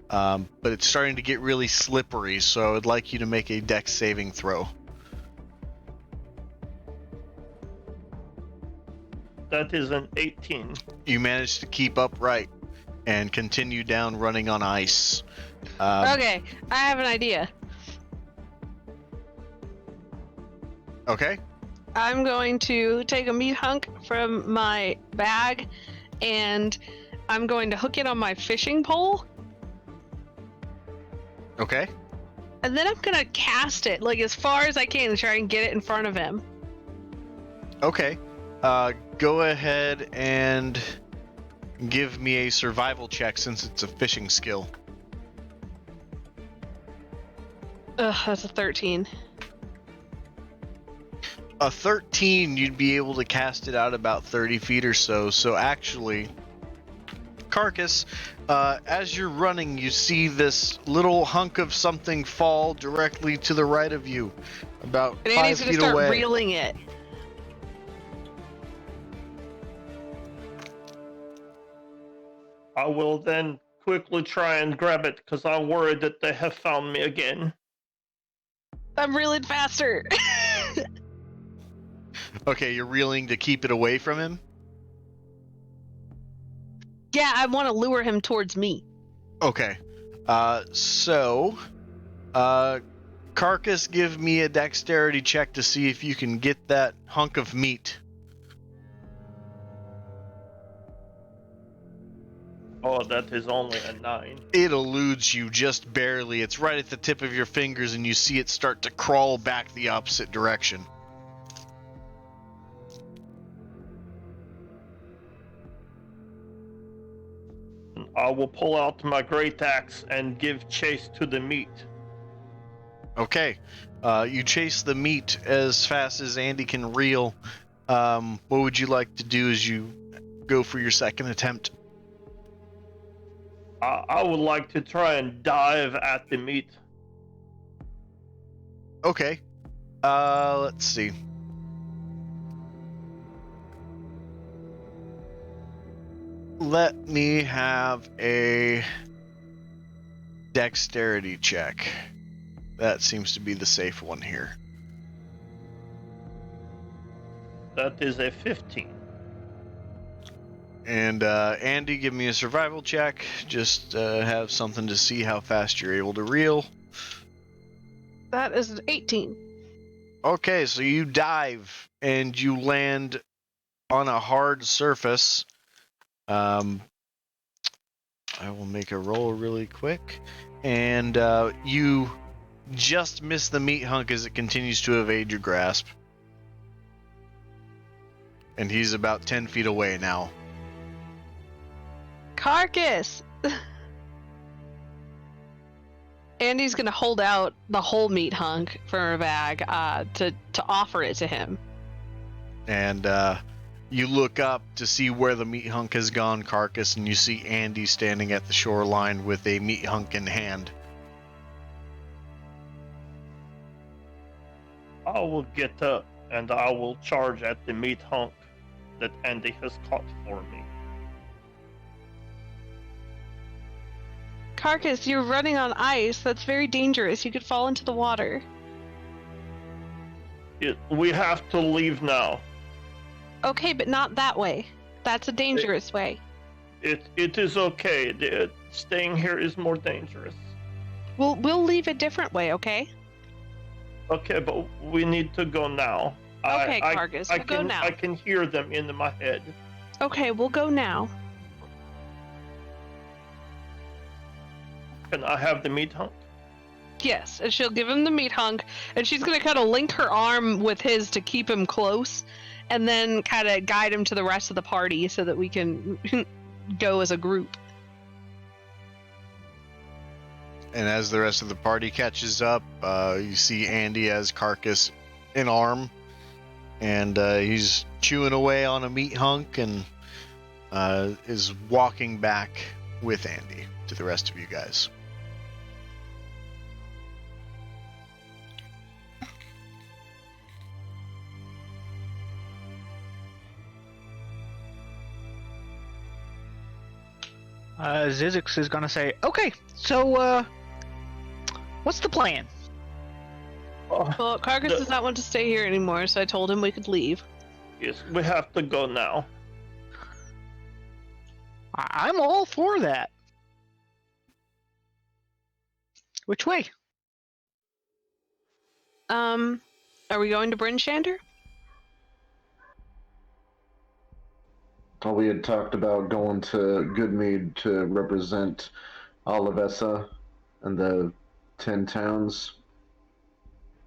But it's starting to get really slippery, so I would like you to make a dex saving throw. That is an 18. You manage to keep upright and continue down running on ice. Okay, I have an idea. Okay. I'm going to take a meat hunk from my bag and I'm going to hook it on my fishing pole. Okay. And then I'm gonna cast it like as far as I can to try and get it in front of him. Okay. Go ahead and give me a survival check since it's a fishing skill. Ugh, that's a 13. A 13, you'd be able to cast it out about 30 feet or so. So actually, Carcass, as you're running, you see this little hunk of something fall directly to the right of you, about And 5 Andy's gonna feet start away. reeling it. I will then quickly try and grab it because I'm worried that they have found me again. I'm reeling faster. Okay, you're reeling to keep it away from him? Yeah, I want to lure him towards me. Okay. Carcass, give me a dexterity check to see if you can get that hunk of meat. Oh, that is only a 9. It eludes you just barely. It's right at the tip of your fingers, and you see it start to crawl back the opposite direction. I will pull out my great axe and give chase to the meat. Okay. You chase the meat as fast as Andy can reel. What would you like to do as you go for your second attempt? I would like to try and dive at the meat. Okay. Let's see. Let me have a dexterity check. That seems to be the safe one here. That is a 15. And Andy, give me a survival check. Just have something to see how fast you're able to reel. That is an 18. Okay, so you dive and you land on a hard surface. I will make a roll really quick. And you just miss the meat hunk as it continues to evade your grasp. And he's about 10 feet away now. Carcass! Andy's gonna hold out the whole meat hunk from her bag to offer it to him. And you look up to see where the meat hunk has gone, Carcass, and you see Andy standing at the shoreline with a meat hunk in hand. I will get up and I will charge at the meat hunk that Andy has caught for me. Carcass, you're running on ice. That's very dangerous. You could fall into the water. We have to leave now. Okay, but not that way. That's a dangerous way. It is okay. Staying here is more dangerous. We'll leave a different way, okay? Okay, but we need to go now. Okay, Carcass, we'll go now. I can hear them in my head. Okay, we'll go now. Can I have the meat hunk? Yes, and she'll give him the meat hunk, and she's gonna kind of link her arm with his to keep him close, and then kind of guide him to the rest of the party so that we can go as a group. And as the rest of the party catches up, you see Andy as Carcass in arm, and he's chewing away on a meat hunk and is walking back with Andy to the rest of you guys. Zizix is gonna say, okay, so, what's the plan? Well, Carcass does not want to stay here anymore, so I told him we could leave. Yes, we have to go now. I'm all for that. Which way? Are we going to Bryn Shander? Well, we had talked about going to Goodmead to represent Olivessa and the 10 towns.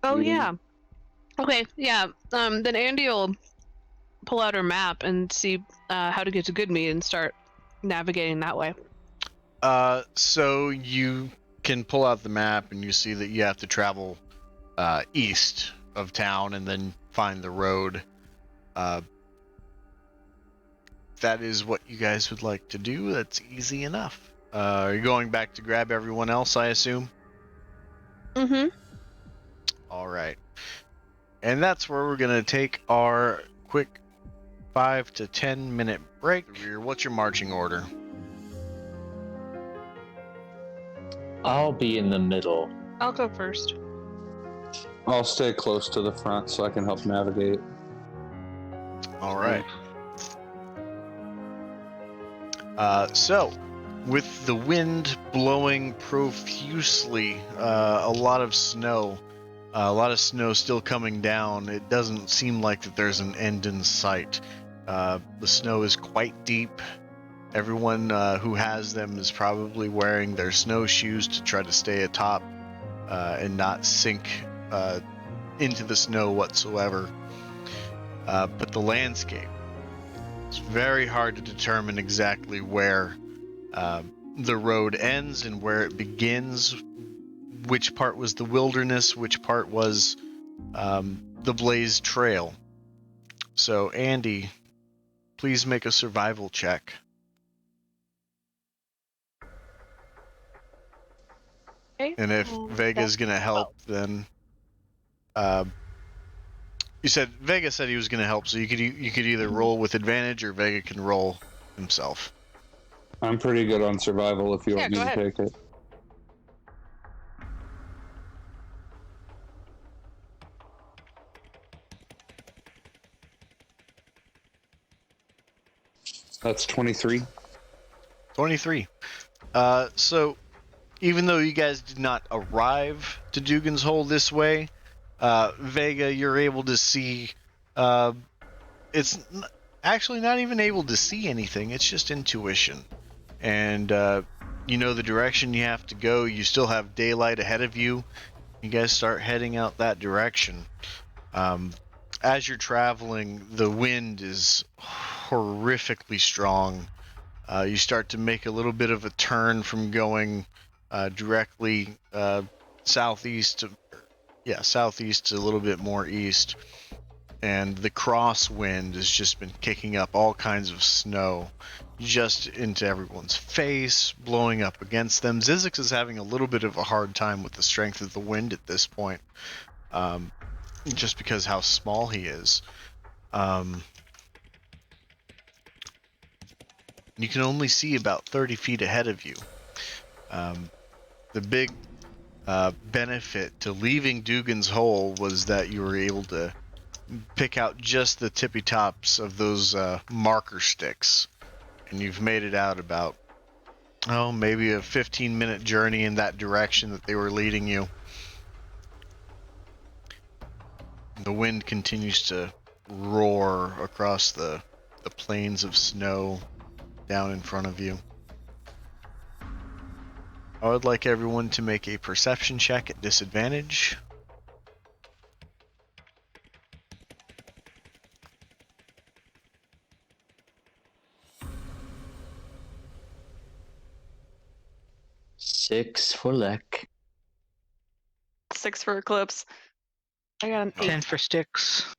Oh, yeah. Okay, yeah. Then Andy will pull out her map and see how to get to Goodmead and start navigating that way. So you can pull out the map and you see that you have to travel east of town and then find the road. That is what you guys would like to do. That's easy enough. Are you going back to grab everyone else, I assume? Mm-hmm. All right. And that's where we're going to take our quick 5 to 10 minute break. What's your marching order? I'll be in the middle. I'll go first. I'll stay close to the front so I can help navigate. All right. So, with the wind blowing profusely, a lot of snow still coming down, it doesn't seem like that there's an end in sight. The snow is quite deep. Everyone who has them is probably wearing their snowshoes to try to stay atop and not sink into the snow whatsoever. But the landscape, it's very hard to determine exactly where the road ends and where it begins, which part was the wilderness, which part was the blazed trail. So, Andy, please make a survival check. Okay. And if Vega's going to help, then... you said Vega said he was going to help, so you could either roll with advantage or Vega can roll himself. I'm pretty good on survival if you want me to take it. That's 23. 23. So even though you guys did not arrive to Dugan's Hole this way, Vega, you're able to see. Actually not even able to see anything. It's just intuition, and you know the direction you have to go. You still have daylight ahead of you. You guys start heading out that direction. As you're traveling, the wind is horrifically strong. You start to make a little bit of a turn from going directly southeast to a little bit more east, and the crosswind has just been kicking up all kinds of snow just into everyone's face, blowing up against them. Zizix is having a little bit of a hard time with the strength of the wind at this point, just because how small he is. You can only see about 30 feet ahead of you. The big benefit to leaving Dugan's Hole was that you were able to pick out just the tippy tops of those marker sticks, and you've made it out about maybe a 15-minute journey in that direction that they were leading you. The wind continues to roar across the plains of snow down in front of you. I would like everyone to make a perception check at disadvantage. Six for Lek. 6 for Eclipse. I got an 8. 10 for Sticks.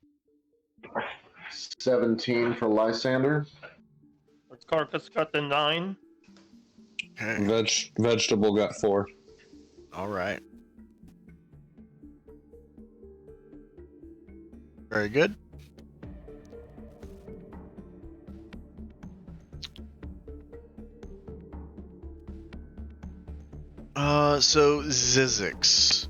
17 for Lysander. Carcass got the 9. Okay. Vegetable got 4. All right. Very good. So Zizix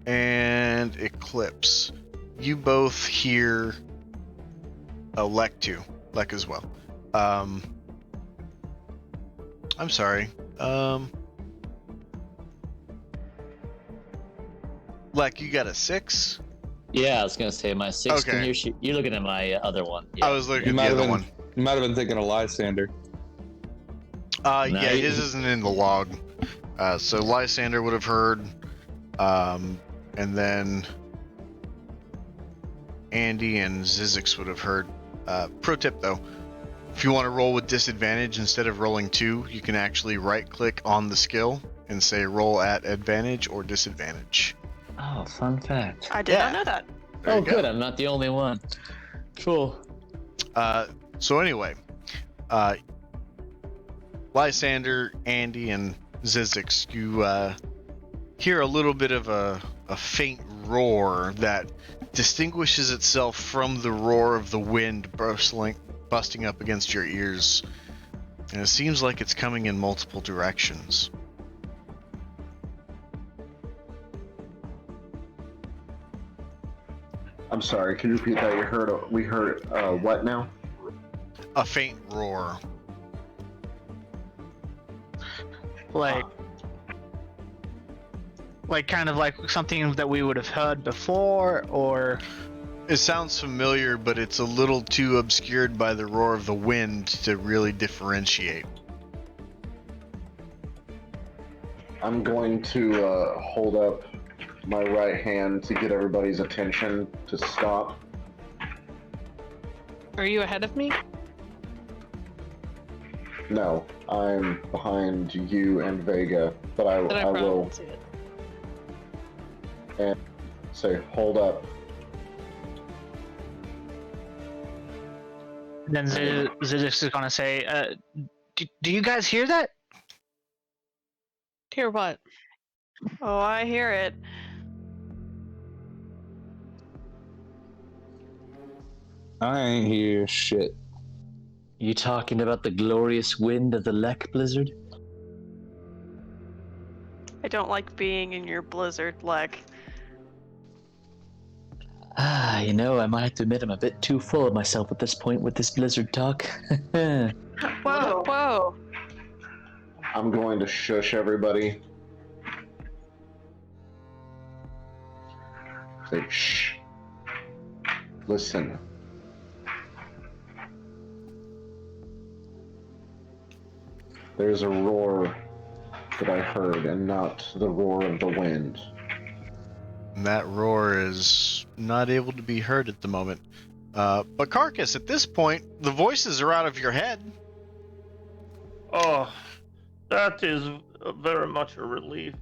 and Eclipse, you both hear Lek as well. I'm sorry. Lek, you got a 6? Yeah, I was gonna say my 6. Okay. You're looking at my other one. I was looking at the other one. You might have been thinking of Lysander. Yeah, No, his isn't in the log. So Lysander would have heard, and then Andy and Zizix would have heard. Pro tip though, if you want to roll with disadvantage instead of rolling 2, you can actually right-click on the skill and say roll at advantage or disadvantage. Oh, fun fact. I did not know that. There Oh, you go. good. I'm not the only one. Cool. So anyway, Lysander, Andy, and Zizix, you hear a little bit of a faint roar that distinguishes itself from the roar of the wind busting up against your ears. And it seems like it's coming in multiple directions. I'm sorry, can you repeat that? We heard what now? A faint roar. Like kind of like something that we would have heard before, or It sounds familiar, but it's a little too obscured by the roar of the wind to really differentiate. I'm going to hold up my right hand to get everybody's attention to stop. Are you ahead of me? No, I'm behind you and Vega, but Then I probably will won't see it. and say, hold up. and then Zizix is gonna say, do you guys hear that? Hear what? Oh, I hear it. I ain't hear shit. You talking about the glorious wind of the Lek blizzard? I don't like being in your blizzard, Lek. You know, I might have to admit I'm a bit too full of myself at this point with this blizzard talk. Whoa. Whoa. I'm going to shush everybody. Say, shh. Listen. There's a roar that I heard, and not the roar of the wind. And that roar is not able to be heard at the moment. But Carcass, at this point, the voices are out of your head. Oh, that is very much a relief.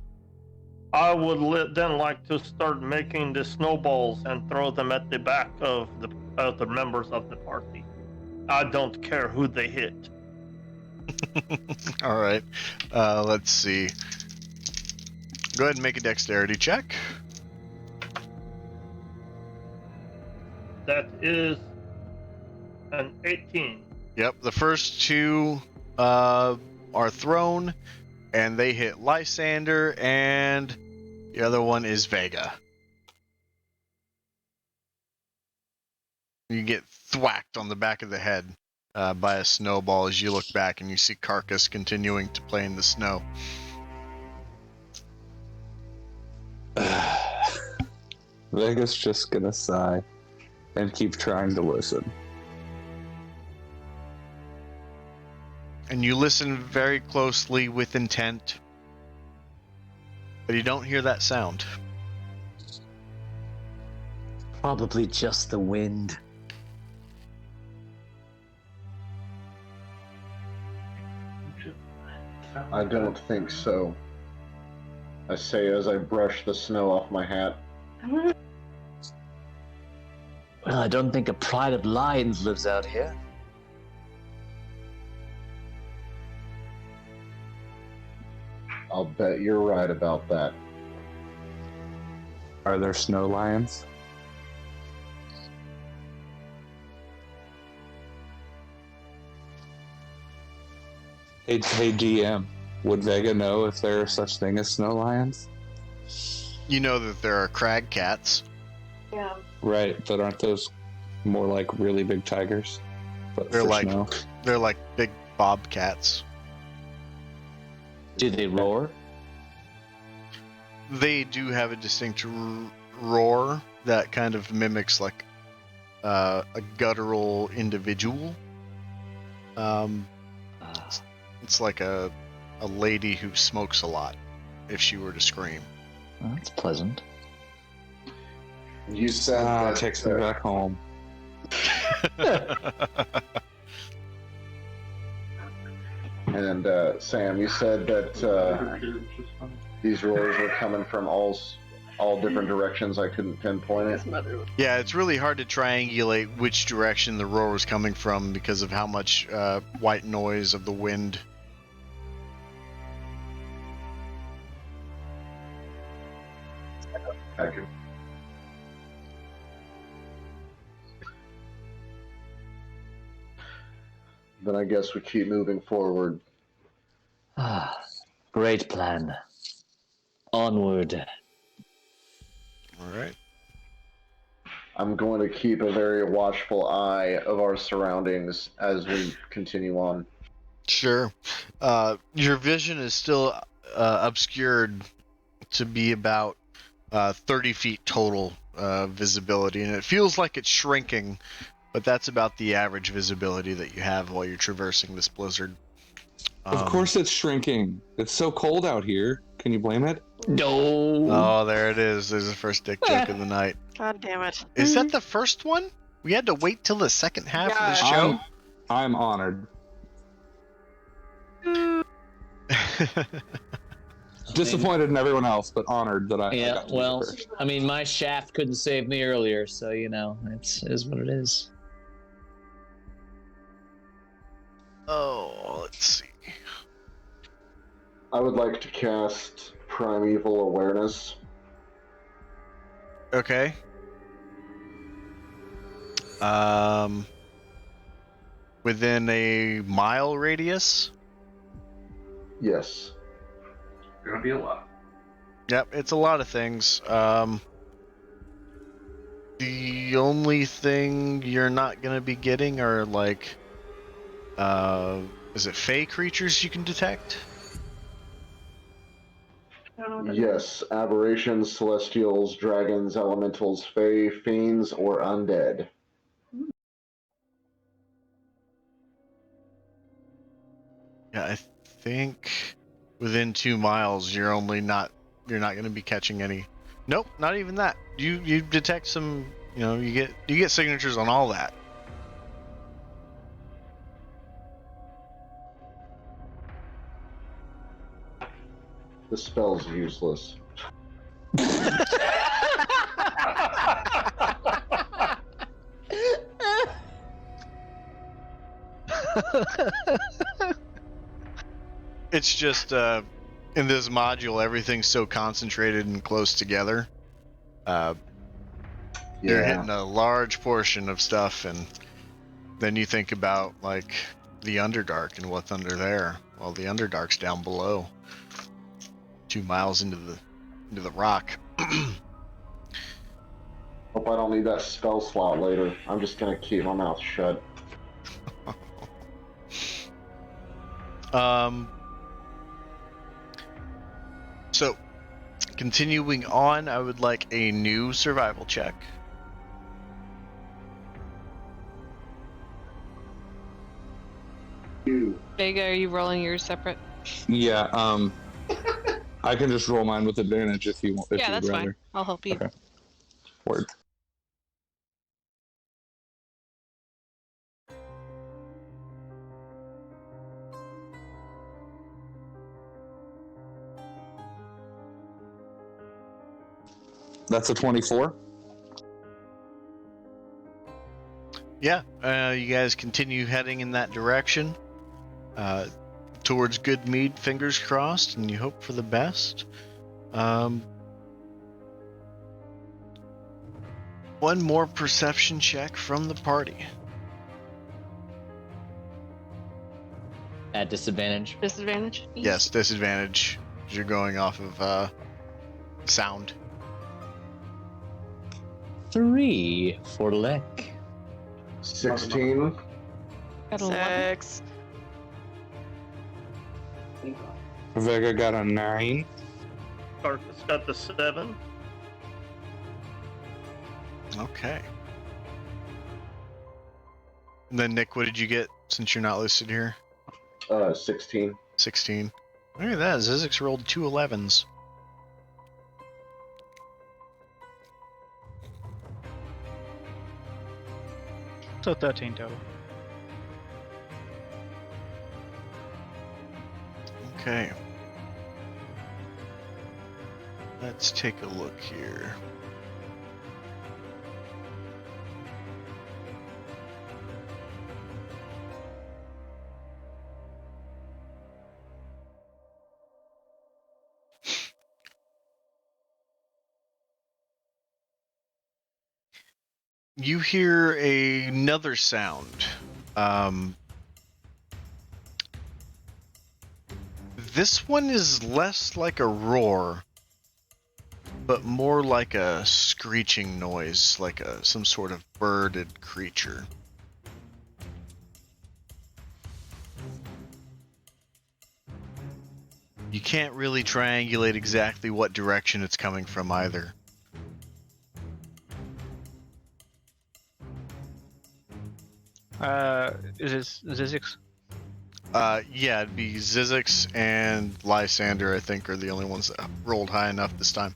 I would then like to start making the snowballs and throw them at the back of the members of the party. I don't care who they hit. All right. Let's see. Go ahead and make a dexterity check. That is an 18. Yep, the first two are thrown, and they hit Lysander, and the other one is Vega. You get thwacked on the back of the head by a snowball as you look back, and you see Carcass continuing to play in the snow. Vega's just gonna sigh and keep trying to listen. And you listen very closely with intent, but you don't hear that sound. Probably just the wind. I don't think so. I say as I brush the snow off my hat. Well, I don't think a pride of lions lives out here. I'll bet you're right about that. Are there snow lions? Hey GM, would Vega know if there are such thing as snow lions? You know that there are crag cats. Yeah. Right, but aren't those more like really big tigers? But They're for like snow? they're like big bobcats. Do they roar? They do have a distinct roar that kind of mimics like a guttural individual. It's like a lady who smokes a lot, if she were to scream. Well, that's pleasant. You said that, takes me back home. And Sam, you said that these roars were coming from all different directions. I couldn't pinpoint it. Yeah, it's really hard to triangulate which direction the roar was coming from because of how much white noise of the wind. Then I guess we keep moving forward. Great plan. Onward. All right. I'm going to keep a very watchful eye of our surroundings as we continue on. Sure. Your vision is still obscured to be about 30 feet total visibility, and it feels like it's shrinking, but that's about the average visibility that you have while you're traversing this blizzard. Of course it's shrinking. It's so cold out here. Can you blame it? No. Oh, there it is. There's the first dick joke of the night. God damn it. Is that the first one? We had to wait till the second half of the Yeah. show? I'm honored. Disappointed in everyone else, but honored that I Yeah, got to be well, first. I mean, my shaft couldn't save me earlier, so, you know, it is what it is. Oh, let's see. I would like to cast Primeval Awareness. Okay. Within a mile radius? Yes. Gonna be a lot. Yep, it's a lot of things. The only thing you're not gonna be getting are like, is it fey creatures you can detect? Yes, aberrations, celestials, dragons, elementals, fae, fiends, or undead. Yeah, I think within 2 miles you're not gonna be catching any. Nope, not even that. You detect some. You get signatures on all that. The spell's useless. It's just in this module everything's so concentrated and close together. You're hitting a large portion of stuff, and then you think about like the Underdark and what's under there. Well, the Underdark's down below, 2 miles into the rock. Hope I don't need that spell slot later. I'm just gonna keep my mouth shut. So, continuing on, I would like a new survival check. Vega, are you rolling yours separate? Yeah, I can just roll mine with advantage if you want. Yeah, that's fine. I'll help you. Okay. Word. That's a 24. Yeah, you guys continue heading in that direction, towards good mead, fingers crossed, and you hope for the best. One more perception check from the party. At disadvantage. Disadvantage? Yes, disadvantage. You're going off of sound. 3 for Lek. 16. Got a 11. 6. Vega got a 9. Carcass got the 7. Okay. And then Nick, what did you get since you're not listed here? 16. 16. Look at that. Zizix rolled 2 11s. So 13 total. Okay. Let's take a look here. You hear another sound. This one is less like a roar, but more like a screeching noise, like some sort of birded creature. You can't really triangulate exactly what direction it's coming from either. Is it Zizix? Yeah, it'd be Zizix and Lysander, I think, are the only ones that rolled high enough this time.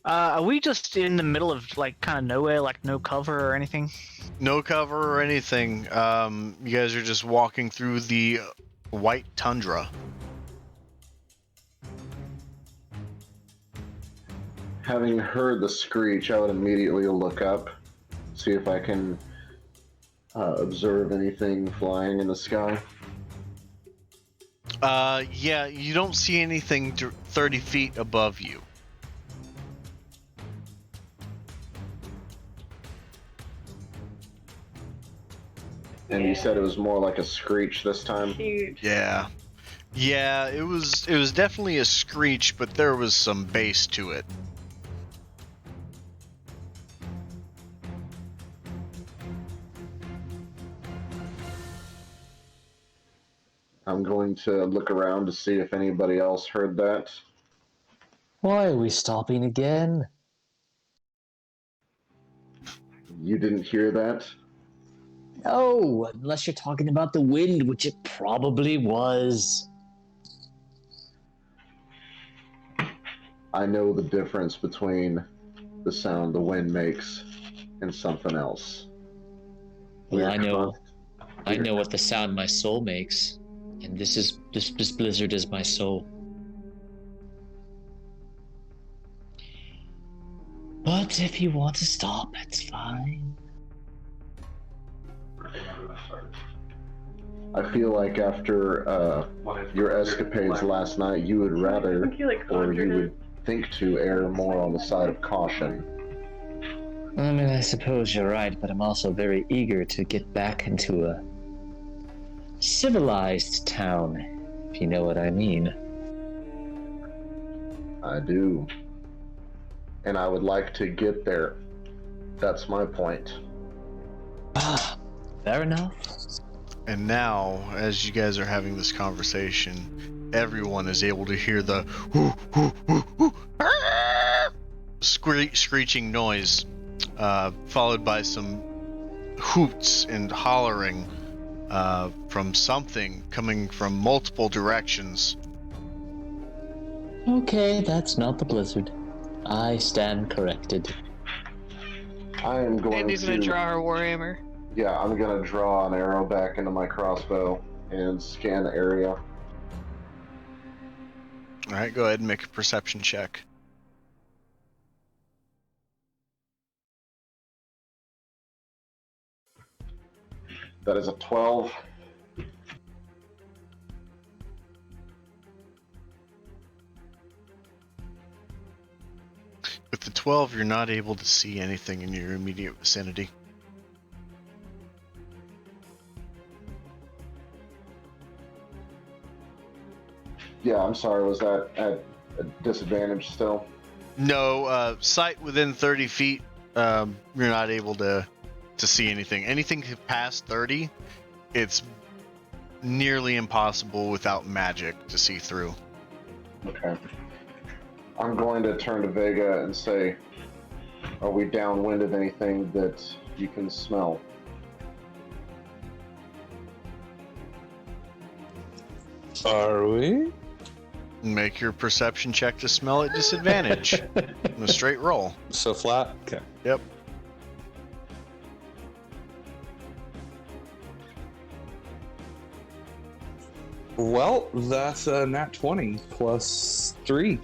Are we just in the middle of like kind of nowhere, like no cover or anything? No cover or anything. You guys are just walking through the white tundra. Having heard the screech, I would immediately look up, see if I can observe anything flying in the sky. Yeah, you don't see anything 30 feet above you. And you said it was more like a screech this time? Huge. Yeah, it was definitely a screech, but there was some bass to it. I'm going to look around to see if anybody else heard that. Why are we stopping again? You didn't hear that? No, unless you're talking about the wind, which it probably was. I know the difference between the sound the wind makes and something else. Well, We're I know we're- what the sound my soul makes, and this blizzard is my soul. But if you want to stop, it's fine. I feel like after your escapades last night, you would rather, or you would think to err more on the side of caution. I mean, I suppose you're right, but I'm also very eager to get back into a civilized town, if you know what I mean. I do. And I would like to get there. That's my point. Fair enough. And now, as you guys are having this conversation, everyone is able to hear the screeching noise, followed by some hoots and hollering from something coming from multiple directions. Okay, that's not the blizzard. I stand corrected. I am going Andy's gonna draw her warhammer. Yeah, I'm gonna draw an arrow back into my crossbow and scan the area. Alright, go ahead and make a perception check. That is a 12. With the 12, you're not able to see anything in your immediate vicinity. Yeah, I'm sorry, was that at a disadvantage still? No, sight within 30 feet, you're not able to see anything. Anything past 30, it's nearly impossible without magic to see through. Okay. I'm going to turn to Vega and say, are we downwind of anything that you can smell? Are we? Make your perception check to smell at disadvantage. In a straight roll. So flat? Okay. Yep. Well, that's a nat 20 plus 3.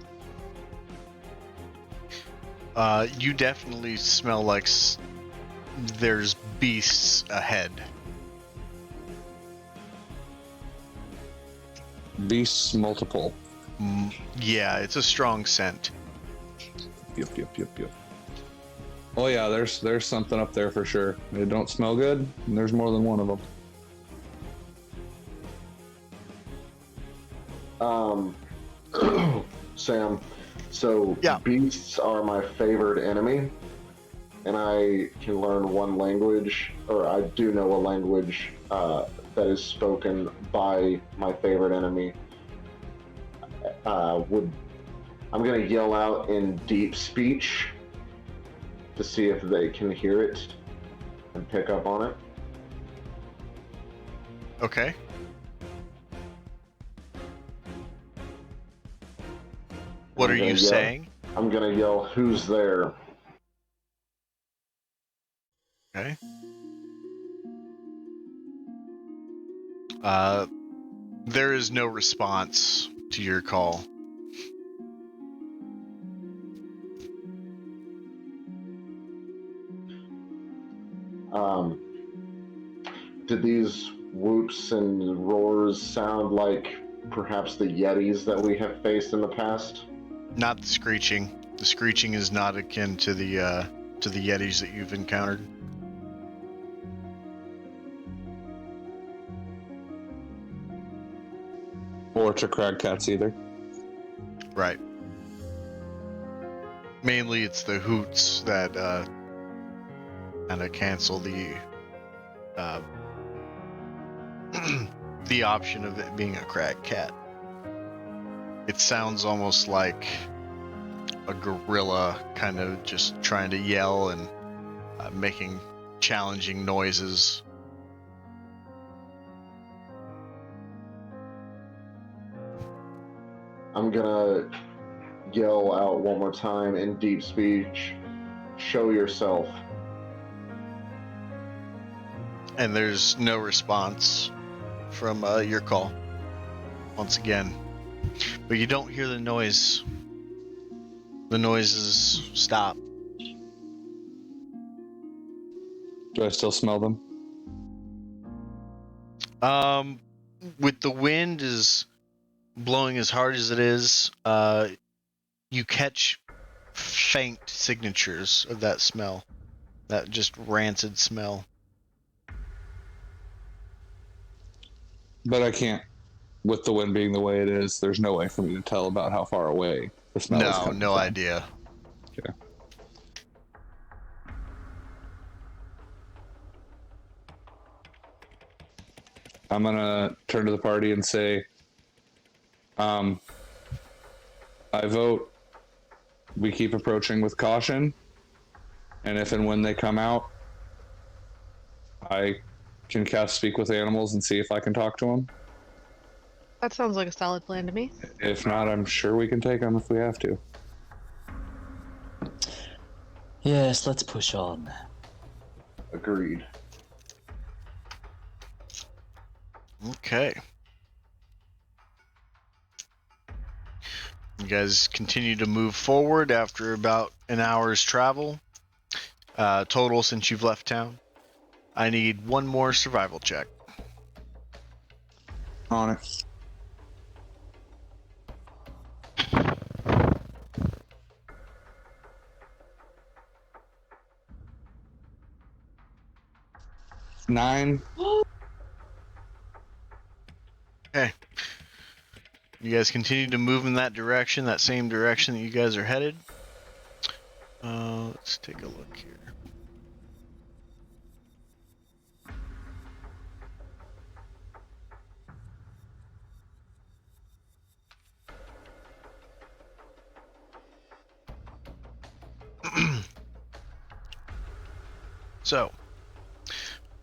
You definitely smell like there's beasts ahead. Beasts multiple. Yeah, it's a strong scent. Yep. Oh yeah, there's something up there for sure. They don't smell good, and there's more than one of them. Sam, so yeah. Beasts are my favorite enemy, and I can learn one language, or I do know a language that is spoken by my favorite enemy. I'm gonna yell out in deep speech to see if they can hear it and pick up on it. Okay. What are you saying? I'm gonna yell, "Who's there?" Okay. There is no response to your call. Did these whoops and roars sound like perhaps the Yetis that we have faced in the past? Not the screeching. The screeching is not akin to the Yetis that you've encountered. Or to crag cats either. Right. Mainly it's the hoots that kind of cancel the the option of it being a crag cat. It sounds almost like a gorilla kind of just trying to yell and making challenging noises. I'm gonna yell out one more time in deep speech, show yourself. And there's no response from your call once again. But you don't hear the noise. The noises stop. Do I still smell them? With the wind is blowing as hard as it is, you catch faint signatures of that smell. That just rancid smell. But I can't, with the wind being the way it is, there's no way for me to tell about how far away the smell is coming No from. idea. Okay. I'm gonna turn to the party and say, I vote we keep approaching with caution, and if and when they come out, I can cast Speak with Animals and see if I can talk to them. That sounds like a solid plan to me. If not, I'm sure we can take them if we have to. Yes, let's push on. Agreed. Okay. You guys continue to move forward after about an hour's travel. Total since you've left town. I need one more survival check. On it. Nine. Okay. You guys continue to move in that direction, that same direction that you guys are headed. Let's take a look here. So,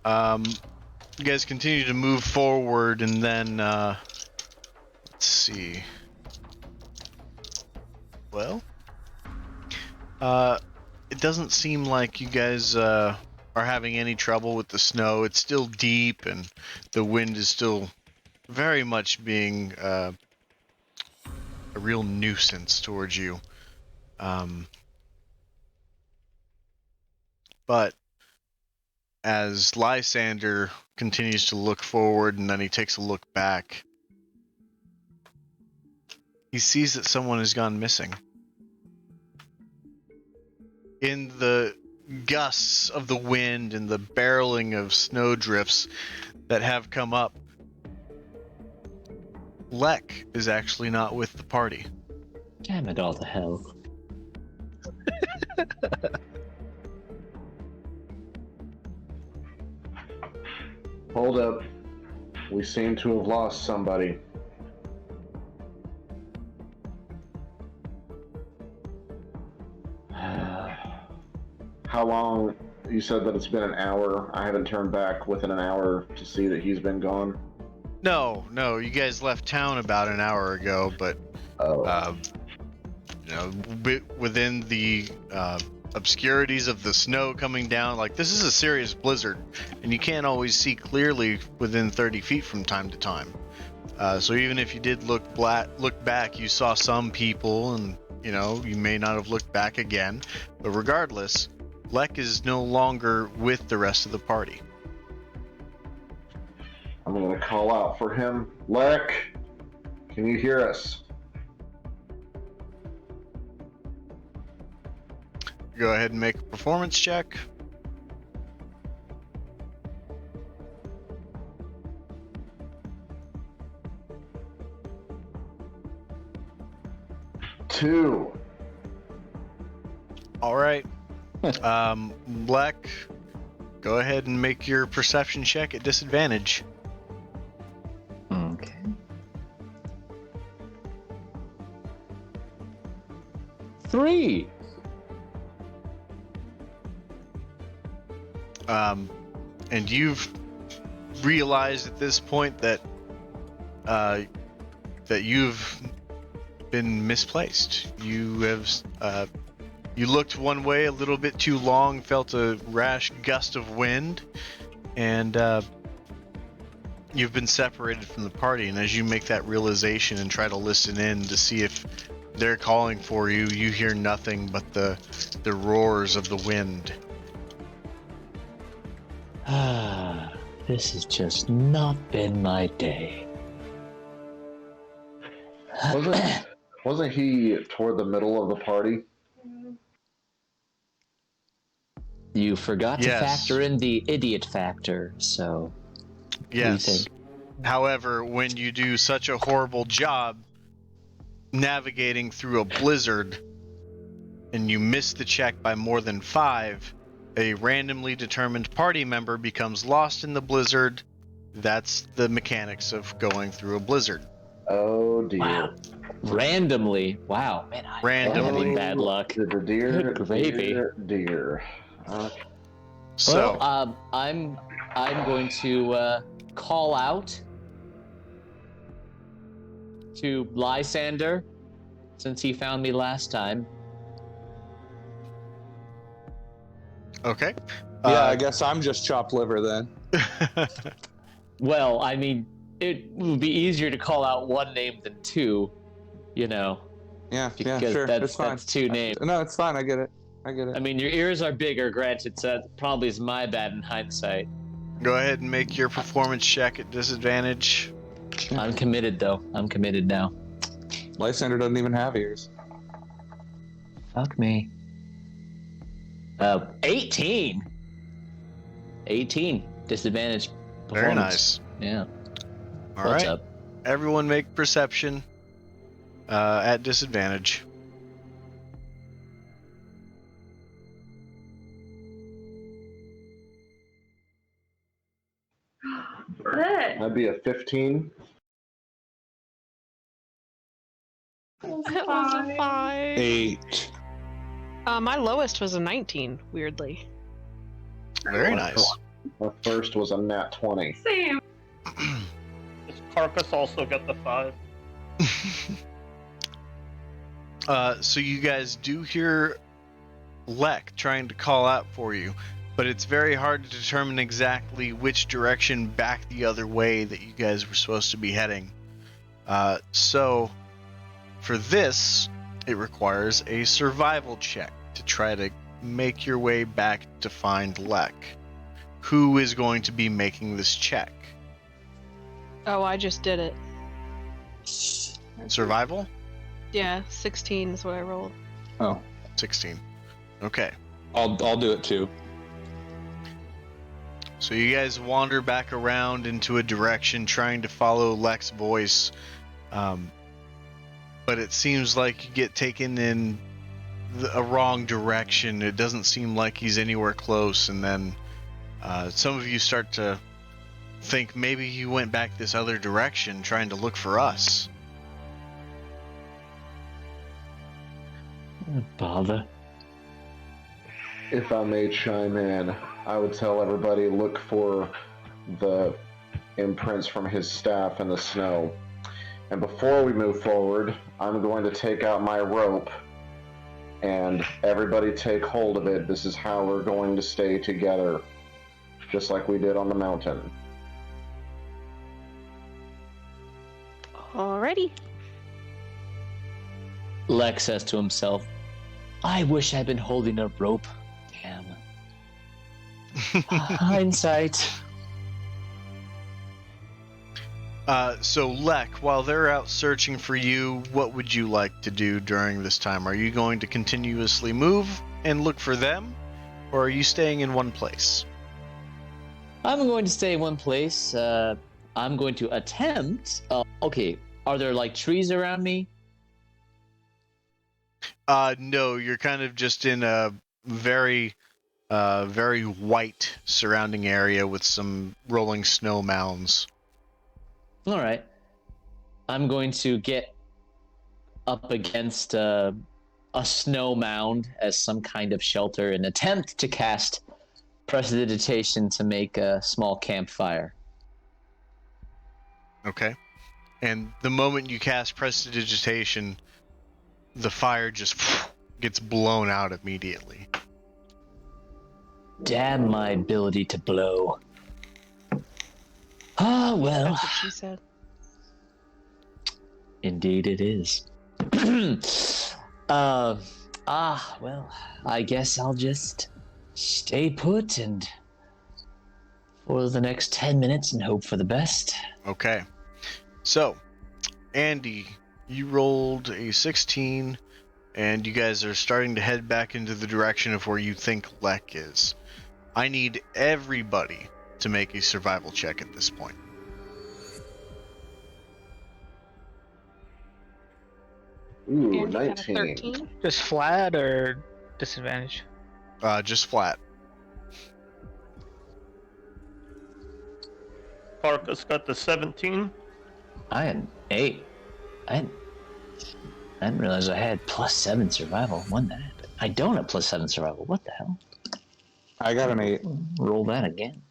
you guys continue to move forward, and then, let's see. Well, it doesn't seem like you guys are having any trouble with the snow. It's still deep, and the wind is still very much being a real nuisance towards you. But as Lysander continues to look forward and then he takes a look back, he sees that someone has gone missing. In the gusts of the wind and the barreling of snowdrifts that have come up, Lek is actually not with the party. Damn it all to hell. Hold up. We seem to have lost somebody. How long? You said that it's been an hour. I haven't turned back within an hour to see that he's been gone. No, you guys left town about an hour ago, but within the obscurities of the snow coming down, like this is a serious blizzard, and you can't always see clearly within 30 feet from time to time. So even if you did look back, you saw some people, and you may not have looked back again. But regardless, Lek is no longer with the rest of the party. I'm going to call out for him. Lek, can you hear us? Go ahead and make a performance check. Two. All right. Lek, go ahead and make your perception check at disadvantage. 3. And you've realized at this point that that you've been misplaced. You have you looked one way a little bit too long, felt a rash gust of wind, and you've been separated from the party. And as you make that realization and try to listen in to see if they're calling for you, you hear nothing but the roars of the wind. This has just not been my day. Wasn't he toward the middle of the party? You forgot to Yes. factor in the idiot factor, so... What do you Yes. think? However, when you do such a horrible job navigating through a blizzard and you miss the check by more than 5, a randomly determined party member becomes lost in the blizzard. That's the mechanics of going through a blizzard. Oh dear. Wow. Randomly. Wow, man, I'm Randomly. having bad luck. The deer, Good gravy. deer. So, Well, I'm going to call out to Lysander, since he found me last time. okay. Yeah, I guess I'm just chopped liver then. Well, I mean, it would be easier to call out one name than 2, you know. Yeah, Because sure. that's, It's fine. that's 2 names. No, it's fine. I get it. I mean, your ears are bigger, granted, so that probably is my bad in hindsight. Go ahead and make your performance check at disadvantage. I'm committed, though. I'm committed now. Lysander doesn't even have ears. Fuck me. 18. 18. Disadvantage. Very Performance. nice. Yeah. All What's right. up? Everyone make perception at disadvantage. That'd be a 15. That was a 5. 8. My lowest was a 19, weirdly. Very nice. My first was a nat 20. Same. Does Carcass also get the 5? So you guys do hear Lek trying to call out for you, but it's very hard to determine exactly which direction back the other way that you guys were supposed to be heading. So for this, it requires a survival check to try to make your way back to find Lek. Who is going to be making this check? Oh, I just did it. Survival? Yeah, 16 is what I rolled. Oh, 16. Okay. I'll do it too. So you guys wander back around into a direction trying to follow Lek's voice. But it seems like you get taken in a wrong direction. It doesn't seem like he's anywhere close. And then some of you start to think maybe he went back this other direction trying to look for us. Bother. If I may chime in, I would tell everybody look for the imprints from his staff in the snow. And before we move forward, I'm going to take out my rope and everybody take hold of it. This is how we're going to stay together, just like we did on the mountain. Alrighty. Lex says to himself, I wish I'd been holding a rope. Damn. Hindsight. So Lek, while they're out searching for you, what would you like to do during this time? Are you going to continuously move and look for them, or are you staying in one place? I'm going to stay in one place. I'm going to attempt. Okay, are there like trees around me? No, you're kind of just in a very white surrounding area with some rolling snow mounds. All right. I'm going to get up against a a snow mound as some kind of shelter and attempt to cast prestidigitation to make a small campfire. Okay. And the moment you cast prestidigitation, the fire just gets blown out immediately. Damn my ability to blow. Ah, well. That's what she said. Indeed it is. Well, I guess I'll just stay put and for the next 10 minutes and hope for the best. Okay. So, Andy, you rolled a 16, and you guys are starting to head back into the direction of where you think Lek is. I need everybody to make a survival check at this point. Ooh, Andy got a 19. 13. Just flat or disadvantage? Just flat. Parkus got the 17. I had 8. I didn't realize I had +7 survival. When that happened? I don't have +7 survival. What the hell? I got an 8. Roll that again.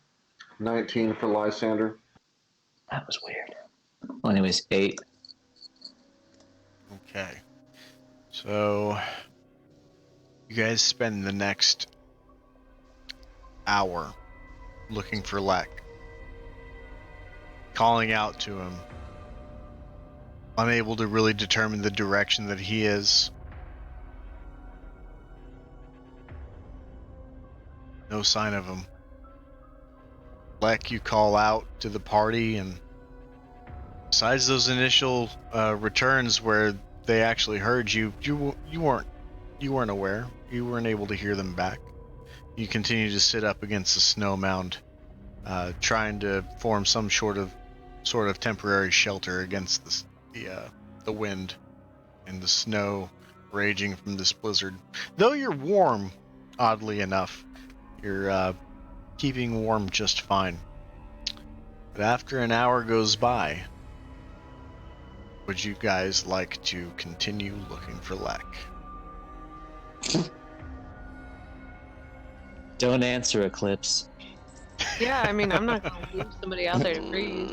19 for Lysander. That was weird. Well, anyways, 8. Okay. So, you guys spend the next hour looking for Lek. Calling out to him. Unable to really determine the direction that he is. No sign of him. Lek, you call out to the party, and besides those initial returns where they actually heard you, you weren't aware. You weren't able to hear them back. You continue to sit up against the snow mound, trying to form some sort of temporary shelter against the wind and the snow raging from this blizzard. Though you're warm, oddly enough, you're keeping warm just fine. But after an hour goes by, would you guys like to continue looking for Lek? Don't answer, Eclipse. Yeah, I mean, I'm not going to leave somebody out there to freeze.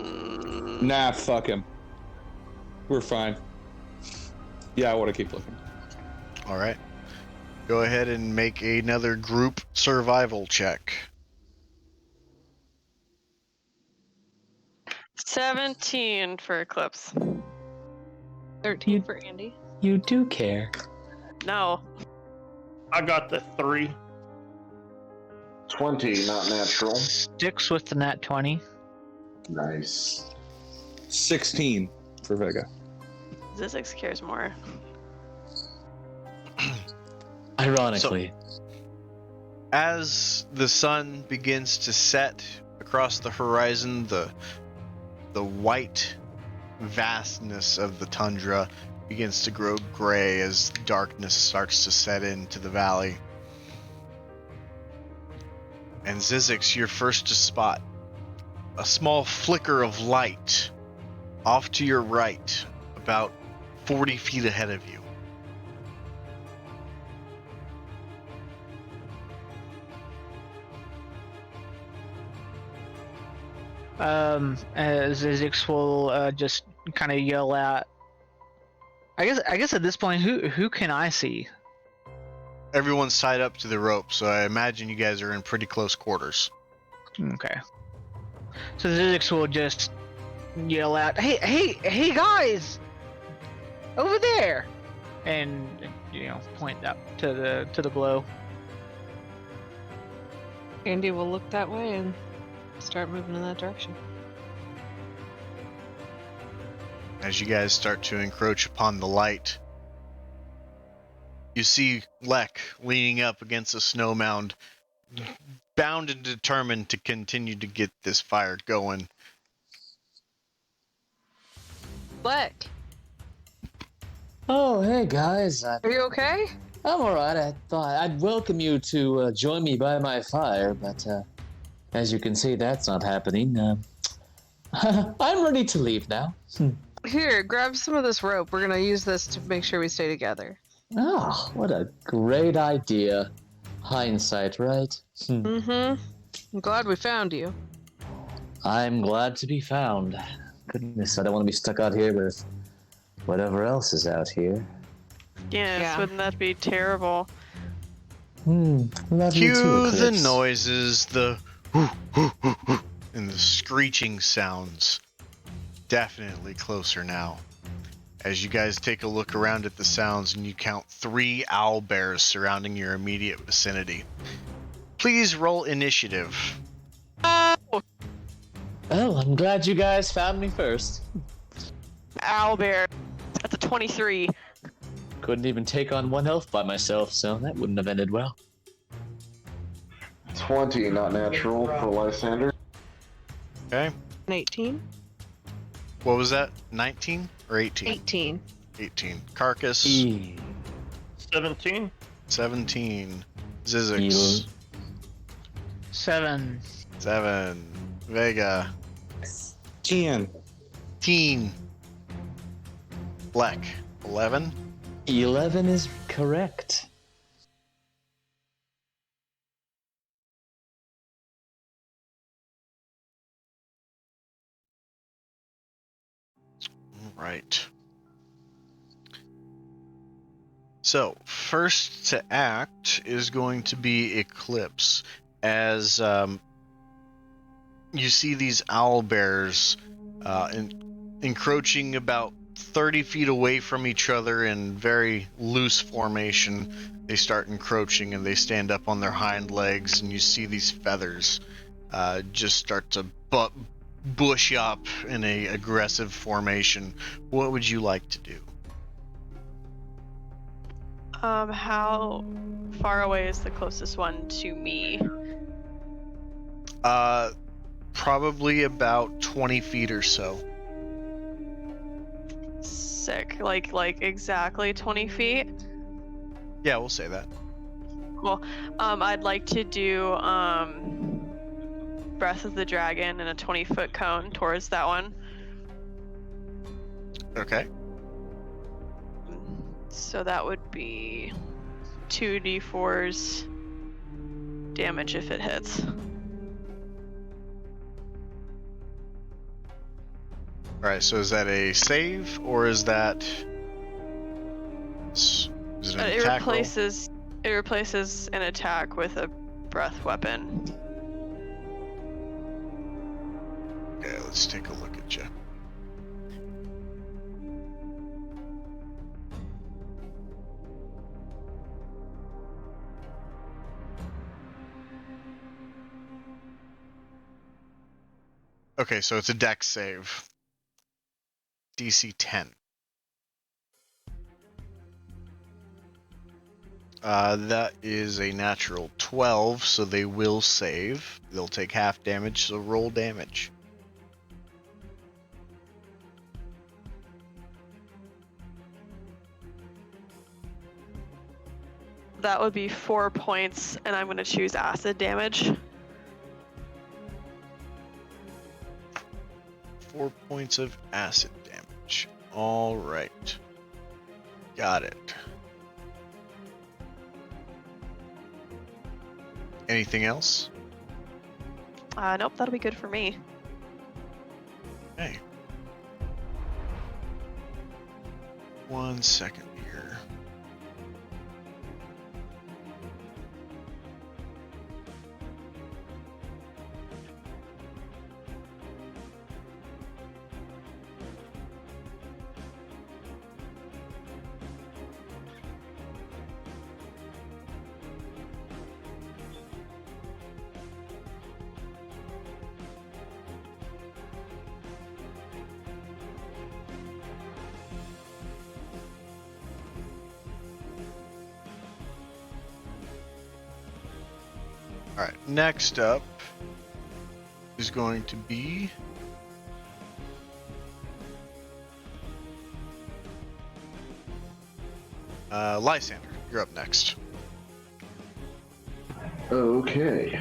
Nah, fuck him. We're fine. Yeah, I want to keep looking. All right. Go ahead and make another group survival check. 17 for Eclipse. 13 for Andy. You do care. No. I got the 3. 20, not natural. Sticks with the nat 20. Nice. 16 for Vega. Zizix cares more. Ironically. As the sun begins to set across the horizon, the white vastness of the tundra begins to grow gray as darkness starts to set into the valley. And Zizix, you're first to spot a small flicker of light off to your right, about 40 feet ahead of you. Zizix will just kind of yell out. I guess at this point, who can I see? Everyone's tied up to the rope, so I imagine you guys are in pretty close quarters. Okay. So Zizix will just yell out, "Hey guys, over there!" and point up to the glow. Andy will look that way and start moving in that direction. As you guys start to encroach upon the light, you see Lek leaning up against a snow mound, bound and determined to continue to get this fire going. Lek, Oh, hey guys. are you okay? I'm alright. I thought I'd welcome you to join me by my fire, but as you can see, that's not happening. I'm ready to leave now. Here, grab some of this rope. We're gonna use this to make sure we stay together. Ah, what a great idea. Hindsight, right? Mm-hmm. I'm glad we found you. I'm glad to be found. Goodness, I don't want to be stuck out here with whatever else is out here. Yes, Yeah. wouldn't that be terrible? Love you too, Cue the Eclipse. noises, the and the screeching sounds. Definitely closer now. As you guys take a look around at the sounds and you count 3 owl bears surrounding your immediate vicinity. Please roll initiative. Oh, I'm glad you guys found me first. Owlbear. That's a 23. Couldn't even take on 1 health by myself, so that wouldn't have ended well. 20, not natural for Lysander. Okay. An 18? What was that? 19 or 18? 18. 18. Carcass. 17. 17. Zizix. 7. 7. Vega. 10. Teen. Black. 11. 11 is correct. Right. So, first to act is going to be Eclipse, as you see these owl bears encroaching about 30 feet away from each other in very loose formation. They start encroaching and they stand up on their hind legs, and you see these feathers just start to bush up in a aggressive formation. What would you like to do? How far away is the closest one to me? Probably about 20 feet or so. Sick. Like exactly 20 feet? Yeah, we'll say that. Cool. I'd like to do Breath of the Dragon in a 20-foot cone towards that one. Okay. So that would be 2d4s damage if it hits. Alright, so is that a save, or is that... Is it an It attack roll? replaces an attack with a breath weapon. Okay, let's take a look at you. Okay, so it's a dex save. DC 10. That is a natural 12, so they will save. They'll take half damage, so roll damage. That would be 4 points, and I'm going to choose acid damage. 4 points of acid damage. All right. Got it. Anything else? Nope, that'll be good for me. Okay. 1 second here. Alright, next up is going to be Lysander. You're up next. Okay.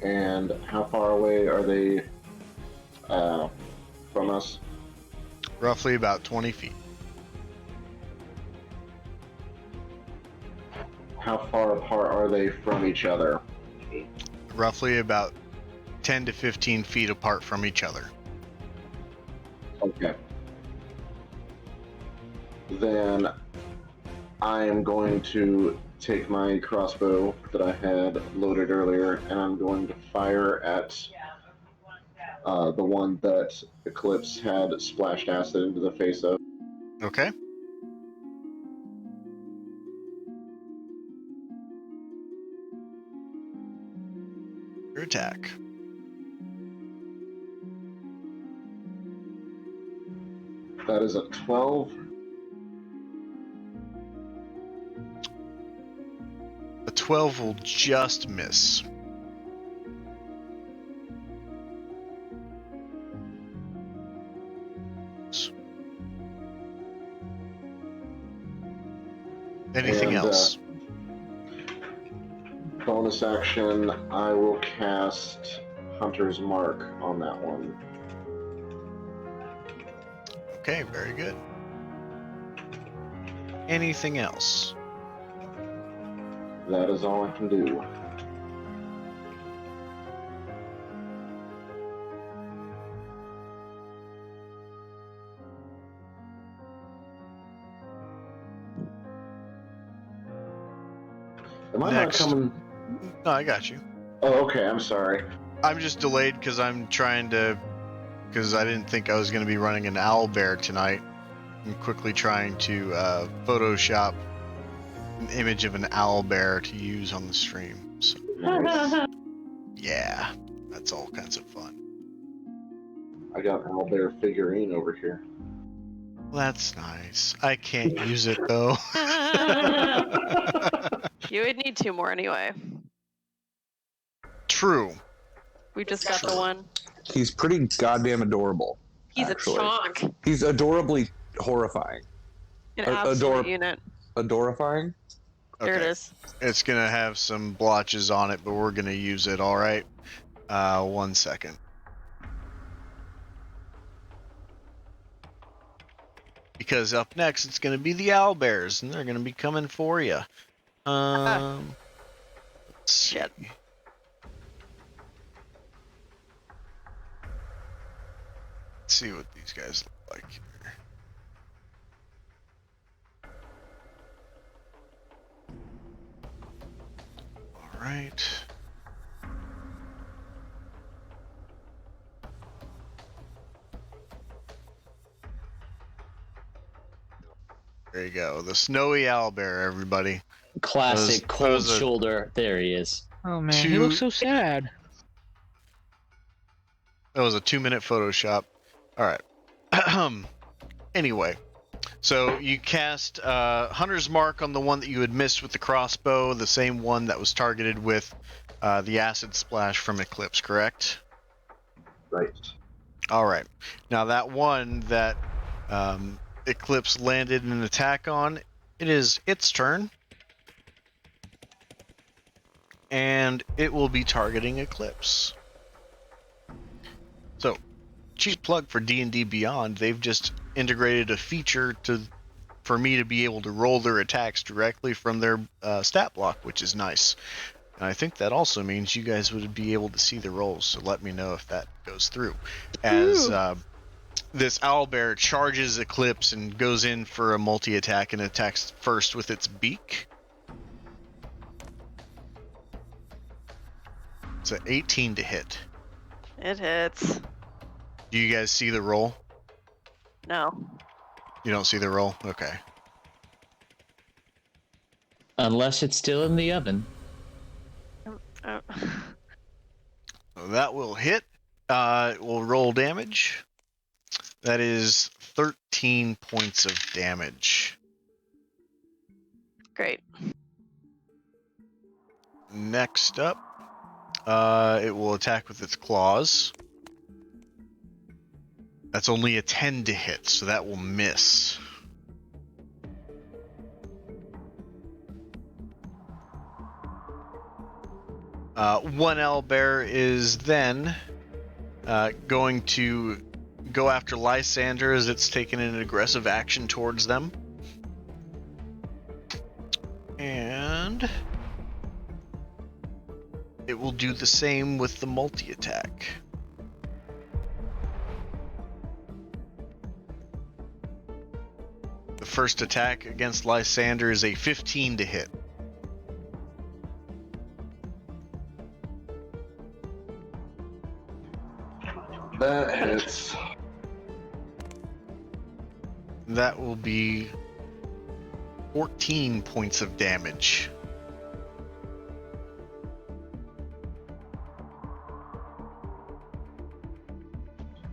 And how far away are they from us? Roughly about 20 feet. how far apart are they from each other? Roughly about 10 to 15 feet apart from each other. Okay. Then I am going to take my crossbow that I had loaded earlier, and I'm going to fire at the one that Eclipse had splashed acid into the face of. Okay. Your attack. That is a 12. A 12 will just miss. Anything And, else? Bonus action, I will cast Hunter's Mark on that one. Okay, very good. Anything else? That is all I can do. Am I Next. not coming? No, I got you. Oh, okay. I'm sorry. I'm just delayed because I'm trying to, because I didn't think I was going to be running an owlbear tonight. I'm quickly trying to Photoshop an image of an owlbear to use on the stream. So, Nice. yeah, that's all kinds of fun. I got an owlbear figurine over here. That's nice. I can't use it though. You would need 2 more anyway. True. We just got the one. He's pretty goddamn adorable. He's actually. a chonk. He's adorably horrifying. An absolute unit. Adorifying? There it is. It's gonna have some blotches on it, but we're gonna use it. All right. 1 second. Because up next it's gonna be the owlbears, and they're gonna be coming for you. Let's Shit. see. Let's see what these guys look like here. All right. There you go. The snowy owlbear, everybody. Classic Those cold are- shoulder. There he is. Oh man, he looks so sad. That was a 2-minute Photoshop. All right. Anyway, so you cast Hunter's Mark on the one that you had missed with the crossbow, the same one that was targeted with the acid splash from Eclipse, correct? Right. All right. Now that one that Eclipse landed an attack on, it is its turn. And it will be targeting Eclipse. So, cheap plug for D&D Beyond. They've just integrated a feature for me to be able to roll their attacks directly from their stat block, which is nice. And I think that also means you guys would be able to see the rolls, so let me know if that goes through. As this owlbear charges Eclipse and goes in for a multi-attack and attacks first with its beak. It's an 18 to hit. It hits. Do you guys see the roll? No. You don't see the roll? Okay. Unless it's still in the oven. Oh. So that will hit. It will roll damage. That is 13 points of damage. Great. Next up, it will attack with its claws. That's only a 10 to hit, so that will miss. One owlbear is then going to go after Lysander as it's taken an aggressive action towards them. And it will do the same with the multi-attack. The first attack against Lysander is a 15 to hit. That hits. That will be 14 points of damage.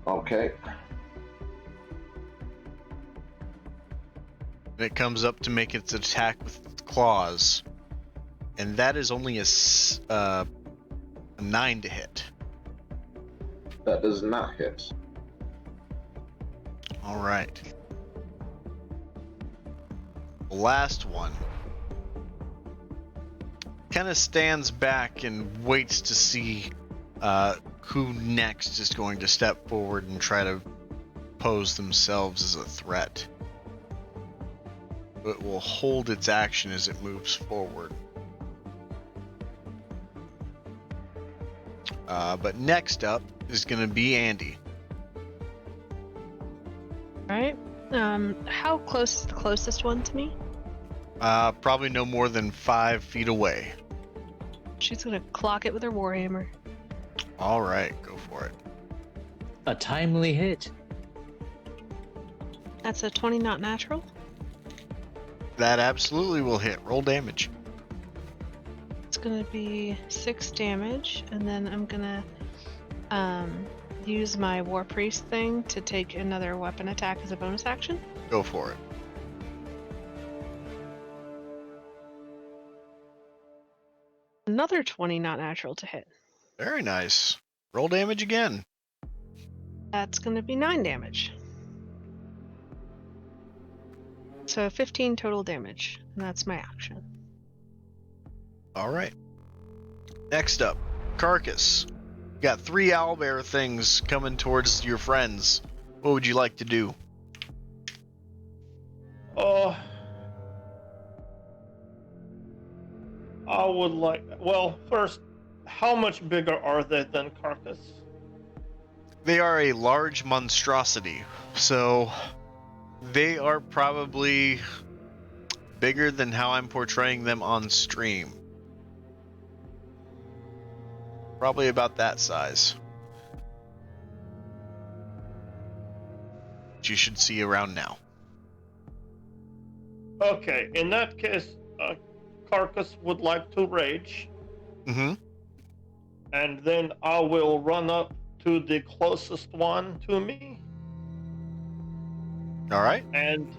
Okay. And it comes up to make its attack with its claws. And that is only a 9 to hit. That does not hit. Alright. The last one kind of stands back and waits to see who next is going to step forward and try to pose themselves as a threat. It will hold its action as it moves forward. But next up is going to be Andy. Alright. How close is the closest one to me? Probably no more than 5 feet away. She's gonna clock it with her warhammer. All right, go for it. A timely hit. That's a 20 not natural. That absolutely will hit. Roll damage. It's gonna be 6 damage, and then I'm gonna use my War Priest thing to take another weapon attack as a bonus action. Go for it. Another 20 not natural to hit. Very nice. Roll damage again. That's gonna be 9 damage. So 15 total damage, and that's my action. All right. Next up, Carcass. You got 3 owlbear things coming towards your friends. What would you like to do? I would like. Well, first, how much bigger are they than Carcass? They are a large monstrosity, so they are probably bigger than how I'm portraying them on stream. Probably about that size. Which you should see around now. Okay, in that case, Carcass would like to rage, Mm-hmm. and then I will run up to the closest one to me All right. and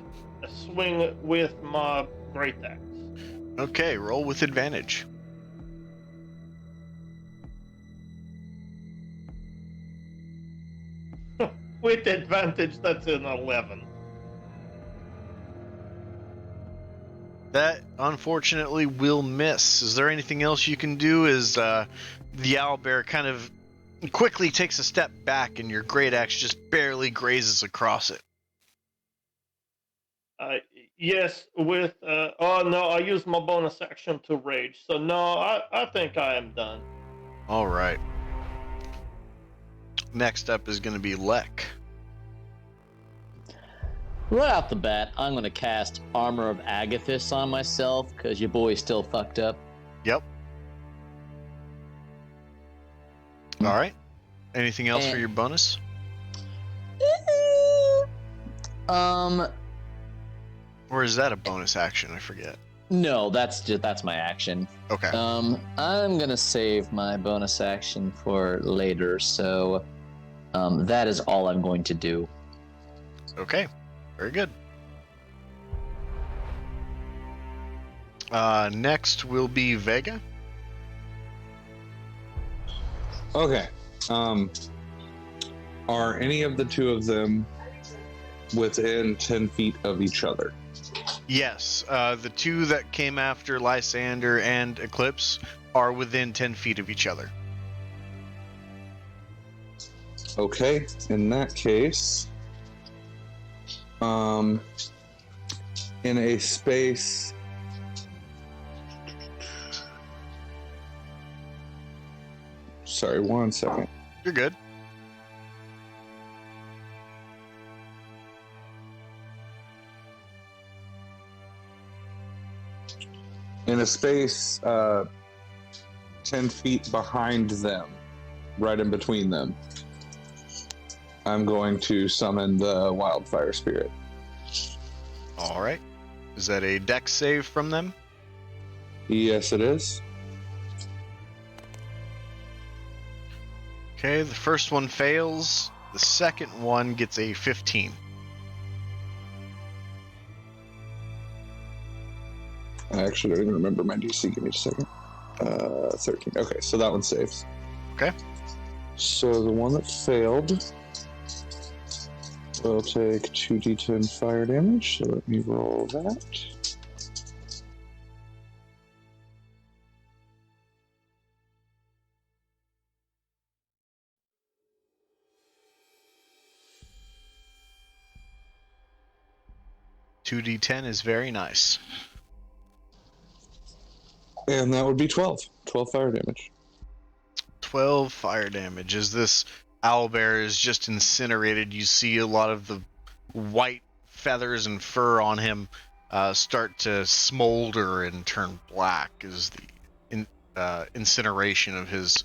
swing with my great axe. Okay, roll with advantage. With advantage, that's an 11. That unfortunately will miss. Is there anything else you can do as the owlbear kind of quickly takes a step back and your great axe just barely grazes across it? Yes, with oh no, I used my bonus action to rage. So no, I think I am done. All right. Next up is going to be Lek. Right off the bat, I'm going to cast Armor of Agathis on myself because your boy's still fucked up. Yep. All right. Anything else for And- your bonus? Or is that a bonus action? I forget. No, that's my action. Okay. I'm gonna save my bonus action for later, so that is all I'm going to do. Okay. Very good. Next will be Vega. Okay. Are any of the two of them within 10 feet of each other? Yes. The two that came after Lysander and Eclipse are within 10 feet of each other. Okay. In that case, in a space sorry, 1 second. You're good. In a space 10 feet behind them, right in between them, I'm going to summon the wildfire spirit. All right. Is that a dex save from them? Yes, it is. Okay, the first one fails. The second one gets a 15. I actually don't even remember my DC. Give me a second. 13. Okay, so that one saves. Okay. So the one that failed will take 2d10 fire damage. So let me roll that. Two d10 is very nice. And that would be 12. 12 fire damage. 12 fire damage. As this owlbear is just incinerated, you see a lot of the white feathers and fur on him start to smolder and turn black as the incineration of his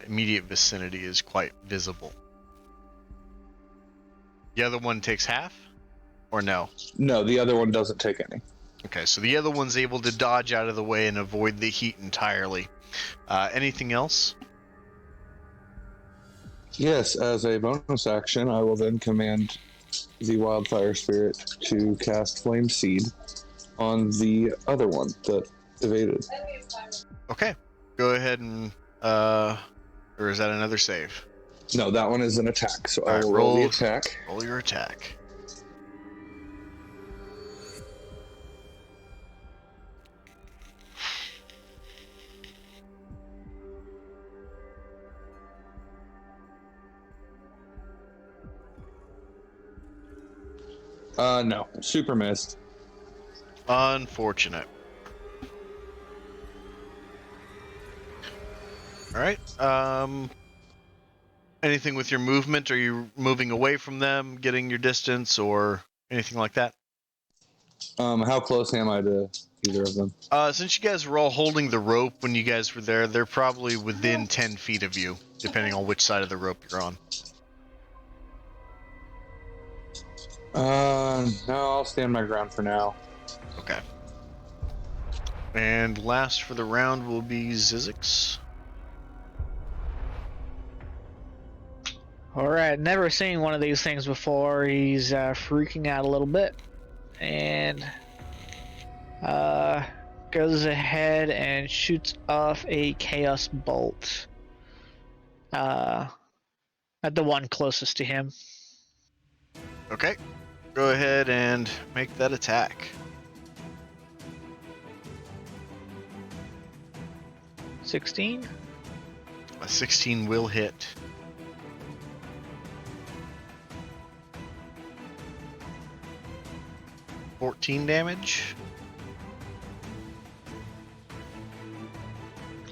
immediate vicinity is quite visible. The other one takes half? Or no? No, the other one doesn't take any. Okay, so the other one's able to dodge out of the way and avoid the heat entirely. Anything else? Yes, as a bonus action, I will then command the wildfire spirit to cast flame seed on the other one that evaded. Okay, go ahead and or is that another save? No, that one is an attack, so I Alright, will roll the attack. Roll your attack. No, super missed. Unfortunate. Alright, anything with your movement? Are you moving away from them, getting your distance, or anything like that? How close am I to either of them? Since you guys were all holding the rope when you guys were there, they're probably within 10 feet of you, depending on which side of the rope you're on. No, I'll stand my ground for now. Okay. And last for the round will be Zizix. Alright, never seen one of these things before. He's freaking out a little bit. And goes ahead and shoots off a Chaos Bolt at the one closest to him. Okay. Go ahead and make that attack. 16. A 16 will hit. $14 damage.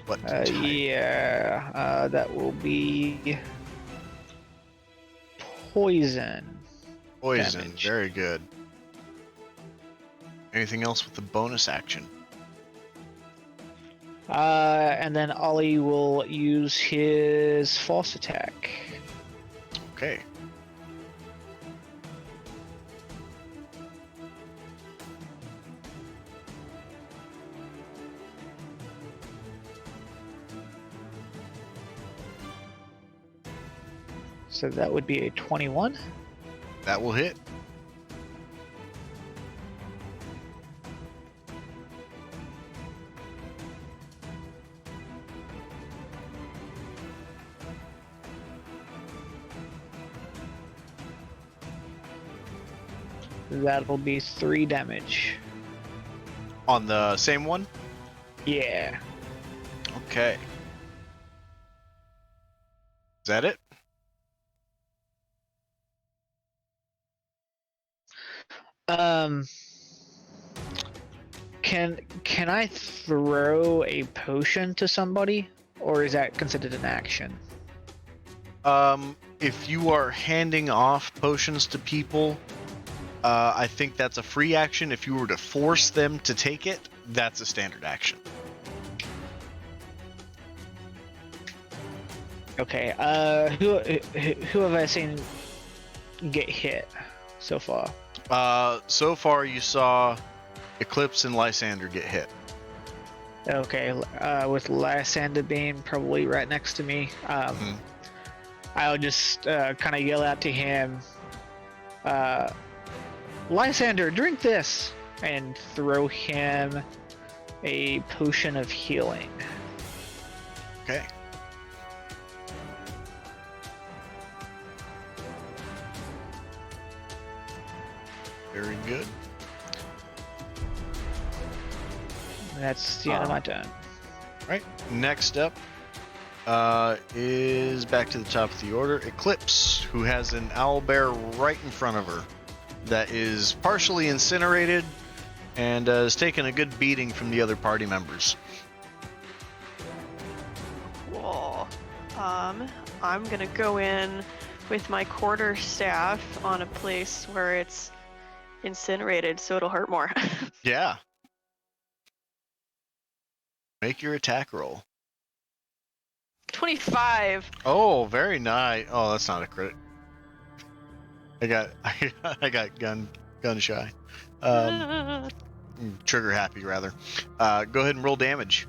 What? Yeah, that will be poison. Poison. damage. Very good. Anything else with the bonus action? And then Ollie will use his false attack. Okay. So that would be a 21. That will hit. That'll be 3 damage. On the same one? Yeah. Okay. Is that it? Can I throw a potion to somebody, or is that considered an action? If you are handing off potions to people, I think that's a free action. If you were to force them to take it, that's a standard action. Okay. Who have I seen get hit so far? So far you saw Eclipse and Lysander get hit. Okay. With Lysander being probably right next to me, I'll just kind of yell out to him, Lysander, drink this, and throw him a potion of healing. Okay. Very good. And that's the end of my turn. Right. Next up is back to the top of the order. Eclipse, who has an owlbear right in front of her that is partially incinerated and has taken a good beating from the other party members. Cool. I'm gonna go in with my quarter staff on a place where it's incinerated, so it'll hurt more. Yeah. Make your attack roll. 25. Oh, very nice. Oh, that's not a crit. I got gun shy. Trigger happy rather. Go ahead and roll damage.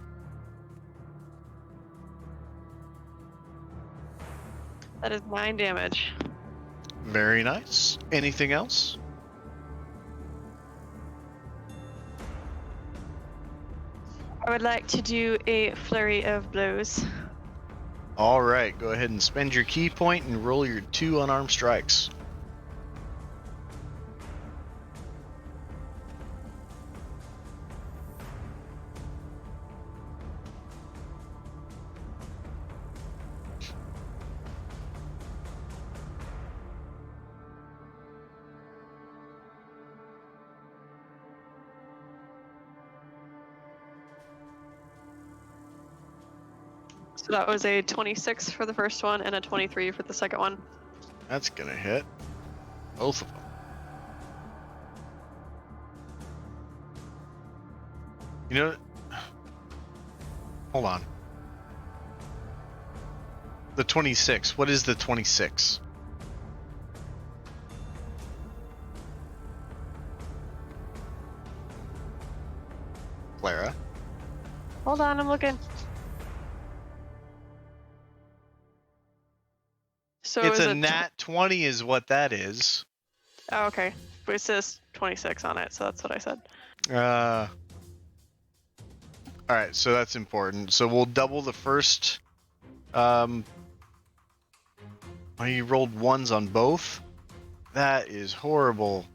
That is 9 damage. Very nice. Anything else? I would like to do a flurry of blows. All right, go ahead and spend your key point and roll your 2 unarmed strikes. So that was a 26 for the first one and a 23 for the second one. That's gonna hit both of them. You know, hold on. The 26. What is the 26? Clara? Hold on, I'm looking. So It's is a it nat 20 is what that is. Oh, okay. But it says 26 on it, so that's what I said. Alright, so that's important. So we'll double the first. Oh, you rolled 1s on both? That is horrible.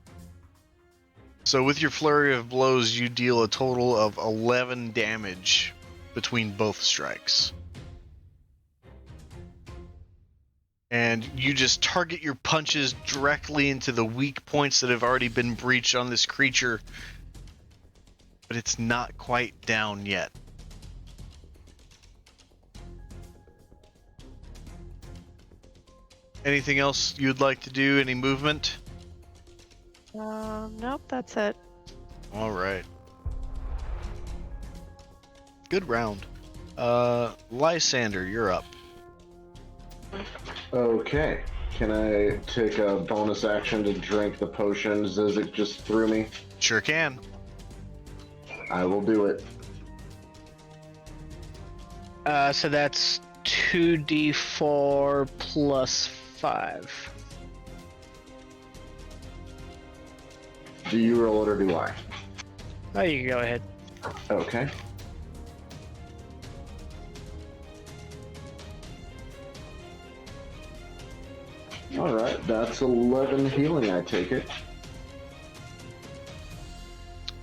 So with your flurry of blows, you deal a total of 11 damage between both strikes. And you just target your punches directly into the weak points that have already been breached on this creature. But it's not quite down yet. Anything else you'd like to do? Any movement? Nope, that's it. All right. Good round. Lysander, you're up. Okay. Can I take a bonus action to drink the potion Zizek just threw me? Sure can. I will do it. So that's 2d4 plus 5. Do you roll it or do I? Oh, you can go ahead. Okay. Alright, that's 11 healing, I take it.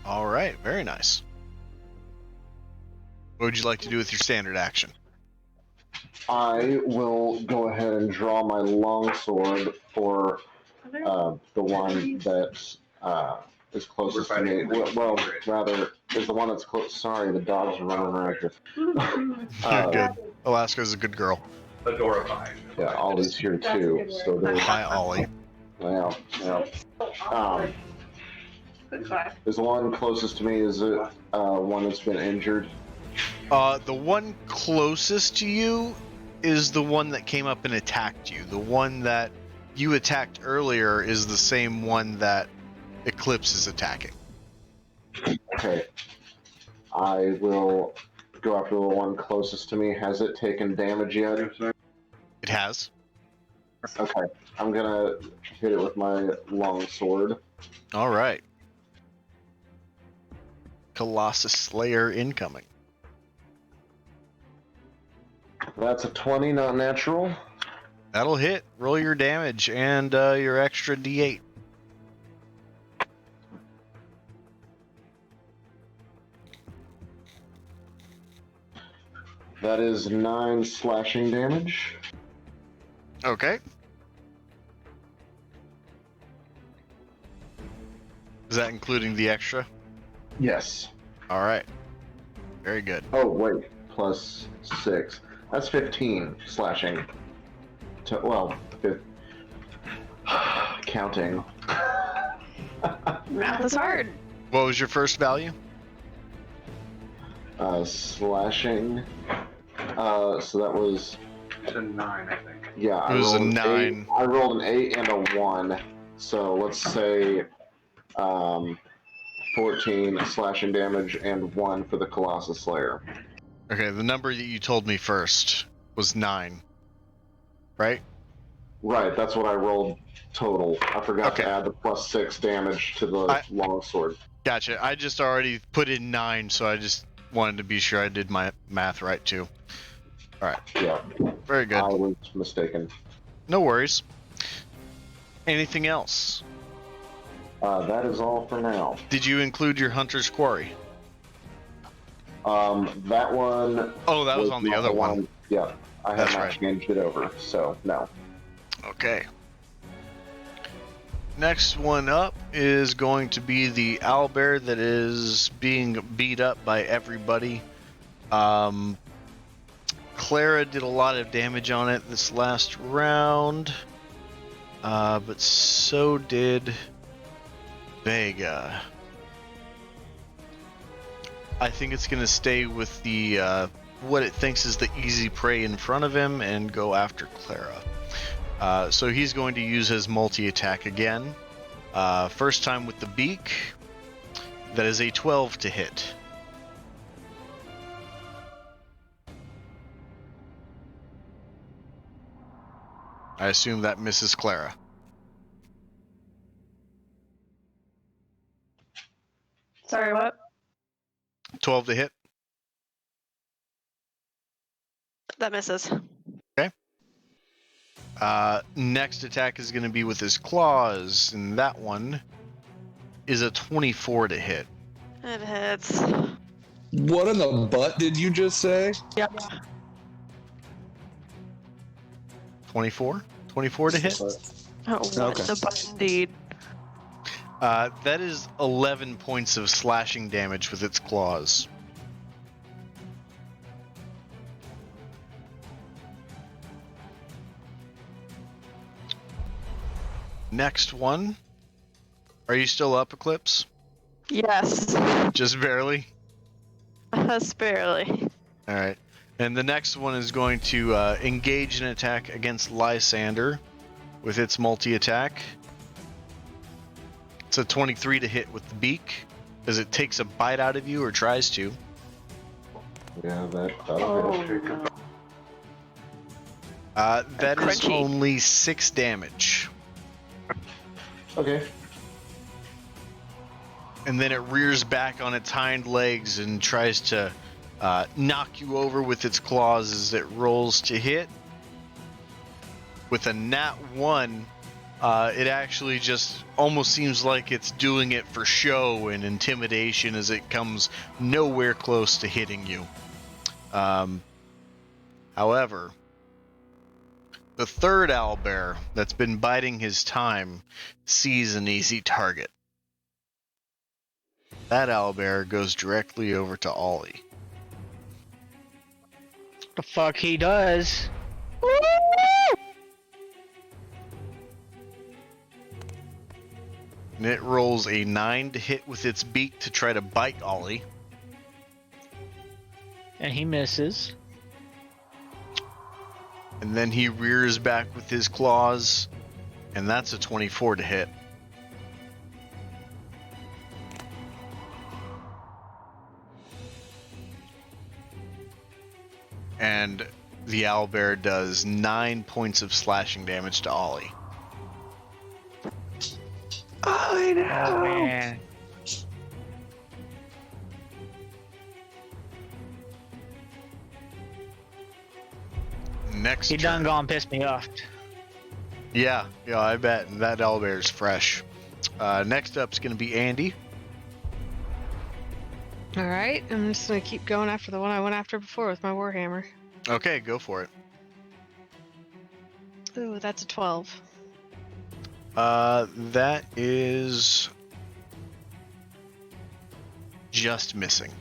All right, very nice. What would you like to do with your standard action? I will go ahead and draw my longsword for the one that is closest to me. Well, rather, is the one that's close. Sorry, the dogs are running around here. You're good. Alaska's a good girl. Yeah, Ollie's here too. So there's. Hi, Ollie. Well, is the one closest to me? Is it one that's been injured? The one closest to you is the one that came up and attacked you. The one that you attacked earlier is the same one that Eclipse is attacking. Okay. I will go after the one closest to me. Has it taken damage yet? It has. Okay. I'm gonna hit it with my long sword. All right. Colossus Slayer incoming. That's a 20, not natural. That'll hit. Roll your damage and your extra D8. That is 9 slashing damage. Okay. Is that including the extra? Yes. All right. Very good. Oh, wait. Plus 6. That's 15 slashing. Well, counting. Math is hard. What was your first value? Slashing. So that was. It's a 9, I think. Yeah, It was a 9. I rolled an 8 and a 1. So let's say 14 slashing damage and 1 for the Colossus Slayer. Okay, the number that you told me first was 9. Right? Right, that's what I rolled total. I forgot to add the plus 6 damage to the longsword. Gotcha. I just already put in 9, so I just wanted to be sure I did my math right too. All right. Yeah. Very good. I was mistaken. No worries. Anything else? That is all for now. Did you include your Hunter's Quarry? That one. Oh, that was on the other one. Yeah, I have That's not right. changed it over, so no. Okay. Next one up is going to be the owlbear that is being beat up by everybody. Clara did a lot of damage on it this last round, but so did Vega. I think it's going to stay with the what it thinks is the easy prey in front of him and go after Clara. So he's going to use his multi-attack again. First time with the beak. That is a 12 to hit. I assume that misses Clara. Sorry, what? 12 to hit. That misses. Okay. Next attack is going to be with his claws, and that one is a 24 to hit. It hits. What in the butt did you just say? Yep. 24? 24 to hit? Oh, what the butt indeed. That is 11 points of slashing damage with its claws. Next one. Are you still up, Eclipse? Yes. Just barely? Just barely. Alright. And the next one is going to engage an attack against Lysander with its multi-attack. It's a 23 to hit with the beak, as it takes a bite out of you, or tries to. Yeah, that'll hit. No. That is Crunchy. only 6 damage. Okay. And then it rears back on its hind legs and tries to knock you over with its claws as it rolls to hit. With a nat 1, it actually just almost seems like it's doing it for show and intimidation, as it comes nowhere close to hitting you. However, the third owlbear that's been biding his time sees an easy target. That owlbear goes directly over to Ollie. The fuck he does. And it rolls a 9 to hit with its beak to try to bite Ollie. And he misses. And then he rears back with his claws, and that's a 24 to hit. And the owlbear does 9 points of slashing damage to Ollie. Oh man. Next He turn. done gone pissed me off. Yeah, I bet. That owlbear's fresh. Next up's going to be Andy. All right, I'm just gonna keep going after the one I went after before with my warhammer. Okay, go for it. Ooh, that's a 12. That is just missing.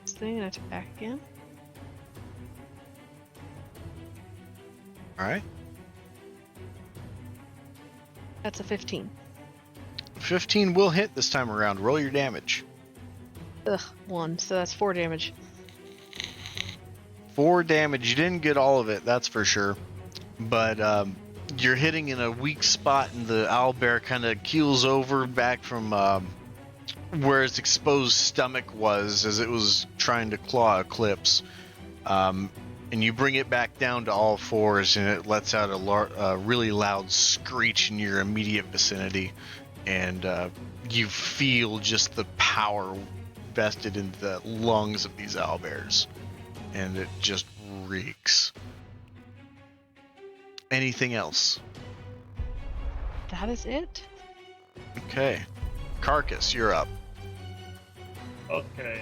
This thing and attack again. All right. That's a 15. 15 will hit this time around. Roll your damage. Ugh, 1. So that's 4 damage. 4 damage. You didn't get all of it, that's for sure. But you're hitting in a weak spot, and the owlbear kind of keels over back from where its exposed stomach was as it was trying to claw Eclipse. And you bring it back down to all fours, and it lets out a really loud screech in your immediate vicinity. And you feel just the power vested in the lungs of these owlbears. And it just reeks. Anything else? That is it? Okay. Carcass, you're up. Okay.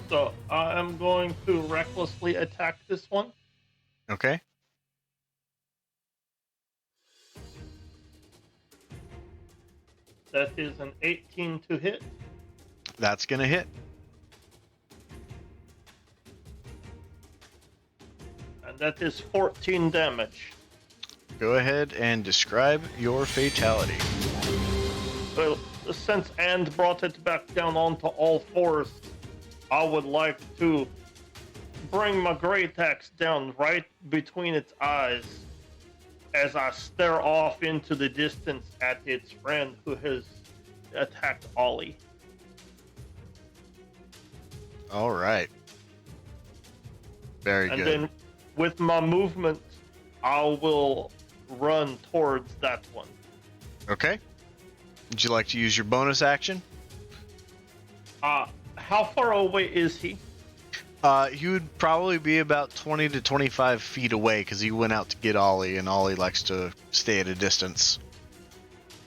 So I am going to recklessly attack this one. Okay. That is an 18 to hit. That's going to hit. And that is 14 damage. Go ahead and describe your fatality. Well, since And brought it back down onto all fours, I would like to bring my great axe down right between its eyes as I stare off into the distance at its friend who has attacked Ollie. All right. Very And good. then with my movement, I will run towards that one. Okay. Would you like to use your bonus action? How far away is he? He would probably be about 20 to 25 feet away because he went out to get Ollie, and Ollie likes to stay at a distance.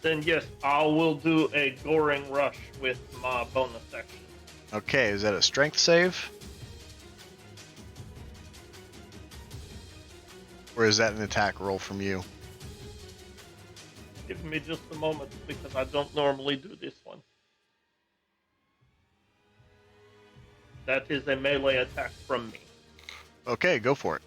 Then yes, I will do a goring rush with my bonus action. Okay, is that a strength save? Or is that an attack roll from you? Give me just a moment because I don't normally do this one. That is a melee attack from me. Okay, go for it.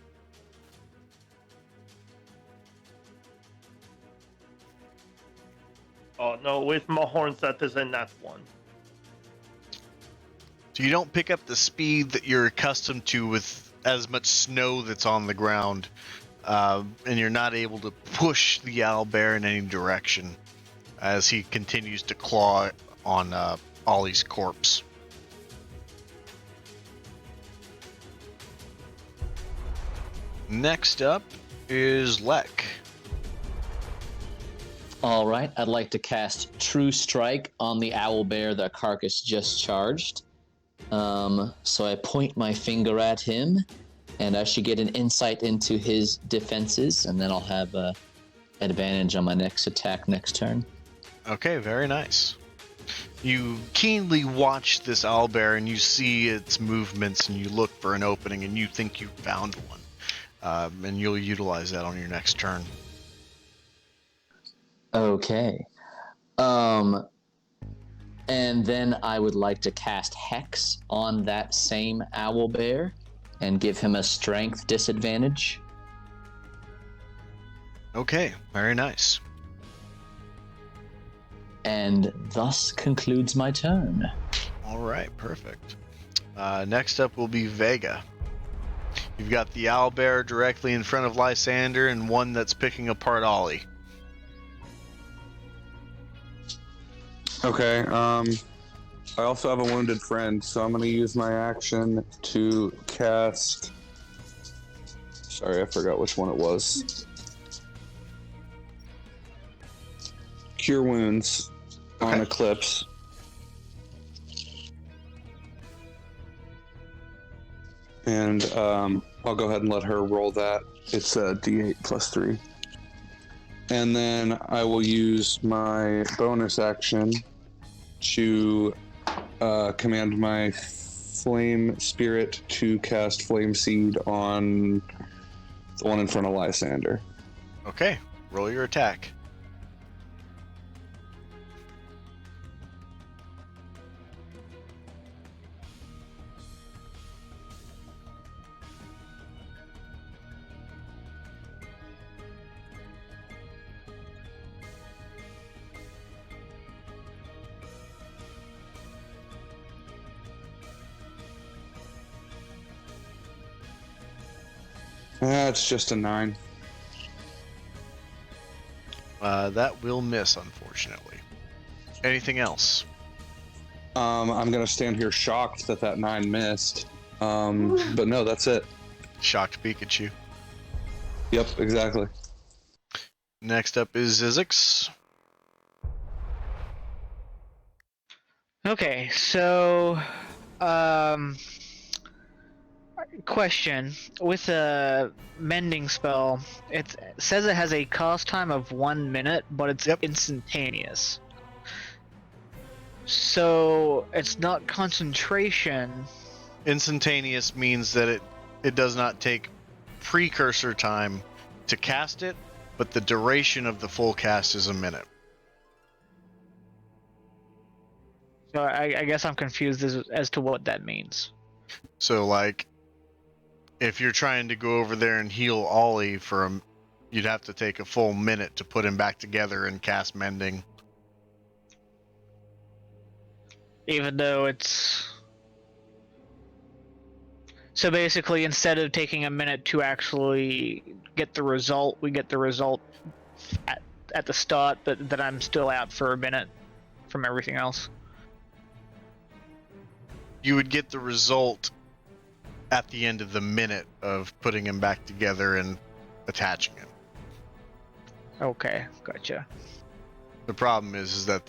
Oh no, with my horns that is a nat 1. So you don't pick up the speed that you're accustomed to with as much snow that's on the ground, and you're not able to push the owlbear in any direction as he continues to claw on Ollie's corpse. Next up is Lek. All right, I'd like to cast True Strike on the owlbear that Carcass just charged. So I point my finger at him, and I should get an insight into his defenses, and then I'll have advantage on my next attack next turn. Okay, very nice. You keenly watch this owlbear, and you see its movements, and you look for an opening, and you think you found one. And you'll utilize that on your next turn. Okay. And then I would like to cast Hex on that same owlbear and give him a strength disadvantage. Okay, very nice. And thus concludes my turn. All right, perfect. Next up will be Vega. You've got the owlbear directly in front of Lysander and one that's picking apart Ollie. Okay, I also have a wounded friend, so I'm going to use my action to cast... Sorry, I forgot which one it was. Cure Wounds on Eclipse. And I'll go ahead and let her roll that. It's a D8 plus 3. And then I will use my bonus action to command my Flame Spirit to cast Flame Seed on the one in front of Lysander. Okay, roll your attack. That's just a 9. That will miss, unfortunately. Anything else? I'm gonna stand here shocked that 9 missed. But no, that's it. Shocked Pikachu. Yep, exactly. Next up is Zizix. Okay, so question. With a mending spell, it says it has a cost time of 1 minute, but it's instantaneous. So it's not concentration. Instantaneous means that it does not take precursor time to cast it, but the duration of the full cast is a minute. So I guess I'm confused as to what that means. So, like, if you're trying to go over there and heal Ollie you'd have to take a full minute to put him back together and cast Mending. Even though it's... So basically, instead of taking a minute to actually get the result, we get the result at the start, but that I'm still out for a minute from everything else. You would get the result at the end of the minute of putting him back together and attaching him. Okay, gotcha. The problem is that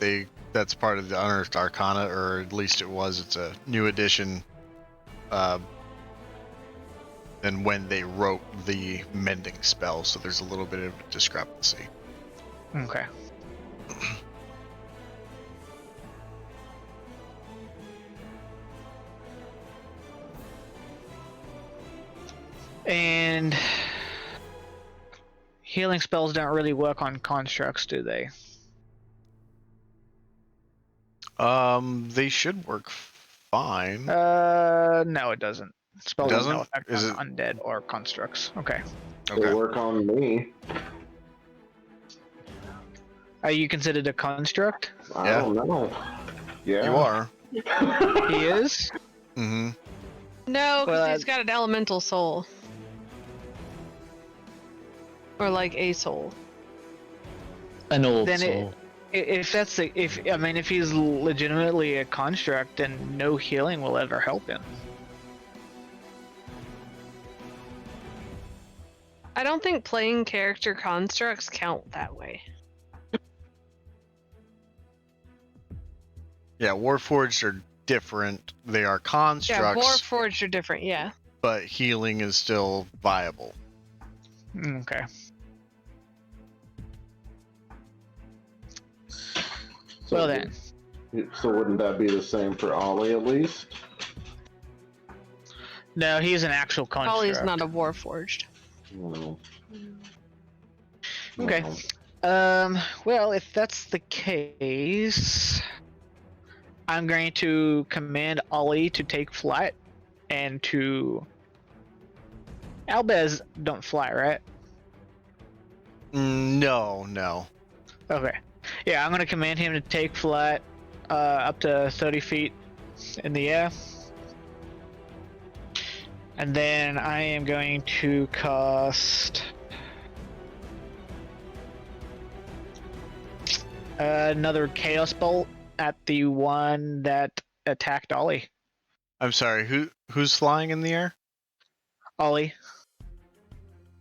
that's part of the Unearthed Arcana, or at least it was. It's a new edition than when they wrote the mending spell, so there's a little bit of discrepancy. Okay. And healing spells don't really work on constructs, do they? They should work fine. No, it doesn't. Spells have no Doesn't? effect Is on undead or constructs. Okay. It'll work on me. Are you considered a construct? I don't know. Yeah. You are. He is? Mm-hmm. No, because Well, he's got an elemental soul. Or like a soul. An old Then soul. If he's legitimately a construct, then no healing will ever help him. I don't think playing character constructs count that way. Yeah, Warforged are different. They are constructs. Yeah, Warforged are different, yeah. But healing is still viable. Okay. Well then. So wouldn't that be the same for Ollie at least? No, he's an actual construct. Ollie's not a Warforged. No. Okay. Well, if that's the case, I'm going to command Ollie to take flight and to. Albez don't fly, right? No. Okay. Yeah, I'm gonna command him to take flight up to 30 feet in the air. And then I am going to cast another Chaos Bolt at the one that attacked Ollie. I'm sorry, who's flying in the air? Ollie.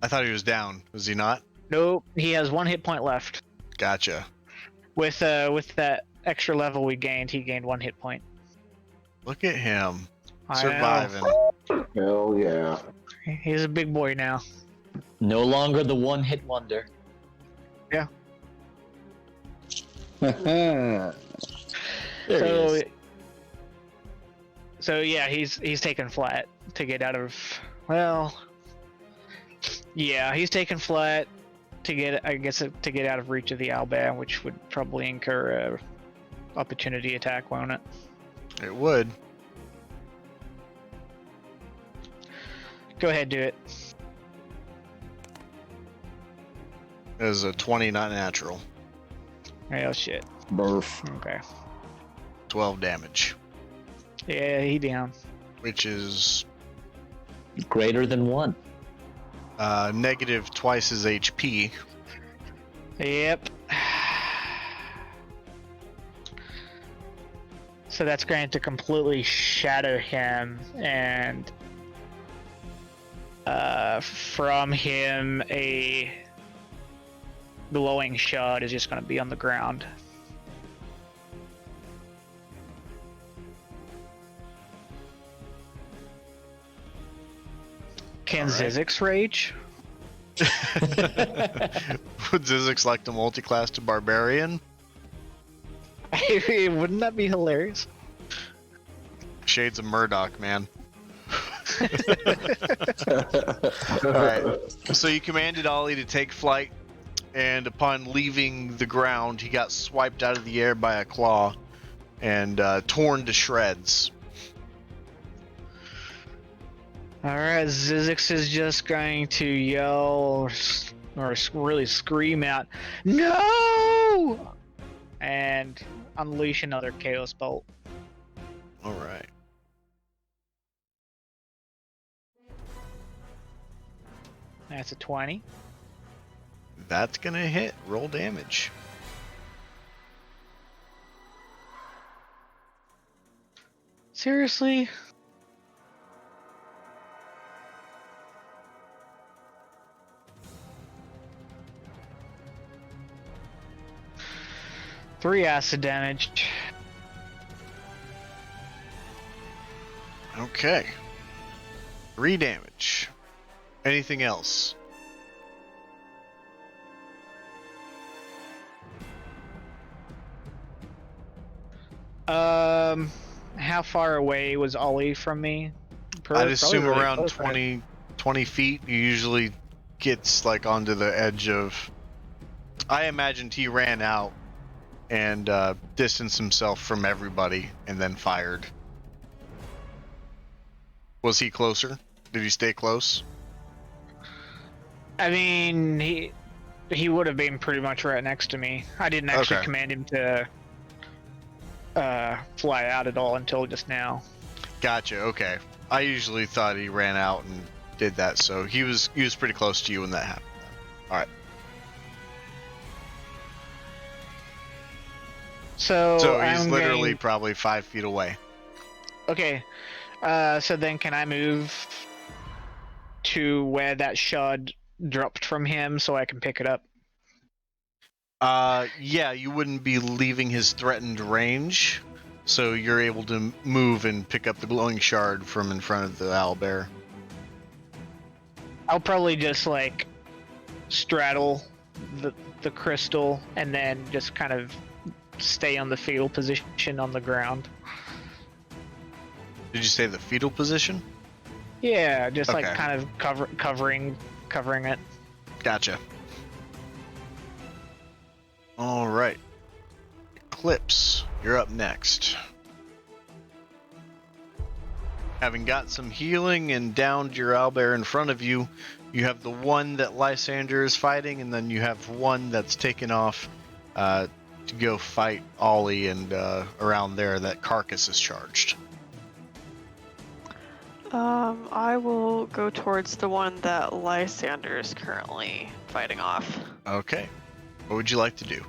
I thought he was down. Was he not? Nope, he has 1 hit point left. Gotcha. With that extra level we gained, he gained 1 hit point. Look at him. I Surviving. Hell yeah. He's a big boy now. No longer the one-hit wonder. Yeah. There he is. So yeah, he's taken flat to get out of. Well, yeah, he's taken flat to get, I guess, to get out of reach of the owlbear, which would probably incur a opportunity attack, won't it? It would. Go ahead, do it. It was a 20, not natural. Oh shit. Burf. Okay. 12 damage, Yeah, he down. which is Greater than 1. negative twice his HP. Yep. So that's going to completely shatter him, and from him a glowing shard is just going to be on the ground. Can All right. Zizix rage? Would Zizix like to multiclass to Barbarian? Wouldn't that be hilarious? Shades of Murdoch, man. Alright, so you commanded Ollie to take flight, and upon leaving the ground, he got swiped out of the air by a claw and torn to shreds. Alright, Zizix is just going to yell or really scream out, "No!" and unleash another Chaos Bolt. Alright. That's a 20. That's gonna hit. Roll damage. Seriously? Three acid damage. Okay. 3 damage. Anything else? How far away was Ollie from me? I'd assume Probably really around close, right? 20 feet. He usually gets like onto the edge of. I imagined he ran out and distanced himself from everybody and then fired. Was he closer? Did he stay close? I mean, he would have been pretty much right next to me. I didn't actually Okay. command him to fly out at all until just now. Gotcha. Okay. I usually thought he ran out and did that, so he was pretty close to you when that happened. All right. So he's I'm literally going- probably 5 feet away. Okay. So then can I move to where that shard dropped from him so I can pick it up? Yeah, you wouldn't be leaving his threatened range, so you're able to move and pick up the glowing shard from in front of the owlbear. I'll probably just like straddle the crystal and then just kind of stay on the fetal position on the ground. Did you say the fetal position? Yeah, just like Okay. kind of covering it. Gotcha. All right. Eclipse, you're up next. having got some healing and downed your owlbear in front of you, you have the one that Lysander is fighting, and then you have one that's taken off to go fight Ollie, and around there that Carcass is charged. I will go towards the one that Lysander is currently fighting off. Okay. What would you like to do?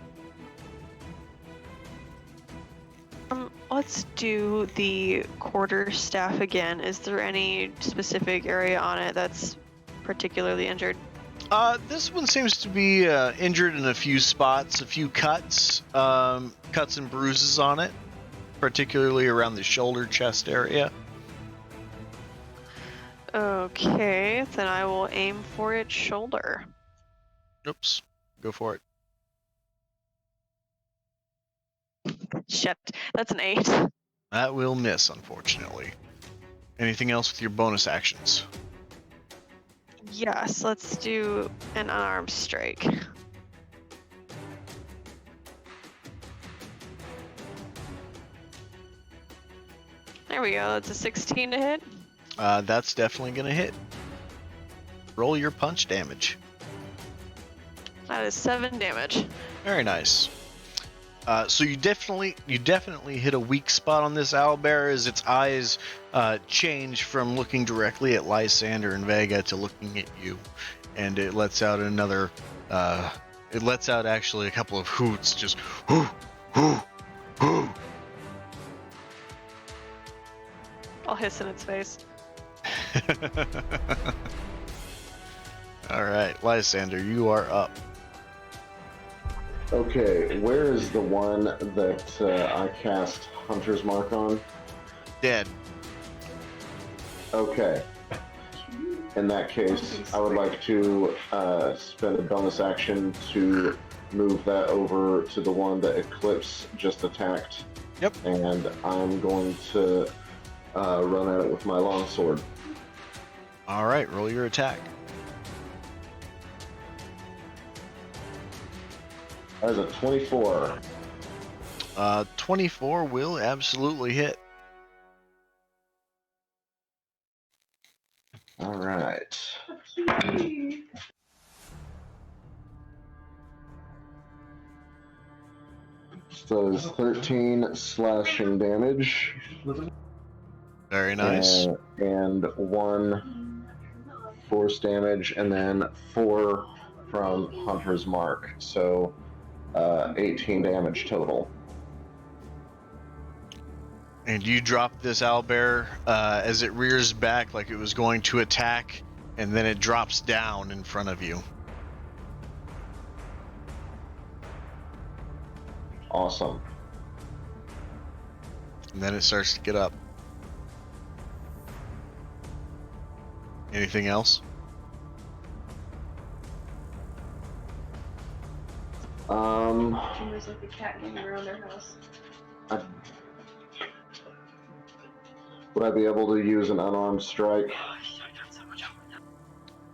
Let's do the quarterstaff again. Is there any specific area on it that's particularly injured? This one seems to be injured in a few spots, a few cuts, cuts and bruises on it, particularly around the shoulder chest area. Okay, then I will aim for its shoulder. Oops. Go for it. Shit, that's an 8. That will miss, unfortunately. Anything else with your bonus actions? Yes, let's do an unarmed strike. There we go, that's a 16 to hit. That's definitely going to hit. Roll your punch damage. That is 7 damage. Very nice. So you definitely hit a weak spot on this owlbear as its eyes change from looking directly at Lysander and Vega to looking at you, and it lets out another. It lets out actually a couple of hoots, just hoo, hoo, hoo. I'll hiss in its face. All right, Lysander, you are up. Okay, where is the one that I cast Hunter's Mark on? Dead. Okay. In that case, I would like to spend a bonus action to move that over to the one that Eclipse just attacked. Yep. And I'm going to run at it with my longsword. All right, roll your attack. That is a 24. 24 will absolutely hit. All right. So it's 13 slashing damage. Very nice. And 1 force damage, and then 4 from Hunter's Mark. So 18 damage total. And you drop this owlbear as it rears back like it was going to attack, and then it drops down in front of you. Awesome. And then it starts to get up. Anything else? There's like a cat moving around their house. Would I be able to use an unarmed strike?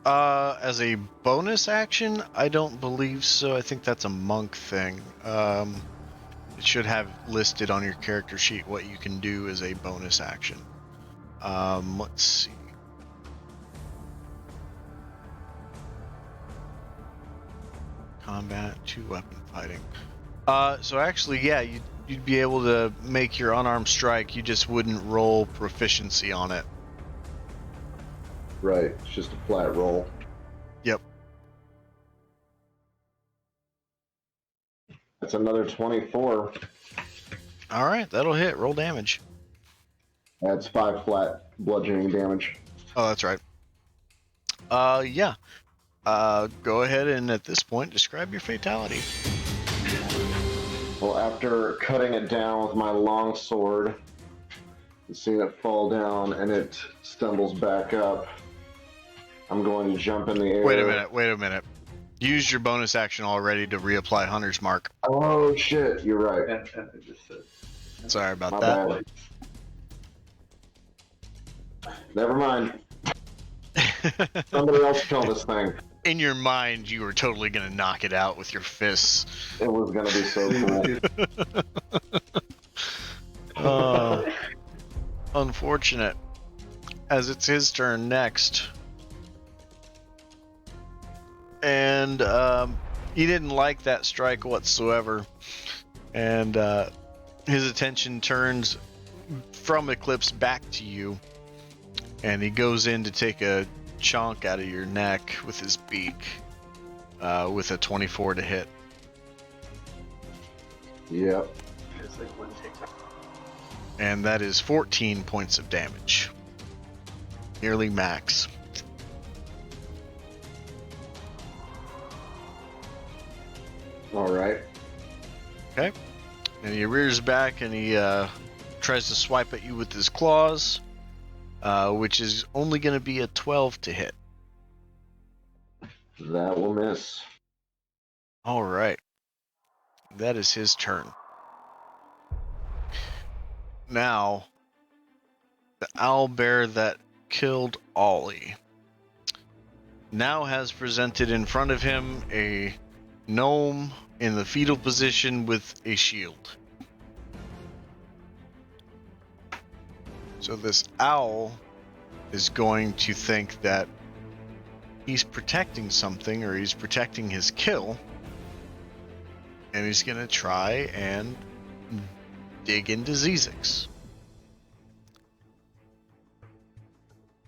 As a bonus action, I don't believe so. I think that's a monk thing. It should have listed on your character sheet what you can do as a bonus action. Let's see. Combat, 2-weapon fighting. So actually, yeah, you'd be able to make your unarmed strike. You just wouldn't roll proficiency on it. Right, it's just a flat roll. Yep. That's another 24. All right, that'll hit. Roll damage. That's 5 flat bludgeoning damage. Oh, that's right. Yeah. Go ahead and at this point describe your fatality. Well, after cutting it down with my long sword, and seeing it fall down and it stumbles back up, I'm going to jump in the air. Wait a minute. Use your bonus action already to reapply Hunter's Mark. Oh shit, you're right. Sorry about My that. bad. Never mind. Somebody else kill this thing. In your mind, you were totally gonna knock it out with your fists. It was gonna be so cool. Unfortunate. as it's his turn next. And he didn't like that strike whatsoever. And his attention turns from Eclipse back to you. And he goes in to take a chunk out of your neck with his beak with a 24 to hit. Yep. And that is 14 points of damage. Nearly max. All right. Okay. And he rears back and he tries to swipe at you with his claws, which is only going to be a 12 to hit. That will miss. All right. That is his turn. Now, the owlbear that killed Ollie now has presented in front of him a gnome in the fetal position with a shield. So this owl is going to think that he's protecting something, or he's protecting his kill, and he's going to try and dig into Zizix.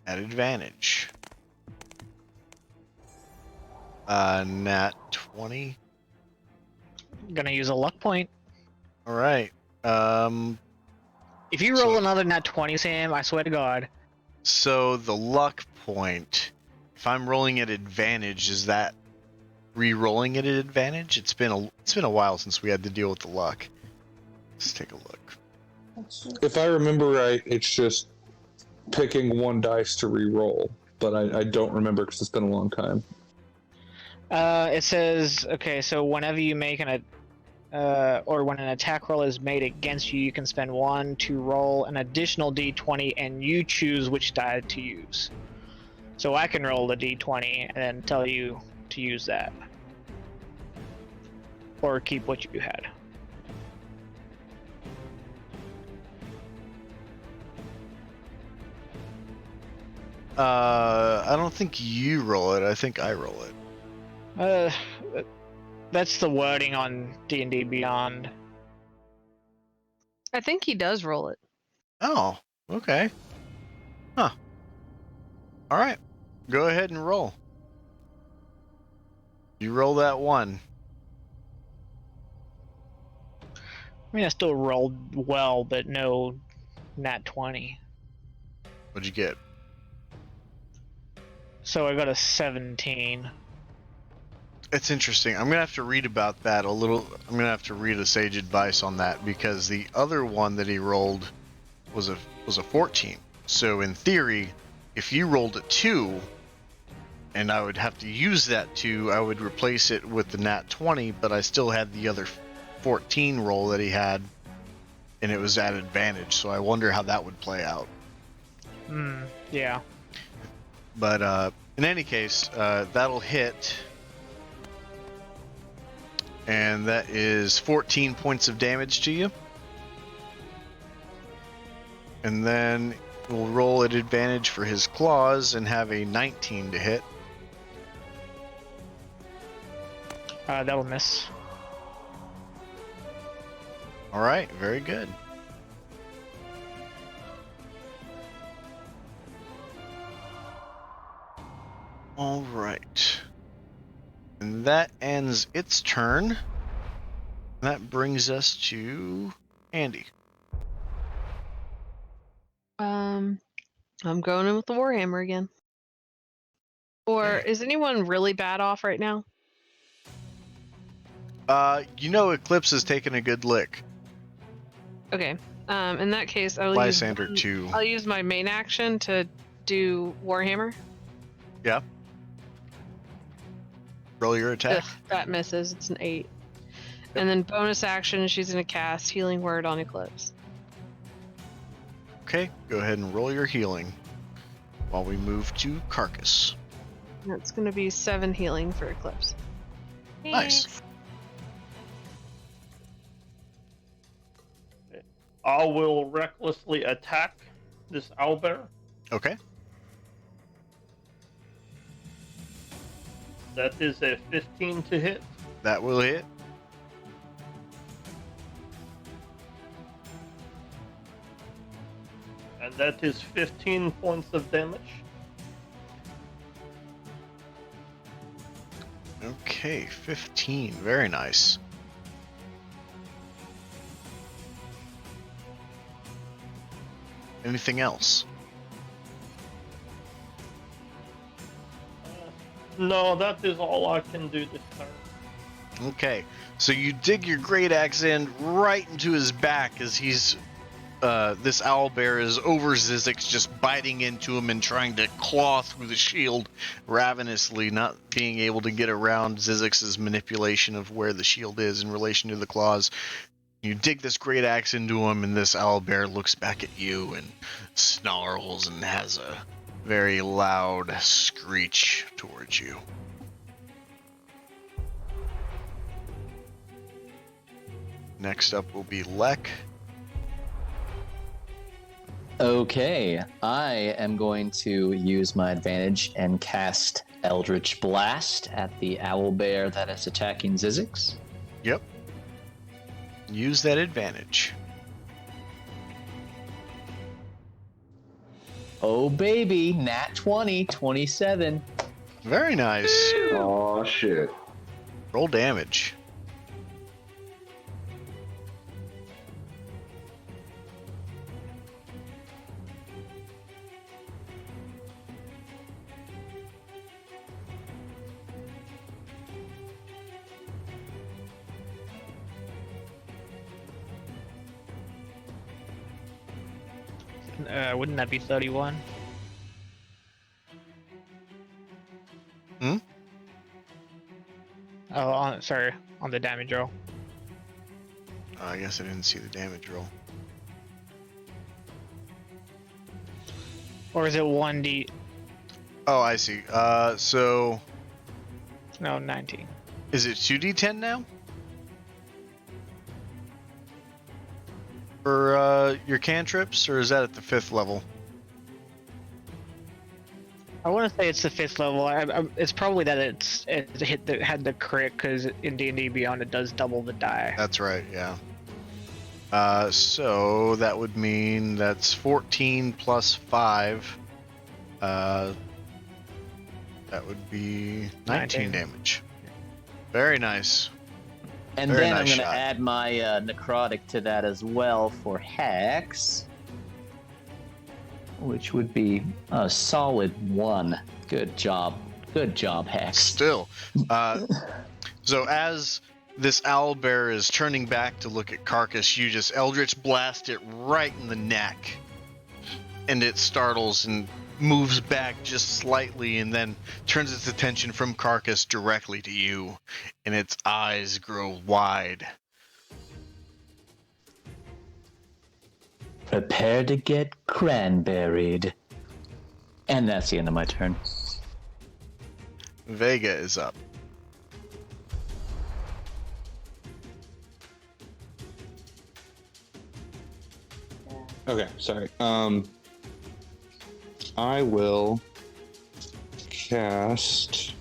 At advantage. Nat 20. Gonna use a luck point. Alright. If you roll another nat 20, Sam, I swear to God. So the luck point, if I'm rolling at advantage, is that re-rolling it at advantage? It's been a while since we had to deal with the luck. Let's take a look. If I remember right, it's just picking one dice to re-roll, but I don't remember because it's been a long time. It says, okay, so whenever you make or when an attack roll is made against you, you can spend 1 to roll an additional d20, and you choose which die to use. So I can roll the d20 and then tell you to use that. Or keep what you had. I don't think you roll it. I think I roll it. That's the wording on D&D Beyond. I think he does roll it. Oh, okay. Huh. All right. Go ahead and roll. You roll that 1. I mean, I still rolled well, but no nat 20. What'd you get? So I got a 17. It's interesting. I'm gonna have to read about that a little. I'm gonna have to read a sage advice on that, because the other one that he rolled was a 14. So in theory, if you rolled a 2, and I would have to use that 2, I would replace it with the nat 20, but I still had the other 14 roll that he had, and it was at advantage. So I wonder how that would play out. Yeah. But in any case, that'll hit. And that is 14 points of damage to you. And then we'll roll at advantage for his claws and have a 19 to hit. That'll miss. Alright, very good. Alright. And that ends its turn. That brings us to Andy. I'm going in with the Warhammer again. Or is anyone really bad off right now? Eclipse has taken a good lick. Okay. In that case, Lysander too. I'll use my main action to do Warhammer. Yeah. Roll your attack. Ugh, that misses. It's an 8. And then bonus action, she's going to cast Healing Word on Eclipse. Okay, go ahead and roll your healing while we move to Carcass. That's going to be 7 healing for Eclipse. Nice. I will recklessly attack this owlbear. Okay. That is a 15 to hit. That will hit. And that is 15 points of damage. Okay, 15. Very nice. Anything else? No, that is all I can do this turn. Okay, so you dig your great axe in right into his back as he's this owlbear is over Zizix, just biting into him and trying to claw through the shield ravenously, not being able to get around Zizix's manipulation of where the shield is in relation to the claws. You dig this great axe into him, and this owlbear looks back at you and snarls and has a very loud screech towards you. Next up will be Lek. Okay, I am going to use my advantage and cast Eldritch Blast at the owlbear that is attacking Zizix. Yep. Use that advantage. Oh baby, nat 20, 27. Very nice. Oh shit. Roll damage. Wouldn't that be 31? Hmm? Oh, sorry, on the damage roll. I guess I didn't see the damage roll. Or is it 1d? Oh, I see. So No, 19. is it 2d10 now? For your cantrips, or is that at the 5th level? I want to say it's the 5th level. It's probably that it had the crit, because in D&D Beyond it does double the die. That's right, yeah. So that would mean that's 14 plus 5. That would be 19 damage. Very nice. And Very then nice I'm going to shot. add my necrotic to that as well for Hex, which would be a solid 1. Good job. Good job, Hex. Still. So as this owlbear is turning back to look at Carcass, you just Eldritch Blast it right in the neck. And it startles and moves back just slightly and then turns its attention from Carcass directly to you. And its eyes grow wide. Prepare to get cranberried. And that's the end of my turn. Vega is up. Okay, sorry. I will cast.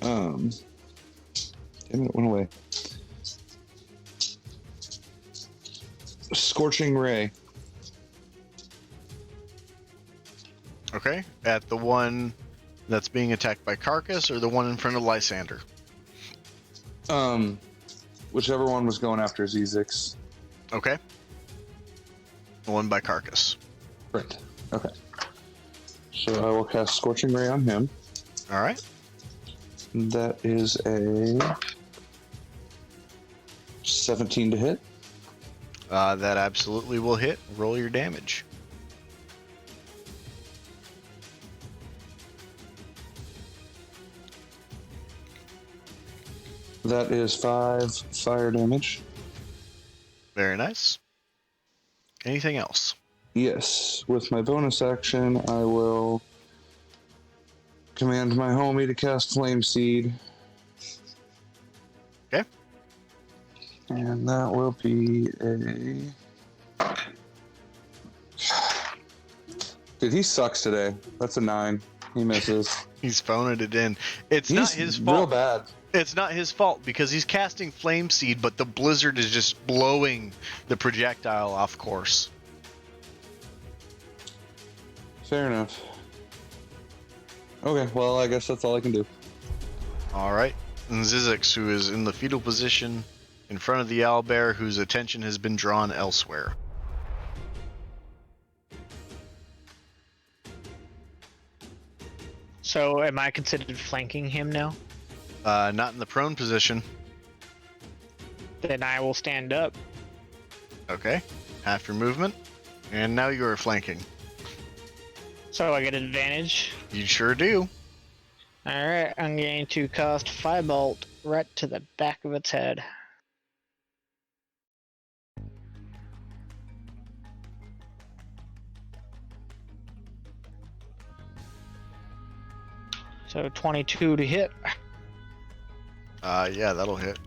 Damn it, it went away. Scorching Ray. Okay. At the one that's being attacked by Carcass, or the one in front of Lysander? Whichever one was going after Zizix. Okay. The one by Carcass. Right. Okay. So I will cast Scorching Ray on him. All right. That is a 17 to hit. That absolutely will hit. Roll your damage. That is 5 fire damage. Very nice. Anything else? Yes. With my bonus action, I will command my homie to cast Flame Seed. Okay. And that will be a Dude, he sucks today. That's a 9. He misses. He's phoning it in. It's He's not his real fault. bad. It's not his fault because he's casting Flame Seed, but the blizzard is just blowing the projectile off course. Fair enough. Okay, well, I guess that's all I can do. All right. And Zizix, who is in the fetal position in front of the owlbear, whose attention has been drawn elsewhere. So, am I considered flanking him now? Not in the prone position. Then I will stand up. Okay. Half your movement. And now you are flanking. So I get advantage. You sure do. Alright, I'm going to cast Firebolt right to the back of its head. So 22 to hit, Yeah, that'll hit.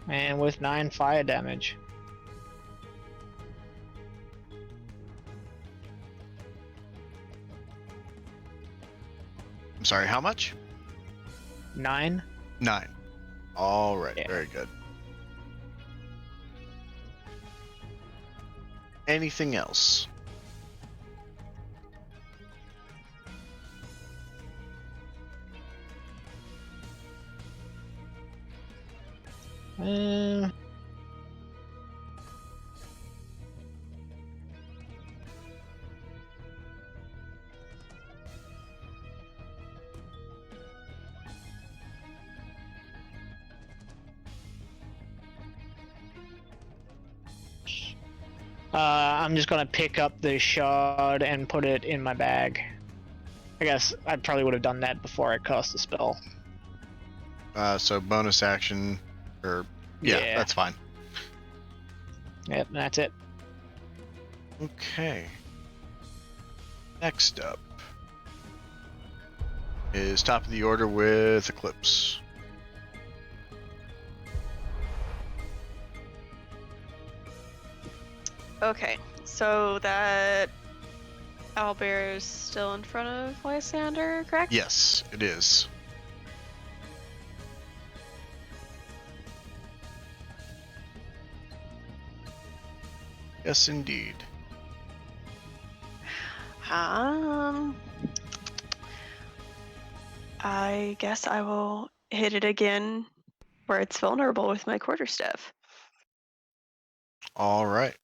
and with 9 fire damage. I'm sorry, how much? 9? 9. All right, Yeah. very good. Anything else? Uh, I'm just gonna pick up the shard and put it in my bag. I guess I probably would have done that before I cast the spell. So bonus action, or yeah, that's fine. Yep, that's it. Okay. Next up is top of the order with Eclipse. Okay, so that owlbear is still in front of Lysander, correct? Yes, it is. Yes, indeed. I guess I will hit it again where it's vulnerable with my quarterstaff. All right.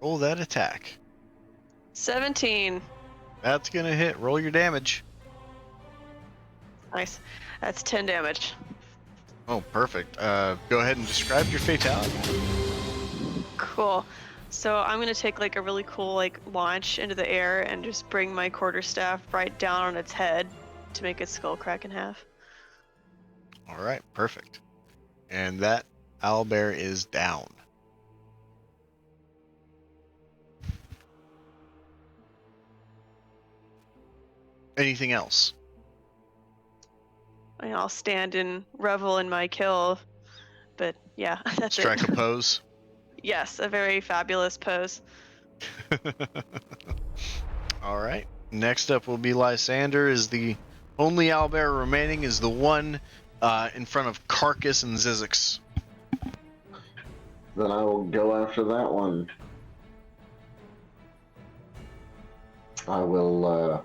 Roll that attack. 17. That's gonna hit. Roll your damage. Nice. That's 10 damage. Oh, perfect. Go ahead and describe your fatality. Cool. So I'm gonna take like a really cool like launch into the air and just bring my quarterstaff right down on its head to make its skull crack in half. All right, perfect. And that owlbear is down. Anything else? I mean, I'll stand and revel in my kill, but yeah, that's Strike it. a pose. Yes, a very fabulous pose. All right. Next up will be Lysander. Is the only owlbear remaining is the one in front of Carcass and Zizix. Then I will go after that one. I will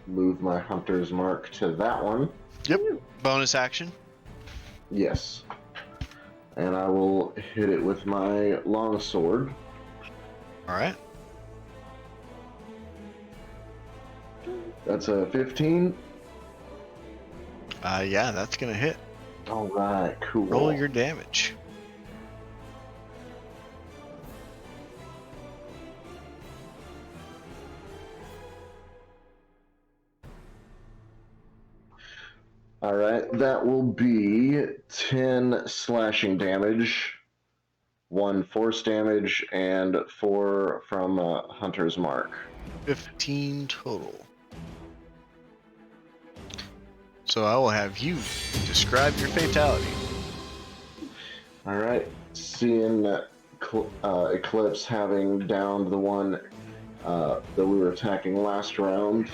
move my hunter's mark to that one. Yep. Bonus action. Yes. And I will hit it with my longsword. All right. That's a 15. Yeah, that's gonna hit. All right, cool. Roll your damage. All right, that will be 10 slashing damage, 1 force damage, and 4 from Hunter's Mark. 15 total. So I will have you describe your fatality. All right, seeing Eclipse having downed the one that we were attacking last round,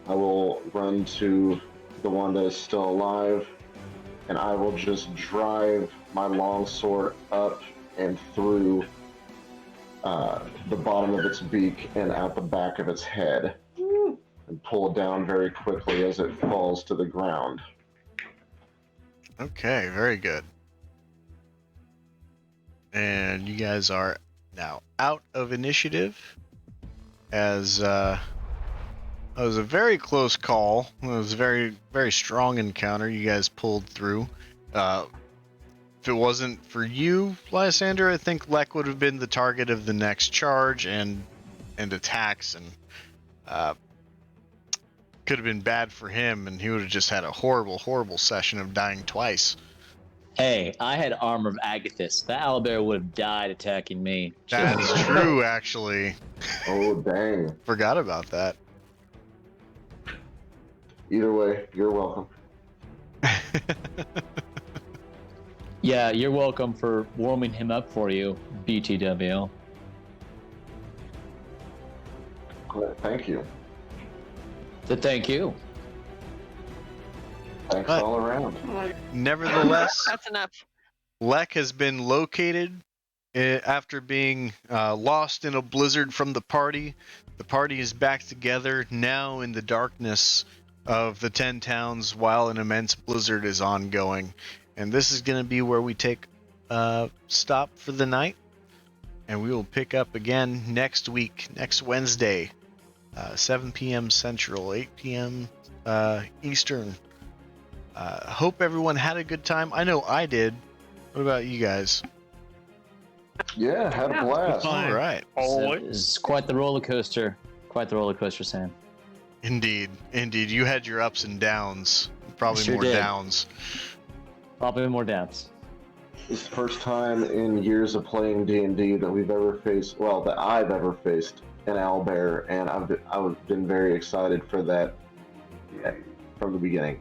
I will run to the one that is still alive, and I will just drive my longsword up and through the bottom of its beak and out the back of its head, and pull it down very quickly as it falls to the ground. Okay, very good. And you guys are now out of initiative, as it was a very close call. It was a very, very strong encounter you guys pulled through. If it wasn't for you, Lysander, I think Lek would have been the target of the next charge and attacks, and could have been bad for him, and he would have just had a horrible, horrible session of dying twice. Hey, I had armor of Agathis. That owlbear would have died attacking me. That's true, actually. Oh, dang. Forgot about that. Either way, you're welcome. Yeah, you're welcome for warming him up for you, BTW. Thank you. Thank you. Thanks But- all around. Nevertheless, That's enough. Lek has been located after being lost in a blizzard from the party. The party is back together now in the darkness of the 10 towns while an immense blizzard is ongoing. And this is going to be where we take a stop for the night. And we will pick up again next week, next Wednesday, 7 p.m. Central, 8 p.m. Eastern. Hope everyone had a good time. I know I did. What about you guys? Yeah, had a blast. All right. It's quite the roller coaster. Quite the roller coaster, Sam. Indeed. Indeed. You had your ups and downs. Probably Sure more did. downs. Probably more downs. This is the first time in years of playing D&D that we've ever faced, well, that I've ever faced an owlbear, and I've been very excited for that from the beginning.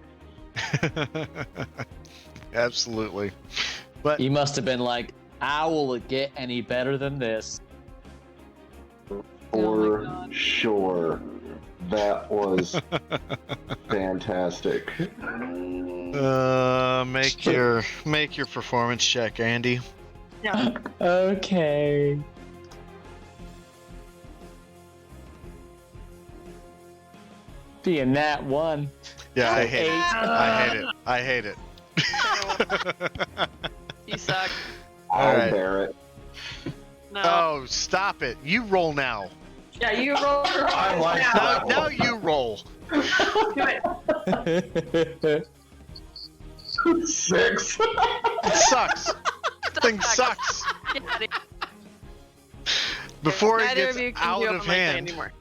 Absolutely. But You must have been like, how will it get any better than this? For sure. That was fantastic. make your performance check, Andy. Yeah. Okay. Being that one. Yeah, I hate it. Eight. I hate it. I hate it. You suck. I'll Alright. bear it. No. Oh, stop it. You roll now. Yeah, you roll your eyes Now, now. now you roll. Do it. 6. It sucks. Thing sucks. Get out of here. Before it Neither gets of you can out do of it on my thing hand, anymore.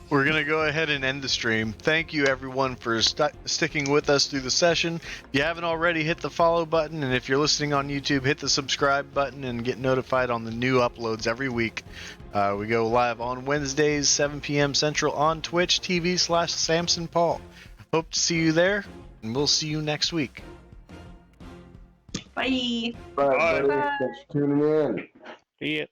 we're going to go ahead and end the stream. Thank you, everyone, for sticking with us through the session. If you haven't already, hit the follow button. And if you're listening on YouTube, hit the subscribe button and get notified on the new uploads every week. We go live on Wednesdays, 7 p.m. Central on Twitch TV/Samson Paul. Hope to see you there, and we'll see you next week. Bye. Bye, buddy. Thanks for tuning in. See it.